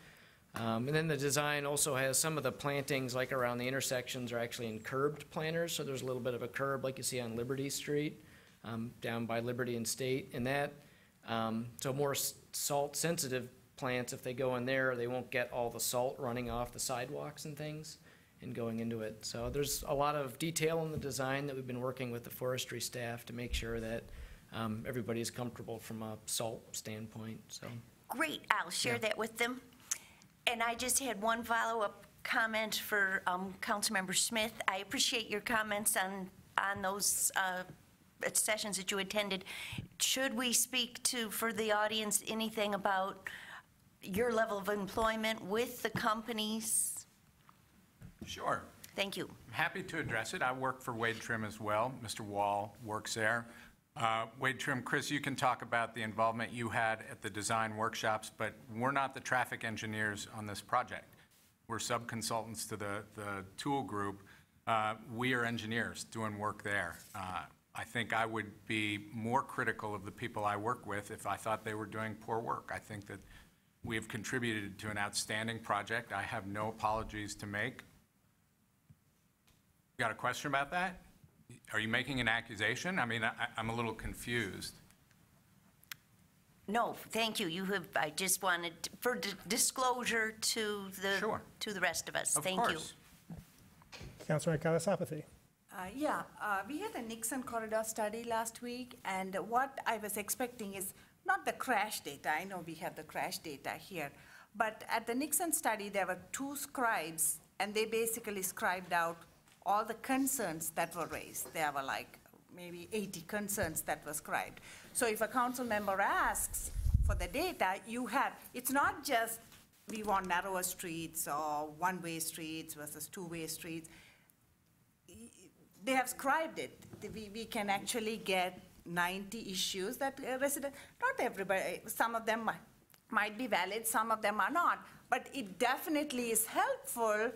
Speaker 2: And then the design also has some of the plantings, like around the intersections, are actually in curbed planters, so there's a little bit of a curb like you see on Liberty Street, down by Liberty and State, and that, so more salt sensitive plants, if they go in there, they won't get all the salt running off the sidewalks and things and going into it. So there's a lot of detail in the design that we've been working with the forestry staff to make sure that everybody is comfortable from a salt standpoint. So
Speaker 10: Great, I'll share that with them. And I just had one follow-up comment for Councilmember Smith. I appreciate your comments on those sessions that you attended. Should we speak to, for the audience, anything about your level of employment with the companies?
Speaker 8: Sure.
Speaker 10: Thank you.
Speaker 8: I'm happy to address it. I work for Wade Trim as well. Mr. Wall works there. Wade Trim, Chris, you can talk about the involvement you had at the design workshops, but we're not the traffic engineers on this project. We're sub-consultants to the tool group. We are engineers doing work there. I think I would be more critical of the people I work with if I thought they were doing poor work. I think that we have contributed to an outstanding project. I have no apologies to make. Got a question about that? Are you making an accusation? I mean, I'm a little confused.
Speaker 10: No, thank you. I just wanted for disclosure to the rest of us. Thank you.
Speaker 1: Councilor Kalasapathy.
Speaker 5: We had a Nixon corridor study last week, and what I was expecting is not the crash data. I know we have the crash data here, but at the Nixon study, there were 2 scribes, and they basically scribed out all the concerns that were raised. There were like maybe 80 concerns that were scribed. So if a council member asks for the data, it's not just we want narrower streets or one-way streets versus two-way streets. They have scribed it. We can actually get 90 issues that residents, not everybody, some of them might be valid, some of them are not, but it definitely is helpful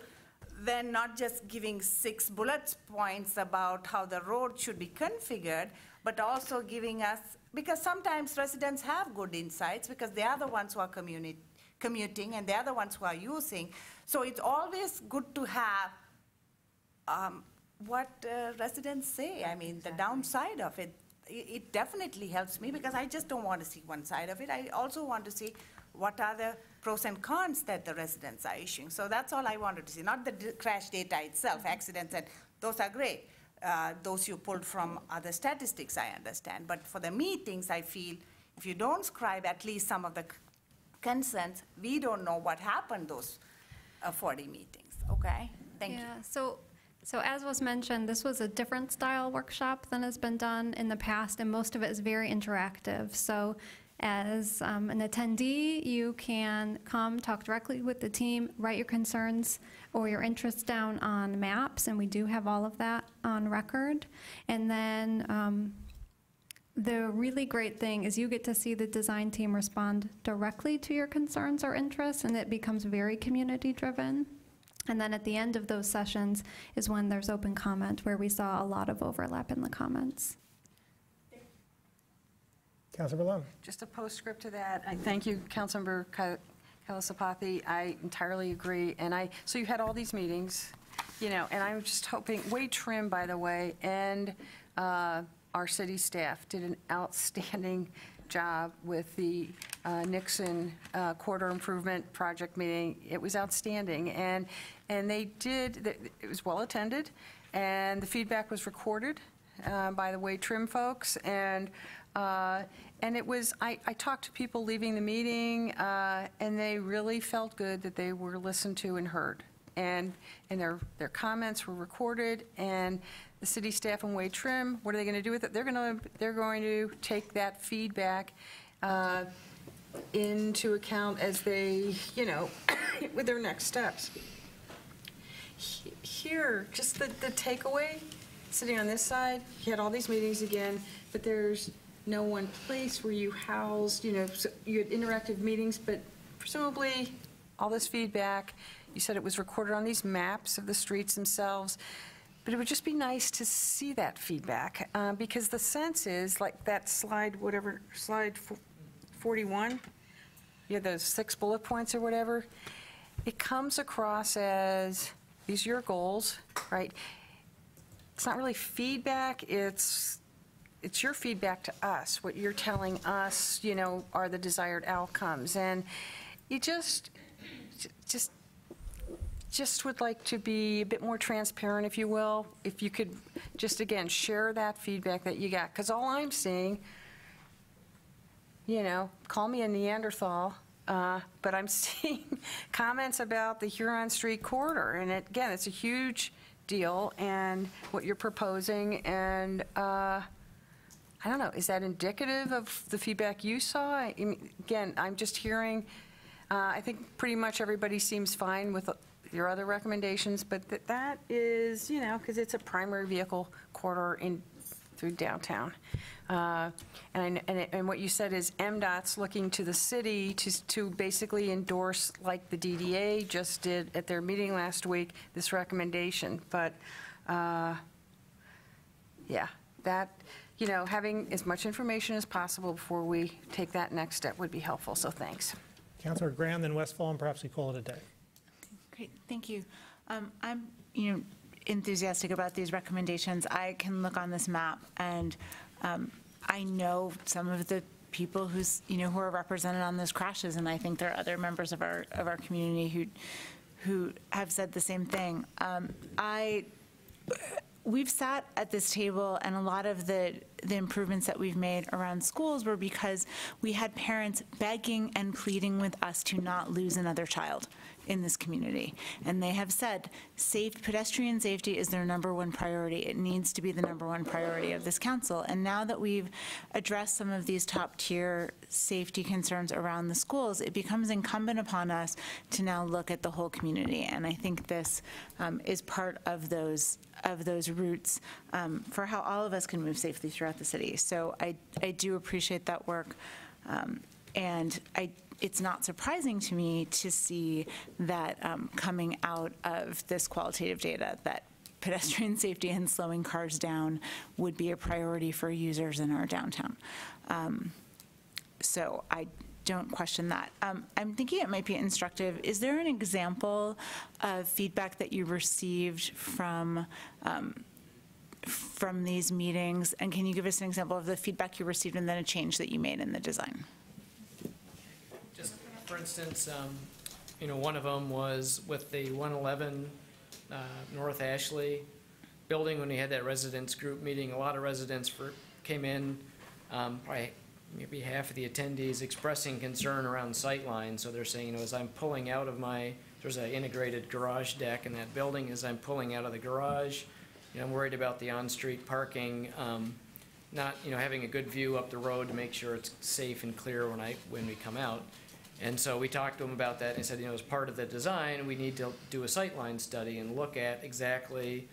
Speaker 5: than not just giving 6 bullet points about how the road should be configured, but also giving us, because sometimes residents have good insights because they are the ones who are commuting and they are the ones who are using. So it's always good to have what residents say. I mean, the downside of it, it definitely helps me because I just don't want to see one side of it. I also want to see what are the pros and cons that the residents are issuing. So that's all I wanted to see, not the crash data itself, accidents, and those are great. Those you pulled from other statistics, I understand. But for the meetings, I feel if you don't scribe at least some of the concerns, we don't know what happened those 40 meetings, okay? Thank you.
Speaker 21: So as was mentioned, this was a different style workshop than has been done in the past, and most of it is very interactive. So as an attendee, you can come talk directly with the team, write your concerns or your interests down on maps, and we do have all of that on record. And then the really great thing is you get to see the design team respond directly to your concerns or interests, and it becomes very community-driven. And then at the end of those sessions is when there's open comment, where we saw a lot of overlap in the comments.
Speaker 1: Councilor Berlin.
Speaker 18: Just a postscript to that, I thank you, Councilmember Kalasapathy. I entirely agree. And so you had all these meetings, and I'm just hoping, Wade Trim, by the way, and our city staff did an outstanding job with the Nixon Corridor Improvement Project meeting. It was outstanding, and they did. It was well attended, and the feedback was recorded by the Wade Trim folks, and it was. I talked to people leaving the meeting, and they really felt good that they were listened to and heard, and their comments were recorded, and the city staff and Wade Trim, what are they going to do with it? They're going to take that feedback into account as they, with their next steps. Here, just the takeaway, sitting on this side, you had all these meetings again, but there's no one place where you housed, so you had interactive meetings, but presumably all this feedback, you said it was recorded on these maps of the streets themselves. But it would just be nice to see that feedback because the sense is like that slide, slide 41, you have those 6 bullet points or whatever. It comes across as these are your goals, right? It's not really feedback. It's your feedback to us. What you're telling us, are the desired outcomes, and you just would like to be a bit more transparent, if you will, if you could just, again, share that feedback that you got. Because all I'm seeing, call me a Neanderthal, but I'm seeing comments about the Huron Street corridor. And again, it's a huge deal and what you're proposing. And I don't know, is that indicative of the feedback you saw? I mean, again, I'm just hearing, I think pretty much everybody seems fine with your other recommendations, but that is, because it's a primary vehicle corridor through downtown. And what you said is MDOT's looking to the city to basically endorse, like the DDA just did at their meeting last week, this recommendation. But, yeah, that, having as much information as possible before we take that next step would be helpful, so thanks.
Speaker 1: Councilor Graham, then Westfall, and perhaps we call it a day.
Speaker 9: Great, thank you. I'm, enthusiastic about these recommendations. I can look on this map, and I know some of the people who are represented on those crashes, and I think there are other members of our community who have said the same thing. We've sat at this table, and a lot of the improvements that we've made around schools were because we had parents begging and pleading with us to not lose another child in this community. And they have said pedestrian safety is their #1 priority. It needs to be the #1 priority of this council. And now that we've addressed some of these top-tier safety concerns around the schools, it becomes incumbent upon us to now look at the whole community. And I think this is part of those routes for how all of us can move safely throughout the city. So I do appreciate that work. And it's not surprising to me to see that coming out of this qualitative data that pedestrian safety and slowing cars down would be a priority for users in our downtown. So I don't question that. I'm thinking it might be instructive. Is there an example of feedback that you received from these meetings? And can you give us an example of the feedback you received and then a change that you made in the design?
Speaker 2: For instance, one of them was with the 111 North Ashley building. When we had that residents group meeting, a lot of residents came in, probably maybe half of the attendees expressing concern around sightlines. So they're saying, as I'm pulling out of there's an integrated garage deck in that building. As I'm pulling out of the garage, I'm worried about the on-street parking, not having a good view up the road to make sure it's safe and clear when we come out. And so we talked to them about that, and they said, as part of the design, we need to do a sightline study and look at exactly,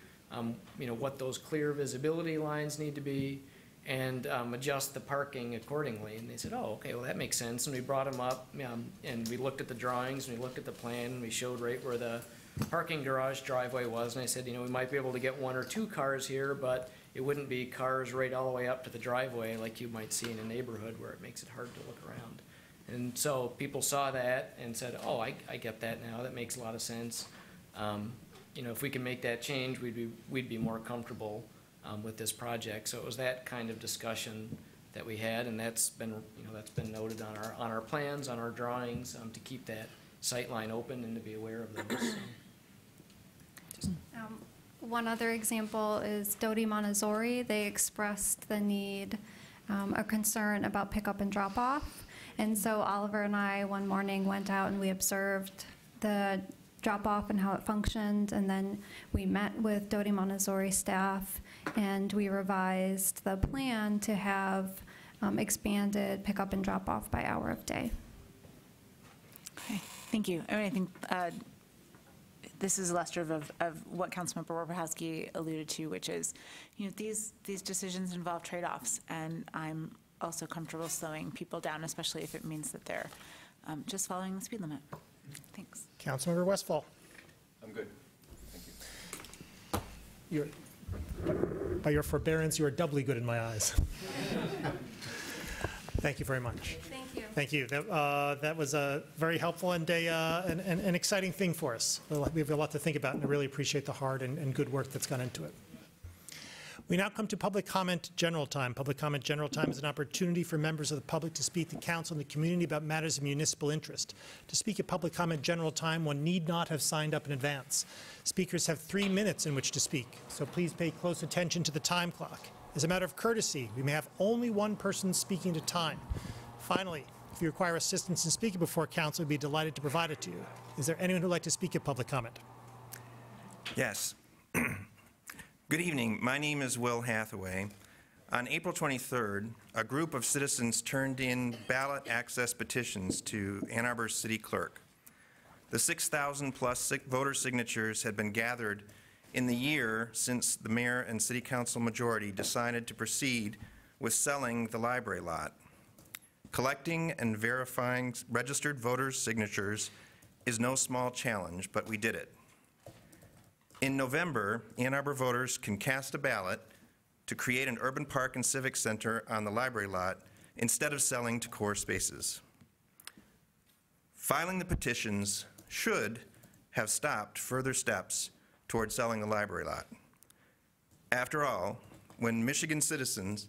Speaker 2: what those clear visibility lines need to be, and adjust the parking accordingly. And they said, oh, okay, well, that makes sense. And we brought them up, and we looked at the drawings, and we looked at the plan, and we showed right where the parking garage driveway was. And I said, we might be able to get 1 or 2 cars here, but it wouldn't be cars right all the way up to the driveway like you might see in a neighborhood where it makes it hard to look around. And so people saw that and said, oh, I get that now. That makes a lot of sense. If we can make that change, we'd be more comfortable with this project. So it was that kind of discussion that we had, and that's been noted on our plans, on our drawings, to keep that sight line open and to be aware of those. So.
Speaker 21: One other example is Doty Montessori. They expressed the need, a concern about pickup and drop off. And so Oliver and I, one morning, went out and we observed the drop-off and how it functioned, and then we met with Doty Montessori staff, and we revised the plan to have expanded pickup and drop-off by hour of day.
Speaker 9: Okay, thank you. I think this is illustrative of what Councilmember Warpechowski alluded to, which is, these decisions involve trade-offs, and I'm also comfortable slowing people down, especially if it means that they're just following the speed limit. Thanks.
Speaker 1: Councilmember Westfall.
Speaker 19: I'm good. Thank you.
Speaker 1: By your forbearance, you are doubly good in my eyes. Thank you very much.
Speaker 21: Thank you.
Speaker 1: Thank you. That was very helpful and an exciting thing for us. We have a lot to think about, and I really appreciate the hard and good work that's gone into it. We now come to public comment general time. Public comment general time is an opportunity for members of the public to speak to council and the community about matters of municipal interest. To speak at public comment general time, one need not have signed up in advance. Speakers have 3 minutes in which to speak, so please pay close attention to the time clock. As a matter of courtesy, we may have only one person speaking at a time. Finally, if you require assistance in speaking before council, we'd be delighted to provide it to you. Is there anyone who would like to speak at public comment?
Speaker 12: Yes. Good evening. My name is Will Hathaway. On April 23rd, a group of citizens turned in ballot access petitions to Ann Arbor City Clerk. The 6,000 plus voter signatures had been gathered in the year since the mayor and city council majority decided to proceed with selling the library lot. Collecting and verifying registered voters' signatures is no small challenge, but we did it. In November, Ann Arbor voters can cast a ballot to create an urban park and civic center on the library lot instead of selling to core spaces. Filing the petitions should have stopped further steps toward selling the library lot. After all, when Michigan citizens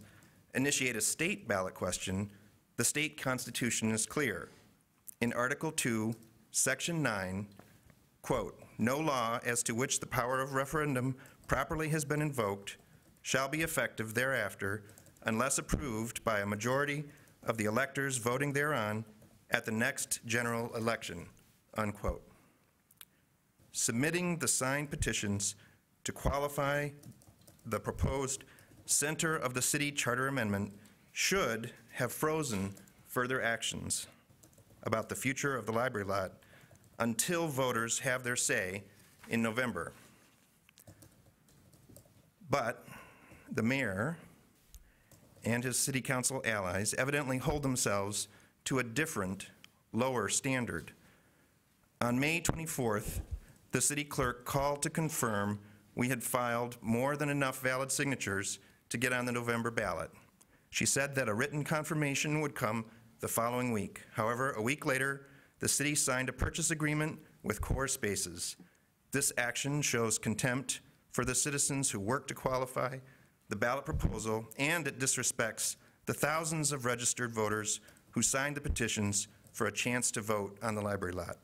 Speaker 12: initiate a state ballot question, the state constitution is clear. In Article 2, Section 9, quote, "No law as to which the power of referendum properly has been invoked shall be effective thereafter unless approved by a majority of the electors voting thereon at the next general election," unquote. Submitting the signed petitions to qualify the proposed center of the city charter amendment should have frozen further actions about the future of the library lot until voters have their say in November. But the mayor and his city council allies evidently hold themselves to a different, lower standard. On May 24th, the city clerk called to confirm we had filed more than enough valid signatures to get on the November ballot. She said that a written confirmation would come the following week. However, a week later, the city signed a purchase agreement with Core Spaces. This action shows contempt for the citizens who worked to qualify the ballot proposal, and it disrespects the thousands of registered voters who signed the petitions for a chance to vote on the library lot.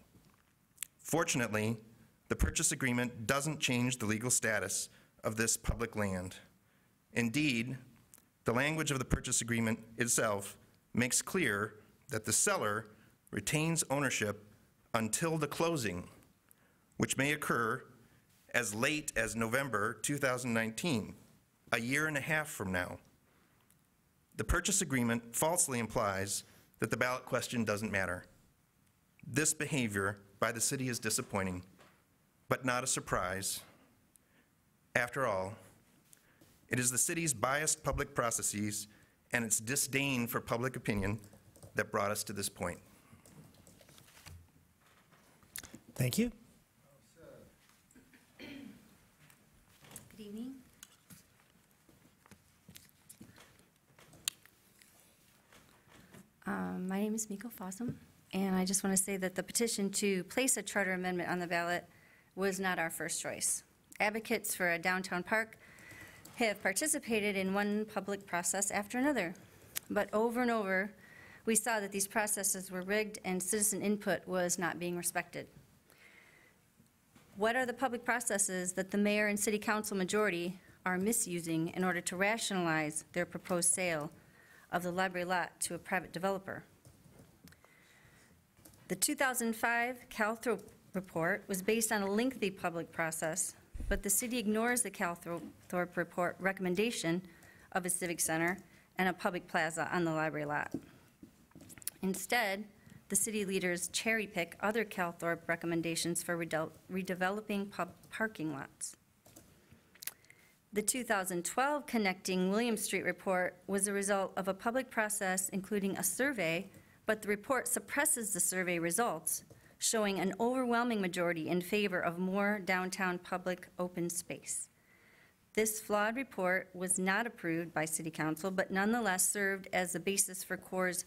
Speaker 12: Fortunately, the purchase agreement doesn't change the legal status of this public land. Indeed, the language of the purchase agreement itself makes clear that the seller retains ownership until the closing, which may occur as late as November 2019, a year and a half from now. The purchase agreement falsely implies that the ballot question doesn't matter. This behavior by the city is disappointing, but not a surprise. After all, it is the city's biased public processes and its disdain for public opinion that brought us to this point.
Speaker 1: Thank you.
Speaker 14: Good evening. My name is Miko Fossum, and I just want to say that the petition to place a charter amendment on the ballot was not our first choice. Advocates for a downtown park have participated in one public process after another, but over and over, we saw that these processes were rigged and citizen input was not being respected. What are the public processes that the mayor and city council majority are misusing in order to rationalize their proposed sale of the library lot to a private developer? The 2005 Calthrop report was based on a lengthy public process, but the city ignores the Calthrop report recommendation of a civic center and a public plaza on the library lot. Instead, the city leaders cherry-pick other Calthrop recommendations for redeveloping parking lots. The 2012 Connecting William Street report was a result of a public process including a survey, but the report suppresses the survey results, showing an overwhelming majority in favor of more downtown public open space. This flawed report was not approved by City Council, but nonetheless served as the basis for Core's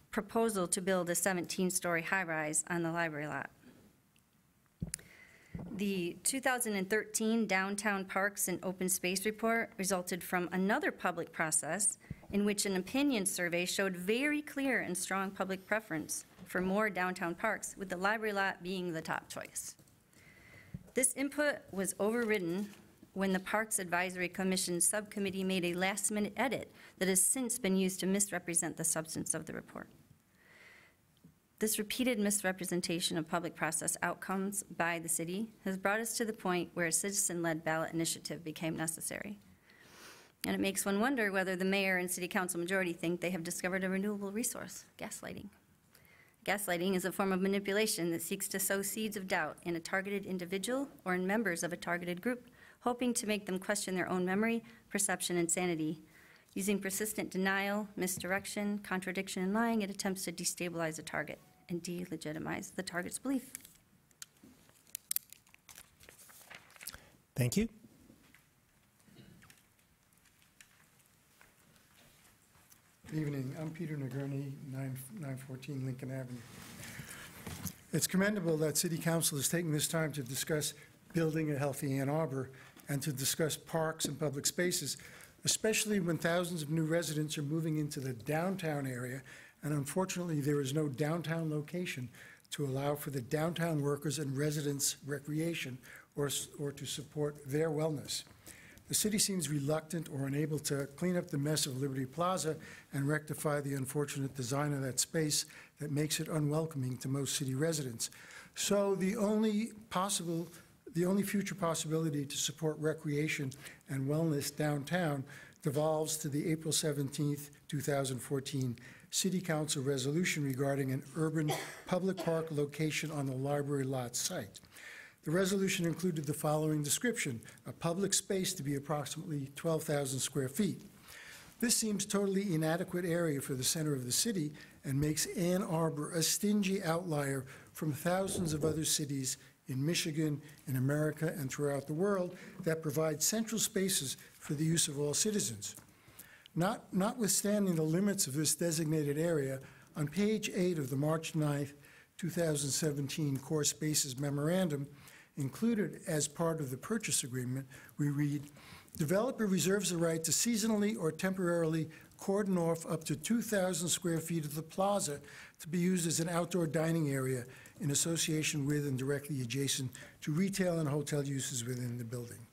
Speaker 14: proposal to build a 17-story high-rise on the library lot. The 2013 Downtown Parks and Open Space Report resulted from another public process in which an opinion survey showed very clear and strong public preference for more downtown parks, with the library lot being the top choice. This input was overridden when the Parks Advisory Commission subcommittee made a last-minute edit that has since been used to misrepresent the substance of the report. This repeated misrepresentation of public process outcomes by the city has brought us to the point where a citizen-led ballot initiative became necessary. And it makes one wonder whether the mayor and city council majority think they have discovered a renewable resource, gaslighting. Gaslighting is a form of manipulation that seeks to sow seeds of doubt in a targeted individual or in members of a targeted group, hoping to make them question their own memory, perception, and sanity. Using persistent denial, misdirection, contradiction, and lying, it attempts to destabilize a target and delegitimize the target's belief.
Speaker 1: Thank you.
Speaker 16: Good evening. I'm Peter Negurny, 914 Lincoln Avenue. It's commendable that City Council is taking this time to discuss building a healthy Ann Arbor and to discuss parks and public spaces, especially when thousands of new residents are moving into the downtown area, and unfortunately, there is no downtown location to allow for the downtown workers and residents' recreation or to support their wellness. The city seems reluctant or unable to clean up the mess of Liberty Plaza and rectify the unfortunate design of that space that makes it unwelcoming to most city residents. So the only future possibility to support recreation and wellness downtown devolves to the April 17th, 2014 City Council resolution regarding an urban public park location on the library lot site. The resolution included the following description: a public space to be approximately 12,000 square feet. This seems totally inadequate area for the center of the city and makes Ann Arbor a stingy outlier from thousands of other cities in Michigan, in America, and throughout the world that provide central spaces for the use of all citizens. Notwithstanding the limits of this designated area, on page 8 of the March 9th, 2017 Core Spaces Memorandum, included as part of the purchase agreement, we read, "Developer reserves the right to seasonally or temporarily cordon off up to 2,000 square feet of the plaza to be used as an outdoor dining area in association with and directly adjacent to retail and hotel uses within the building."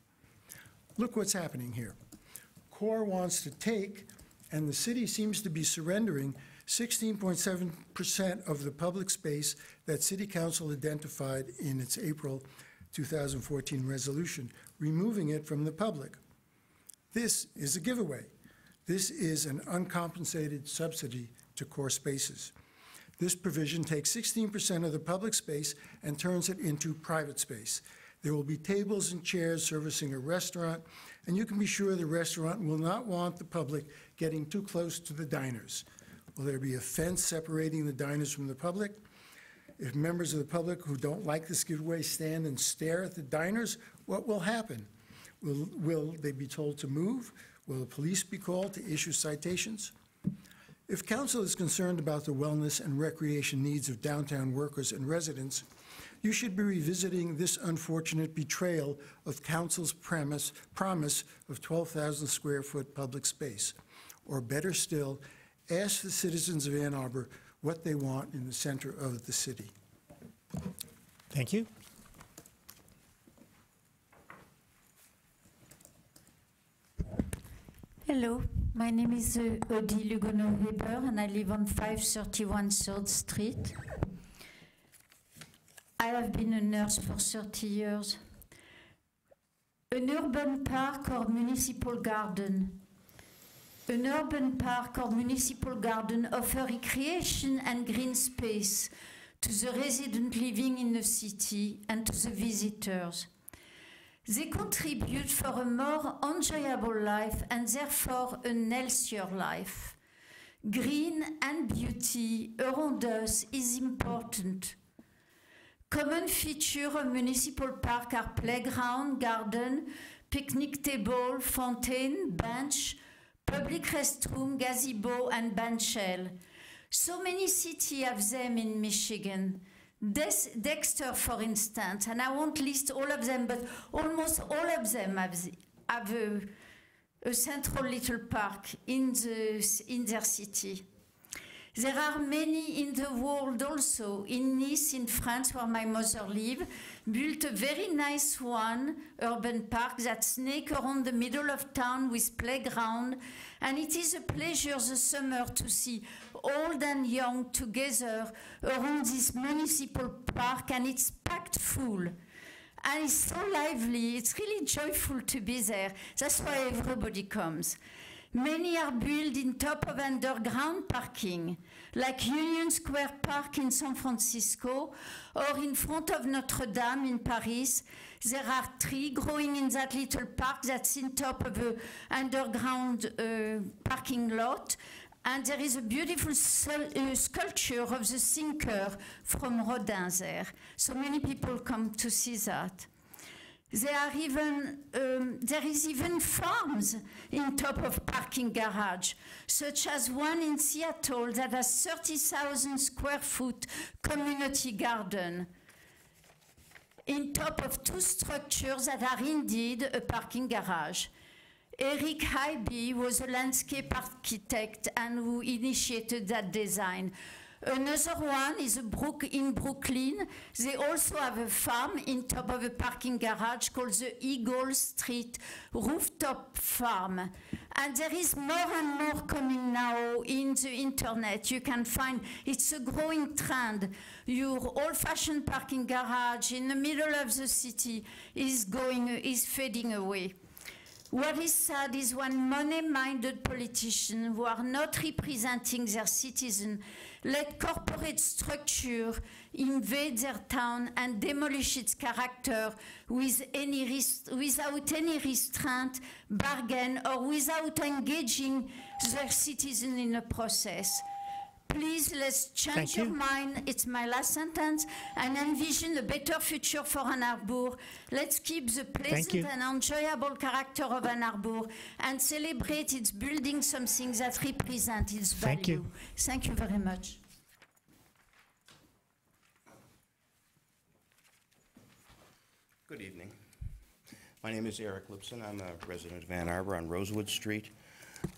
Speaker 16: Look what's happening here. Core wants to take, and the city seems to be surrendering, 16.7% of the public space that City Council identified in its April 2014 resolution, removing it from the public. This is a giveaway. This is an uncompensated subsidy to Core Spaces. This provision takes 16% of the public space and turns it into private space. There will be tables and chairs servicing a restaurant, and you can be sure the restaurant will not want the public getting too close to the diners. Will there be a fence separating the diners from the public? If members of the public who don't like this giveaway stand and stare at the diners, what will happen? Will they be told to move? Will the police be called to issue citations? If council is concerned about the wellness and recreation needs of downtown workers and residents, you should be revisiting this unfortunate betrayal of council's promise of 12,000 square foot public space. Or better still, ask the citizens of Ann Arbor what they want in the center of the city.
Speaker 1: Thank you.
Speaker 11: Hello, my name is Odile Hugonot-Weber and I live on 531 3rd Street. I have been a nurse for 30 years. An urban park or municipal garden. An urban park or municipal garden offer recreation and green space to the residents living in the city and to the visitors. They contribute for a more enjoyable life and therefore a healthier life. Green and beauty around us is important. Common features of municipal park are playground, garden, picnic table, fountain, bench, public restroom, gazebo, and band shell. So many cities have them in Michigan. Dexter, for instance, and I won't list all of them, but almost all of them have a central little park in their city. There are many in the world also. In Nice, in France, where my mother lives, built a very nice urban park that's snake around the middle of town with playground. And it is a pleasure this summer to see old and young together around this municipal park, and it's packed full. And it's so lively, it's really joyful to be there. That's why everybody comes. Many are built in top of underground parking, like Union Square Park in San Francisco, or in front of Notre Dame in Paris. There are trees growing in that little park that's in top of an underground parking lot. And there is a beautiful sculpture of the thinker from Rodin there. So many people come to see that. There is even farms in top of parking garage, such as one in Seattle that has 30,000 square foot community garden. in top of two structures that are indeed a parking garage. Eric Hybe was a landscape architect and who initiated that design. Another one is in Brooklyn. They also have a farm in top of a parking garage called the Eagle Street Rooftop Farm. And there is more and more coming now in the internet. You can find, it's a growing trend. Your old-fashioned parking garage in the middle of the city is fading away. What is sad is when money-minded politicians who are not representing their citizens let corporate structure invade their town and demolish its character without any restraint, bargain, or without engaging their citizens in the process. Please, let's change your mind. It's my last sentence. And envision a better future for Ann Arbor. Let's keep the pleasant and enjoyable character of Ann Arbor and celebrate its building something that represents its value. Thank you very much.
Speaker 15: Good evening. My name is Eric Lipson. I'm a resident of Ann Arbor on Rosewood Street.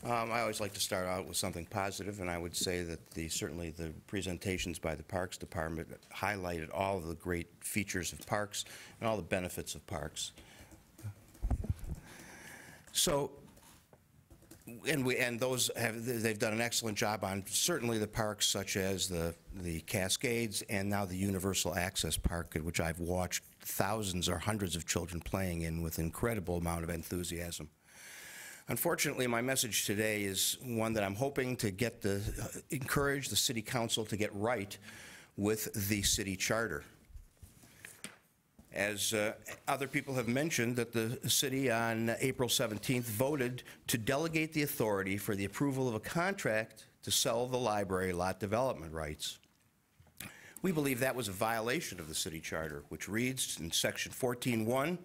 Speaker 15: I always like to start out with something positive, and I would say that certainly the presentations by the Parks Department highlighted all of the great features of parks and all the benefits of parks. So, they've done an excellent job on certainly the parks such as the Cascades and now the Universal Access Park, which I've watched thousands or hundreds of children playing in with incredible amount of enthusiasm. Unfortunately, my message today is one that I'm hoping to encourage the City Council to get right with the city charter. As other people have mentioned, that the city on April 17th voted to delegate the authority for the approval of a contract to sell the library lot development rights. We believe that was a violation of the city charter, which reads in section 14.1,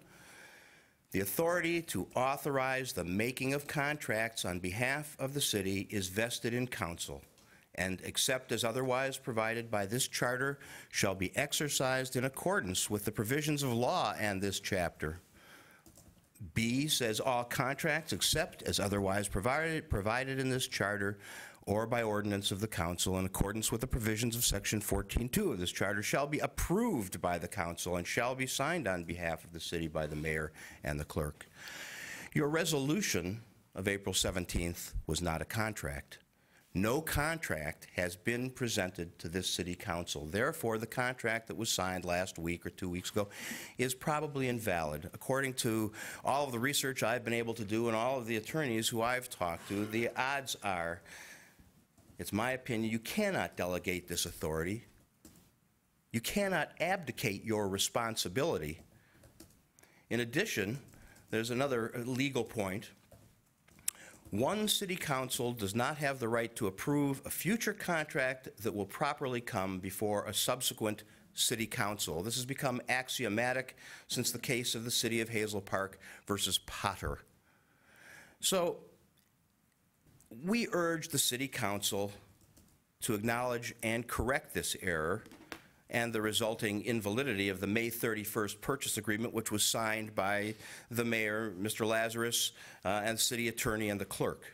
Speaker 15: the authority to authorize the making of contracts on behalf of the city is vested in council, and except as otherwise provided by this charter shall be exercised in accordance with the provisions of law and this chapter. B says all contracts except as otherwise provided in this charter or by ordinance of the council in accordance with the provisions of section 14.2 of this charter shall be approved by the council and shall be signed on behalf of the city by the mayor and the clerk. Your resolution of April 17th was not a contract. No contract has been presented to this city council. Therefore, the contract that was signed last week or 2 weeks ago is probably invalid. According to all of the research I've been able to do and all of the attorneys who I've talked to, the odds are, it's my opinion, you cannot delegate this authority. You cannot abdicate your responsibility. In addition, there's another legal point. One city council does not have the right to approve a future contract that will properly come before a subsequent city council. This has become axiomatic since the case of the city of Hazel Park versus Potter. So, we urge the City Council to acknowledge and correct this error and the resulting invalidity of the May 31st purchase agreement, which was signed by the mayor, Mr. Lazarus, and the city attorney and the clerk.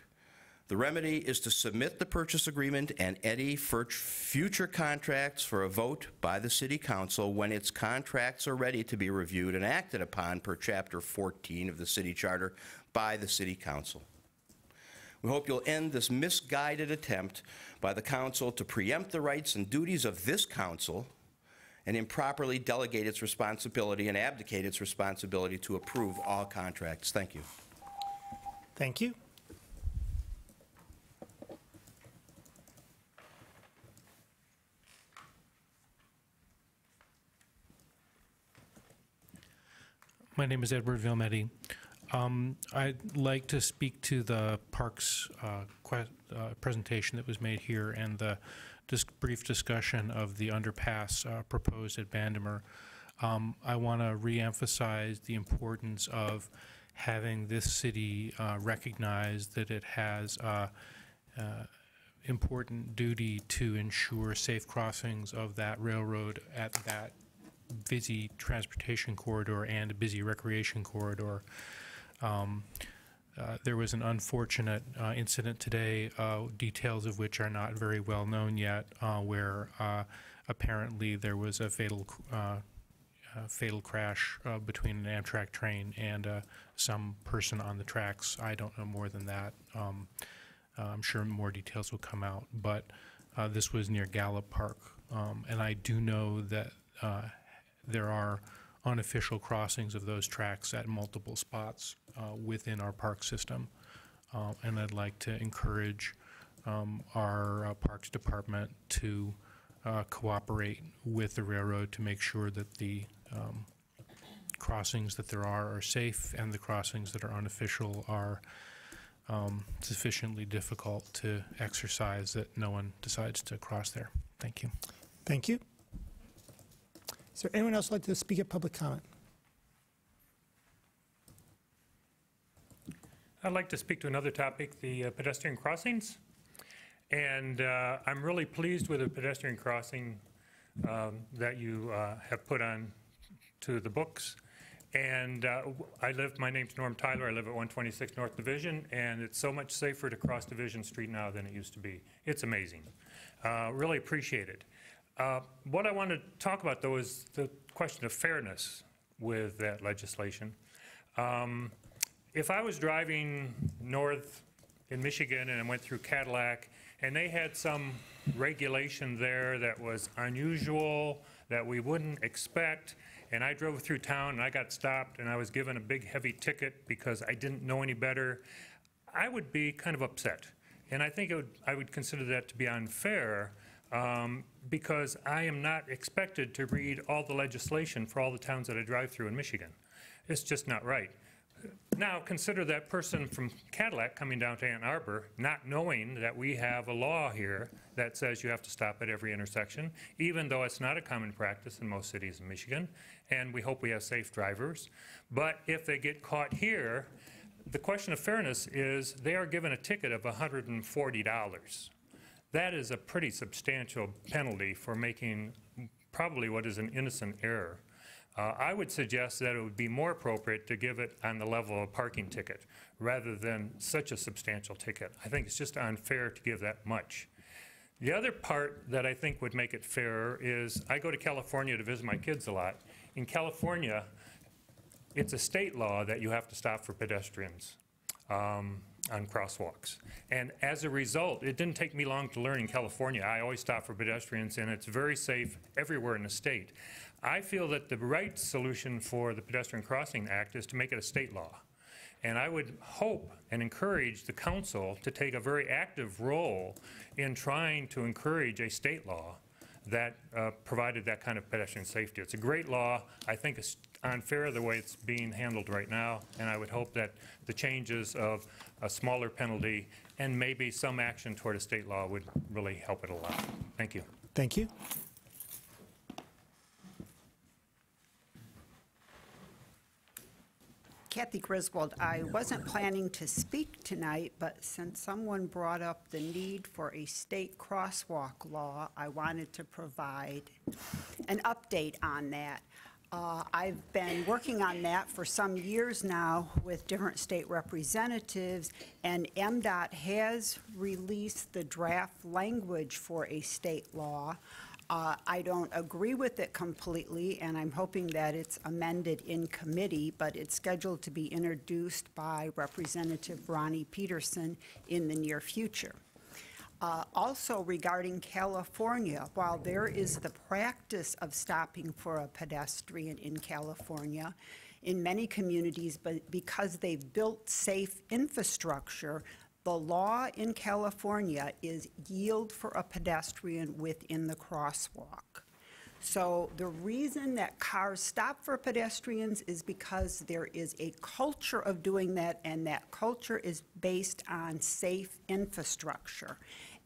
Speaker 15: The remedy is to submit the purchase agreement and any future contracts for a vote by the City Council when its contracts are ready to be reviewed and acted upon per Chapter 14 of the City Charter by the City Council. We hope you'll end this misguided attempt by the council to preempt the rights and duties of this council and improperly delegate its responsibility and abdicate its responsibility to approve all contracts. Thank you.
Speaker 1: Thank you.
Speaker 17: My name is Edward Vilmetti. I'd like to speak to the parks presentation that was made here and the brief discussion of the underpass proposed at Bandamer. I want to reemphasize the importance of having this city recognize that it has important duty to ensure safe crossings of that railroad at that busy transportation corridor and a busy recreation corridor. There was an unfortunate incident today, details of which are not very well known yet, where apparently there was a fatal crash between an Amtrak train and some person on the tracks. I don't know more than that. I'm sure more details will come out, but this was near Gallup Park. And I do know that there are unofficial crossings of those tracks at multiple spots within our park system. And I'd like to encourage our Parks Department to cooperate with the railroad to make sure that the crossings that there are safe, and the crossings that are unofficial are sufficiently difficult to exercise that no one decides to cross there. Thank you.
Speaker 1: Thank you. Is there anyone else who'd like to speak at public comment?
Speaker 3: I'd like to speak to another topic, the pedestrian crossings. And I'm really pleased with the pedestrian crossing that you have put on to the books. And my name's Norm Tyler. I live at 126 North Division, and it's so much safer to cross Division Street now than it used to be. It's amazing. Really appreciate it. What I want to talk about, though, is the question of fairness with that legislation. If I was driving north in Michigan and I went through Cadillac, and they had some regulation there that was unusual, that we wouldn't expect, and I drove through town and I got stopped and I was given a big heavy ticket because I didn't know any better, I would be kind of upset. And I think I would consider that to be unfair because I am not expected to read all the legislation for all the towns that I drive through in Michigan. It's just not right. Now, consider that person from Cadillac coming down to Ann Arbor, not knowing that we have a law here that says you have to stop at every intersection, even though it's not a common practice in most cities in Michigan, and we hope we have safe drivers. But if they get caught here, the question of fairness is they are given a ticket of $140. That is a pretty substantial penalty for making probably what is an innocent error. I would suggest that it would be more appropriate to give it on the level of a parking ticket rather than such a substantial ticket. I think it's just unfair to give that much. The other part that I think would make it fairer is I go to California to visit my kids a lot. In California, it's a state law that you have to stop for pedestrians on crosswalks. And as a result, it didn't take me long to learn in California. I always stop for pedestrians, and it's very safe everywhere in the state. I feel that the right solution for the Pedestrian Crossing Act is to make it a state law. And I would hope and encourage the council to take a very active role in trying to encourage a state law that provided that kind of pedestrian safety. It's a great law. I think it's unfair the way it's being handled right now, and I would hope that the changes of a smaller penalty and maybe some action toward a state law would really help it a lot. Thank you.
Speaker 1: Thank you.
Speaker 4: Kathy Griswold, I wasn't planning to speak tonight, but since someone brought up the need for a state crosswalk law, I wanted to provide an update on that. I've been working on that for some years now with different state representatives, and MDOT has released the draft language for a state law. I don't agree with it completely, and I'm hoping that it's amended in committee, but it's scheduled to be introduced by Representative Ronnie Peterson in the near future. Also regarding California, while there is the practice of stopping for a pedestrian in California, in many communities, but because they've built safe infrastructure, the law in California is yield for a pedestrian within the crosswalk. So the reason that cars stop for pedestrians is because there is a culture of doing that, and that culture is based on safe infrastructure.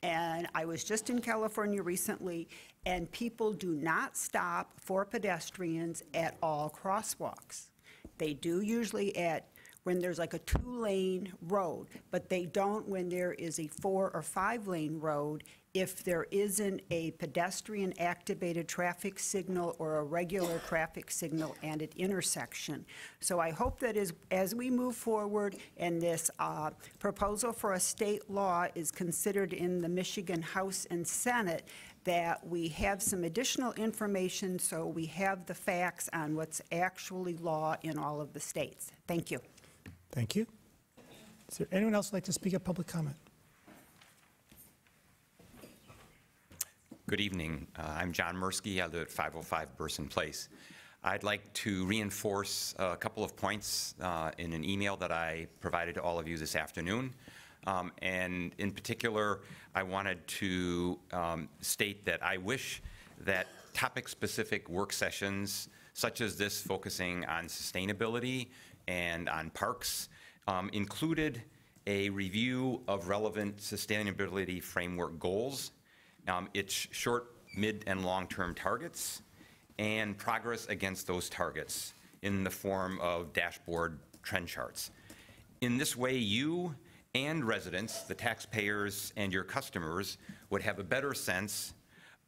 Speaker 4: And I was just in California recently, and people do not stop for pedestrians at all crosswalks. They do usually at when there's like a 2-lane road, but they don't when there is a 4 or 5-lane road if there isn't a pedestrian activated traffic signal or a regular traffic signal at an intersection. So I hope that as we move forward and this proposal for a state law is considered in the Michigan House and Senate, that we have some additional information so we have the facts on what's actually law in all of the states. Thank you.
Speaker 1: Thank you. Is there anyone else who'd like to speak at public comment?
Speaker 6: Good evening. I'm John Mursky. I live at 505 Burson Place. I'd like to reinforce a couple of points in an email that I provided to all of you this afternoon. And in particular, I wanted to state that I wish that topic-specific work sessions, such as this focusing on sustainability and on parks, included a review of relevant sustainability framework goals, its short, mid, and long-term targets, and progress against those targets in the form of dashboard trend charts. In this way, you and residents, the taxpayers and your customers, would have a better sense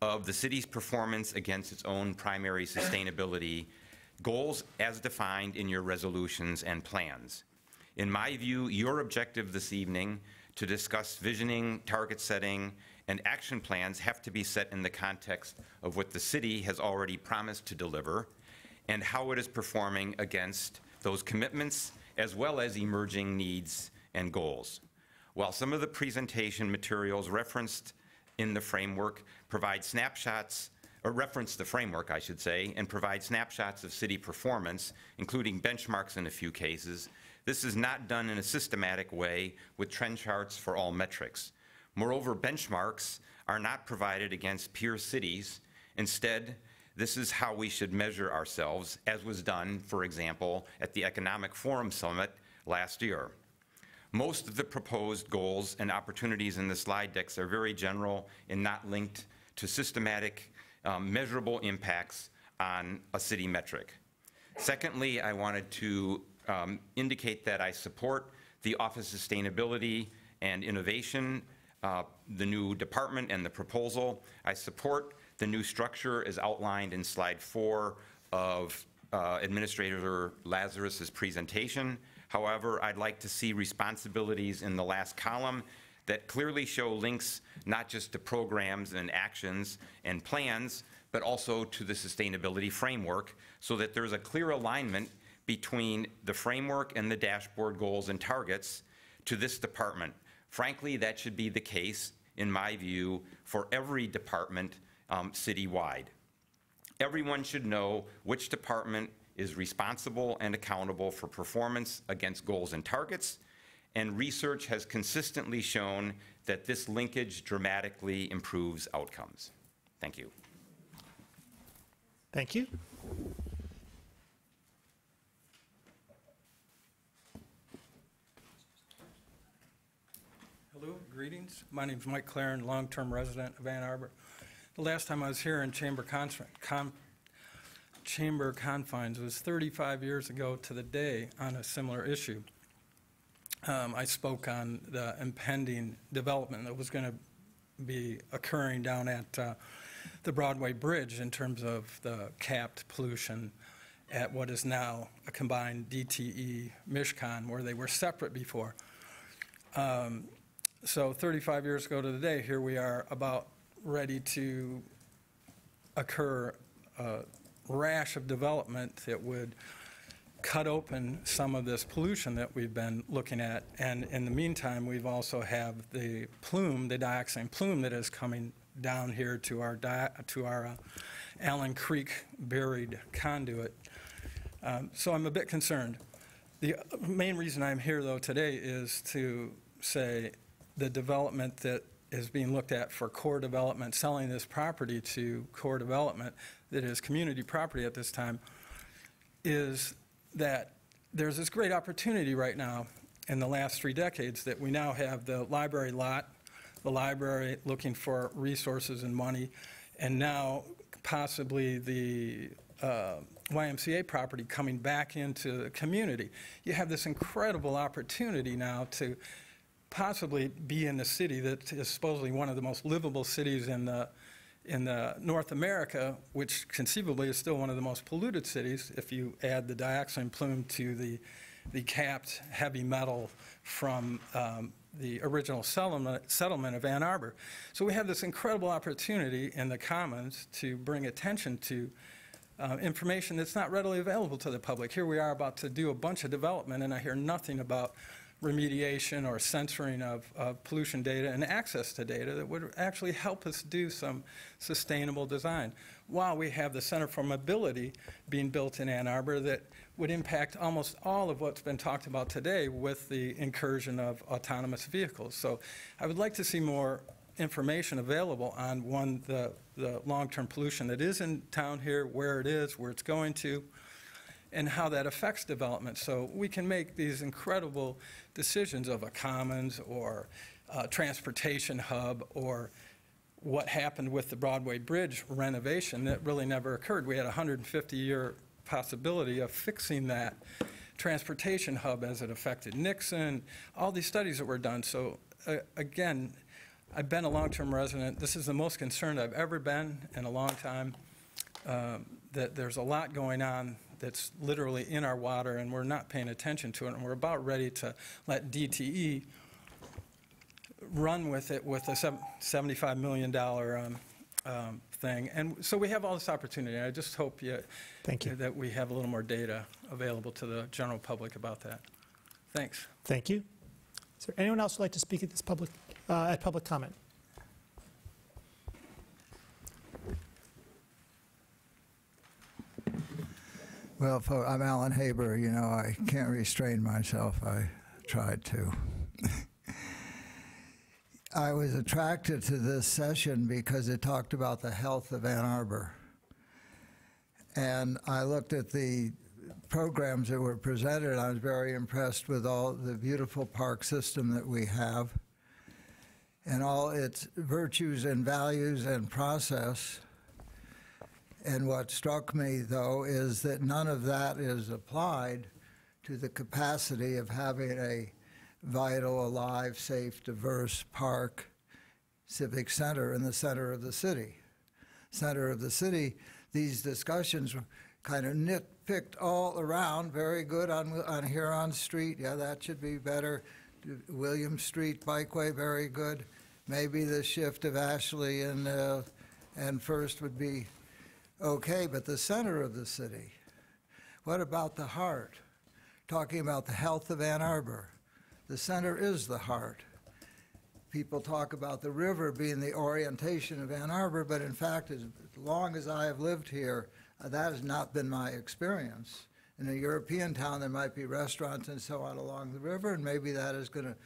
Speaker 6: of the city's performance against its own primary sustainability goals as defined in your resolutions and plans. In my view, your objective this evening to discuss visioning, target setting, and action plans have to be set in the context of what the city has already promised to deliver and how it is performing against those commitments as well as emerging needs and goals. While some of the presentation materials referenced in the framework provide snapshots, or reference the framework, I should say, and provide snapshots of city performance, including benchmarks in a few cases, this is not done in a systematic way with trend charts for all metrics. Moreover, benchmarks are not provided against peer cities. Instead, this is how we should measure ourselves, as was done, for example, at the Economic Forum Summit last year. Most of the proposed goals and opportunities in the slide decks are very general and not linked to systematic, measurable impacts on a city metric. Secondly, I wanted to indicate that I support the Office of Sustainability and Innovation, the new department and the proposal. I support the new structure as outlined in slide 4 of Administrator Lazarus's presentation. However, I'd like to see responsibilities in the last column that clearly show links not just to programs and actions and plans, but also to the sustainability framework so that there's a clear alignment between the framework and the dashboard goals and targets to this department. Frankly, that should be the case, in my view, for every department citywide. Everyone should know which department is responsible and accountable for performance against goals and targets, and research has consistently shown that this linkage dramatically improves outcomes. Thank you.
Speaker 1: Thank you.
Speaker 13: Hello, greetings. My name is Mike Claren, long-term resident of Ann Arbor. The last time I was here in chamber confines was 35 years ago to the day on a similar issue. I spoke on the impending development that was going to be occurring down at the Broadway Bridge in terms of the capped pollution at what is now a combined DTE-Mishcon, where they were separate before. So 35 years ago to the day, here we are about ready to occur a rash of development that would cut open some of this pollution that we've been looking at. And in the meantime, we've also have the plume, the dioxin plume that is coming down here to our Allen Creek buried conduit. So I'm a bit concerned. The main reason I'm here, though, today is to say the development that is being looked at for core development, selling this property to core development that is community property at this time, is that there's this great opportunity right now in the last 3 decades that we now have the library lot, the library looking for resources and money, and now possibly the YMCA property coming back into the community. You have this incredible opportunity now to possibly be in the city that is supposedly one of the most livable cities in the North America, which conceivably is still one of the most polluted cities if you add the dioxin plume to the capped heavy metal from the original settlement of Ann Arbor. So we have this incredible opportunity in the Commons to bring attention to information that's not readily available to the public. Here we are about to do a bunch of development, and I hear nothing about remediation or censoring of pollution data and access to data that would actually help us do some sustainable design. While we have the Center for Mobility being built in Ann Arbor that would impact almost all of what's been talked about today with the incursion of autonomous vehicles. So I would like to see more information available on, one, the long-term pollution that is in town here, where it is, where it's going to, and how that affects development. So we can make these incredible decisions of a commons or a transportation hub or what happened with the Broadway Bridge renovation that really never occurred. We had a 150-year possibility of fixing that transportation hub as it affected Nixon, all these studies that were done. So again, I've been a long-term resident. This is the most concerned I've ever been in a long time, that there's a lot going on that's literally in our water, and we're not paying attention to it, and we're about ready to let DTE run with it with a $75 million thing. And so we have all this opportunity. I just hope that we have a little more data available to the general public about that. Thanks.
Speaker 1: Thank you. Is there anyone else who'd like to speak at this public comment?
Speaker 7: Well, I'm Alan Haber. You know, I can't restrain myself. I tried to. I was attracted to this session because it talked about the health of Ann Arbor. And I looked at the programs that were presented, and I was very impressed with all the beautiful park system that we have and all its virtues and values and process. And what struck me, though, is that none of that is applied to the capacity of having a vital, alive, safe, diverse park civic center in the center of the city. Center of the city, these discussions were kind of nitpicked all around. Very good on Huron Street. Yeah, that should be better. William Street Bikeway, very good. Maybe the shift of Ashley and First would be okay, but the center of the city, what about the heart? Talking about the health of Ann Arbor. The center is the heart. People talk about the river being the orientation of Ann Arbor, but in fact, as long as I have lived here, that has not been my experience. In a European town, there might be restaurants and so on along the river, and maybe that is going to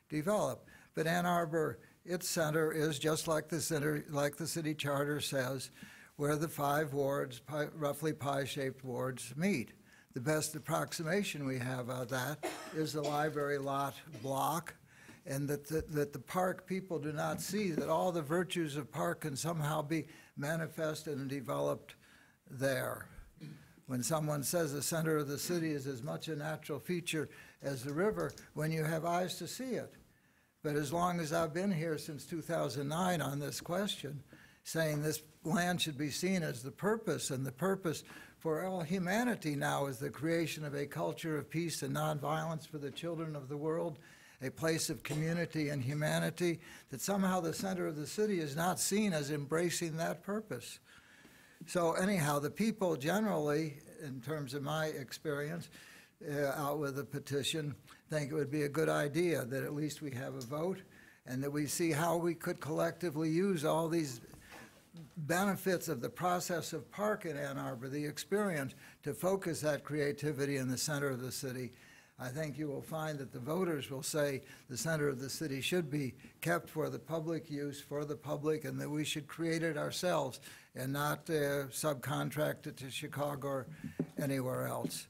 Speaker 7: develop. But Ann Arbor, its center is just like the center, like the city charter says, where the 5 wards, roughly pie-shaped wards, meet. The best approximation we have of that is the library lot block, and that the park people do not see that all the virtues of park can somehow be manifested and developed there. When someone says the center of the city is as much a natural feature as the river, when you have eyes to see it. But as long as I've been here since 2009 on this question, saying this land should be seen as the purpose, and the purpose for all humanity now is the creation of a culture of peace and nonviolence for the children of the world, a place of community and humanity, that somehow the center of the city is not seen as embracing that purpose. So anyhow, the people generally, in terms of my experience, out with a petition, think it would be a good idea that at least we have a vote and that we see how we could collectively use all these benefits of the process of park in Ann Arbor, the experience, to focus that creativity in the center of the city. I think you will find that the voters will say the center of the city should be kept for the public use, for the public, and that we should create it ourselves and not subcontract it to Chicago or anywhere else.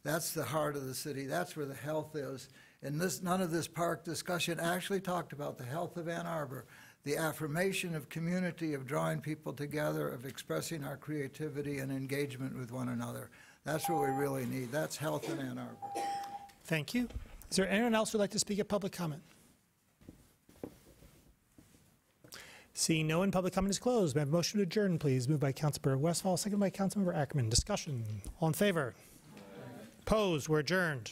Speaker 7: That's the heart of the city. That's where the health is. And none of this park discussion actually talked about the health of Ann Arbor, the affirmation of community, of drawing people together, of expressing our creativity and engagement with one another. That's what we really need. That's health in Ann Arbor.
Speaker 1: Thank you. Is there anyone else who would like to speak at public comment? Seeing no one, public comment is closed. May I have a motion to adjourn, please? Moved by Councilmember Westphal, seconded by Councilmember Ackerman. Discussion. All in favor? Opposed? We're adjourned.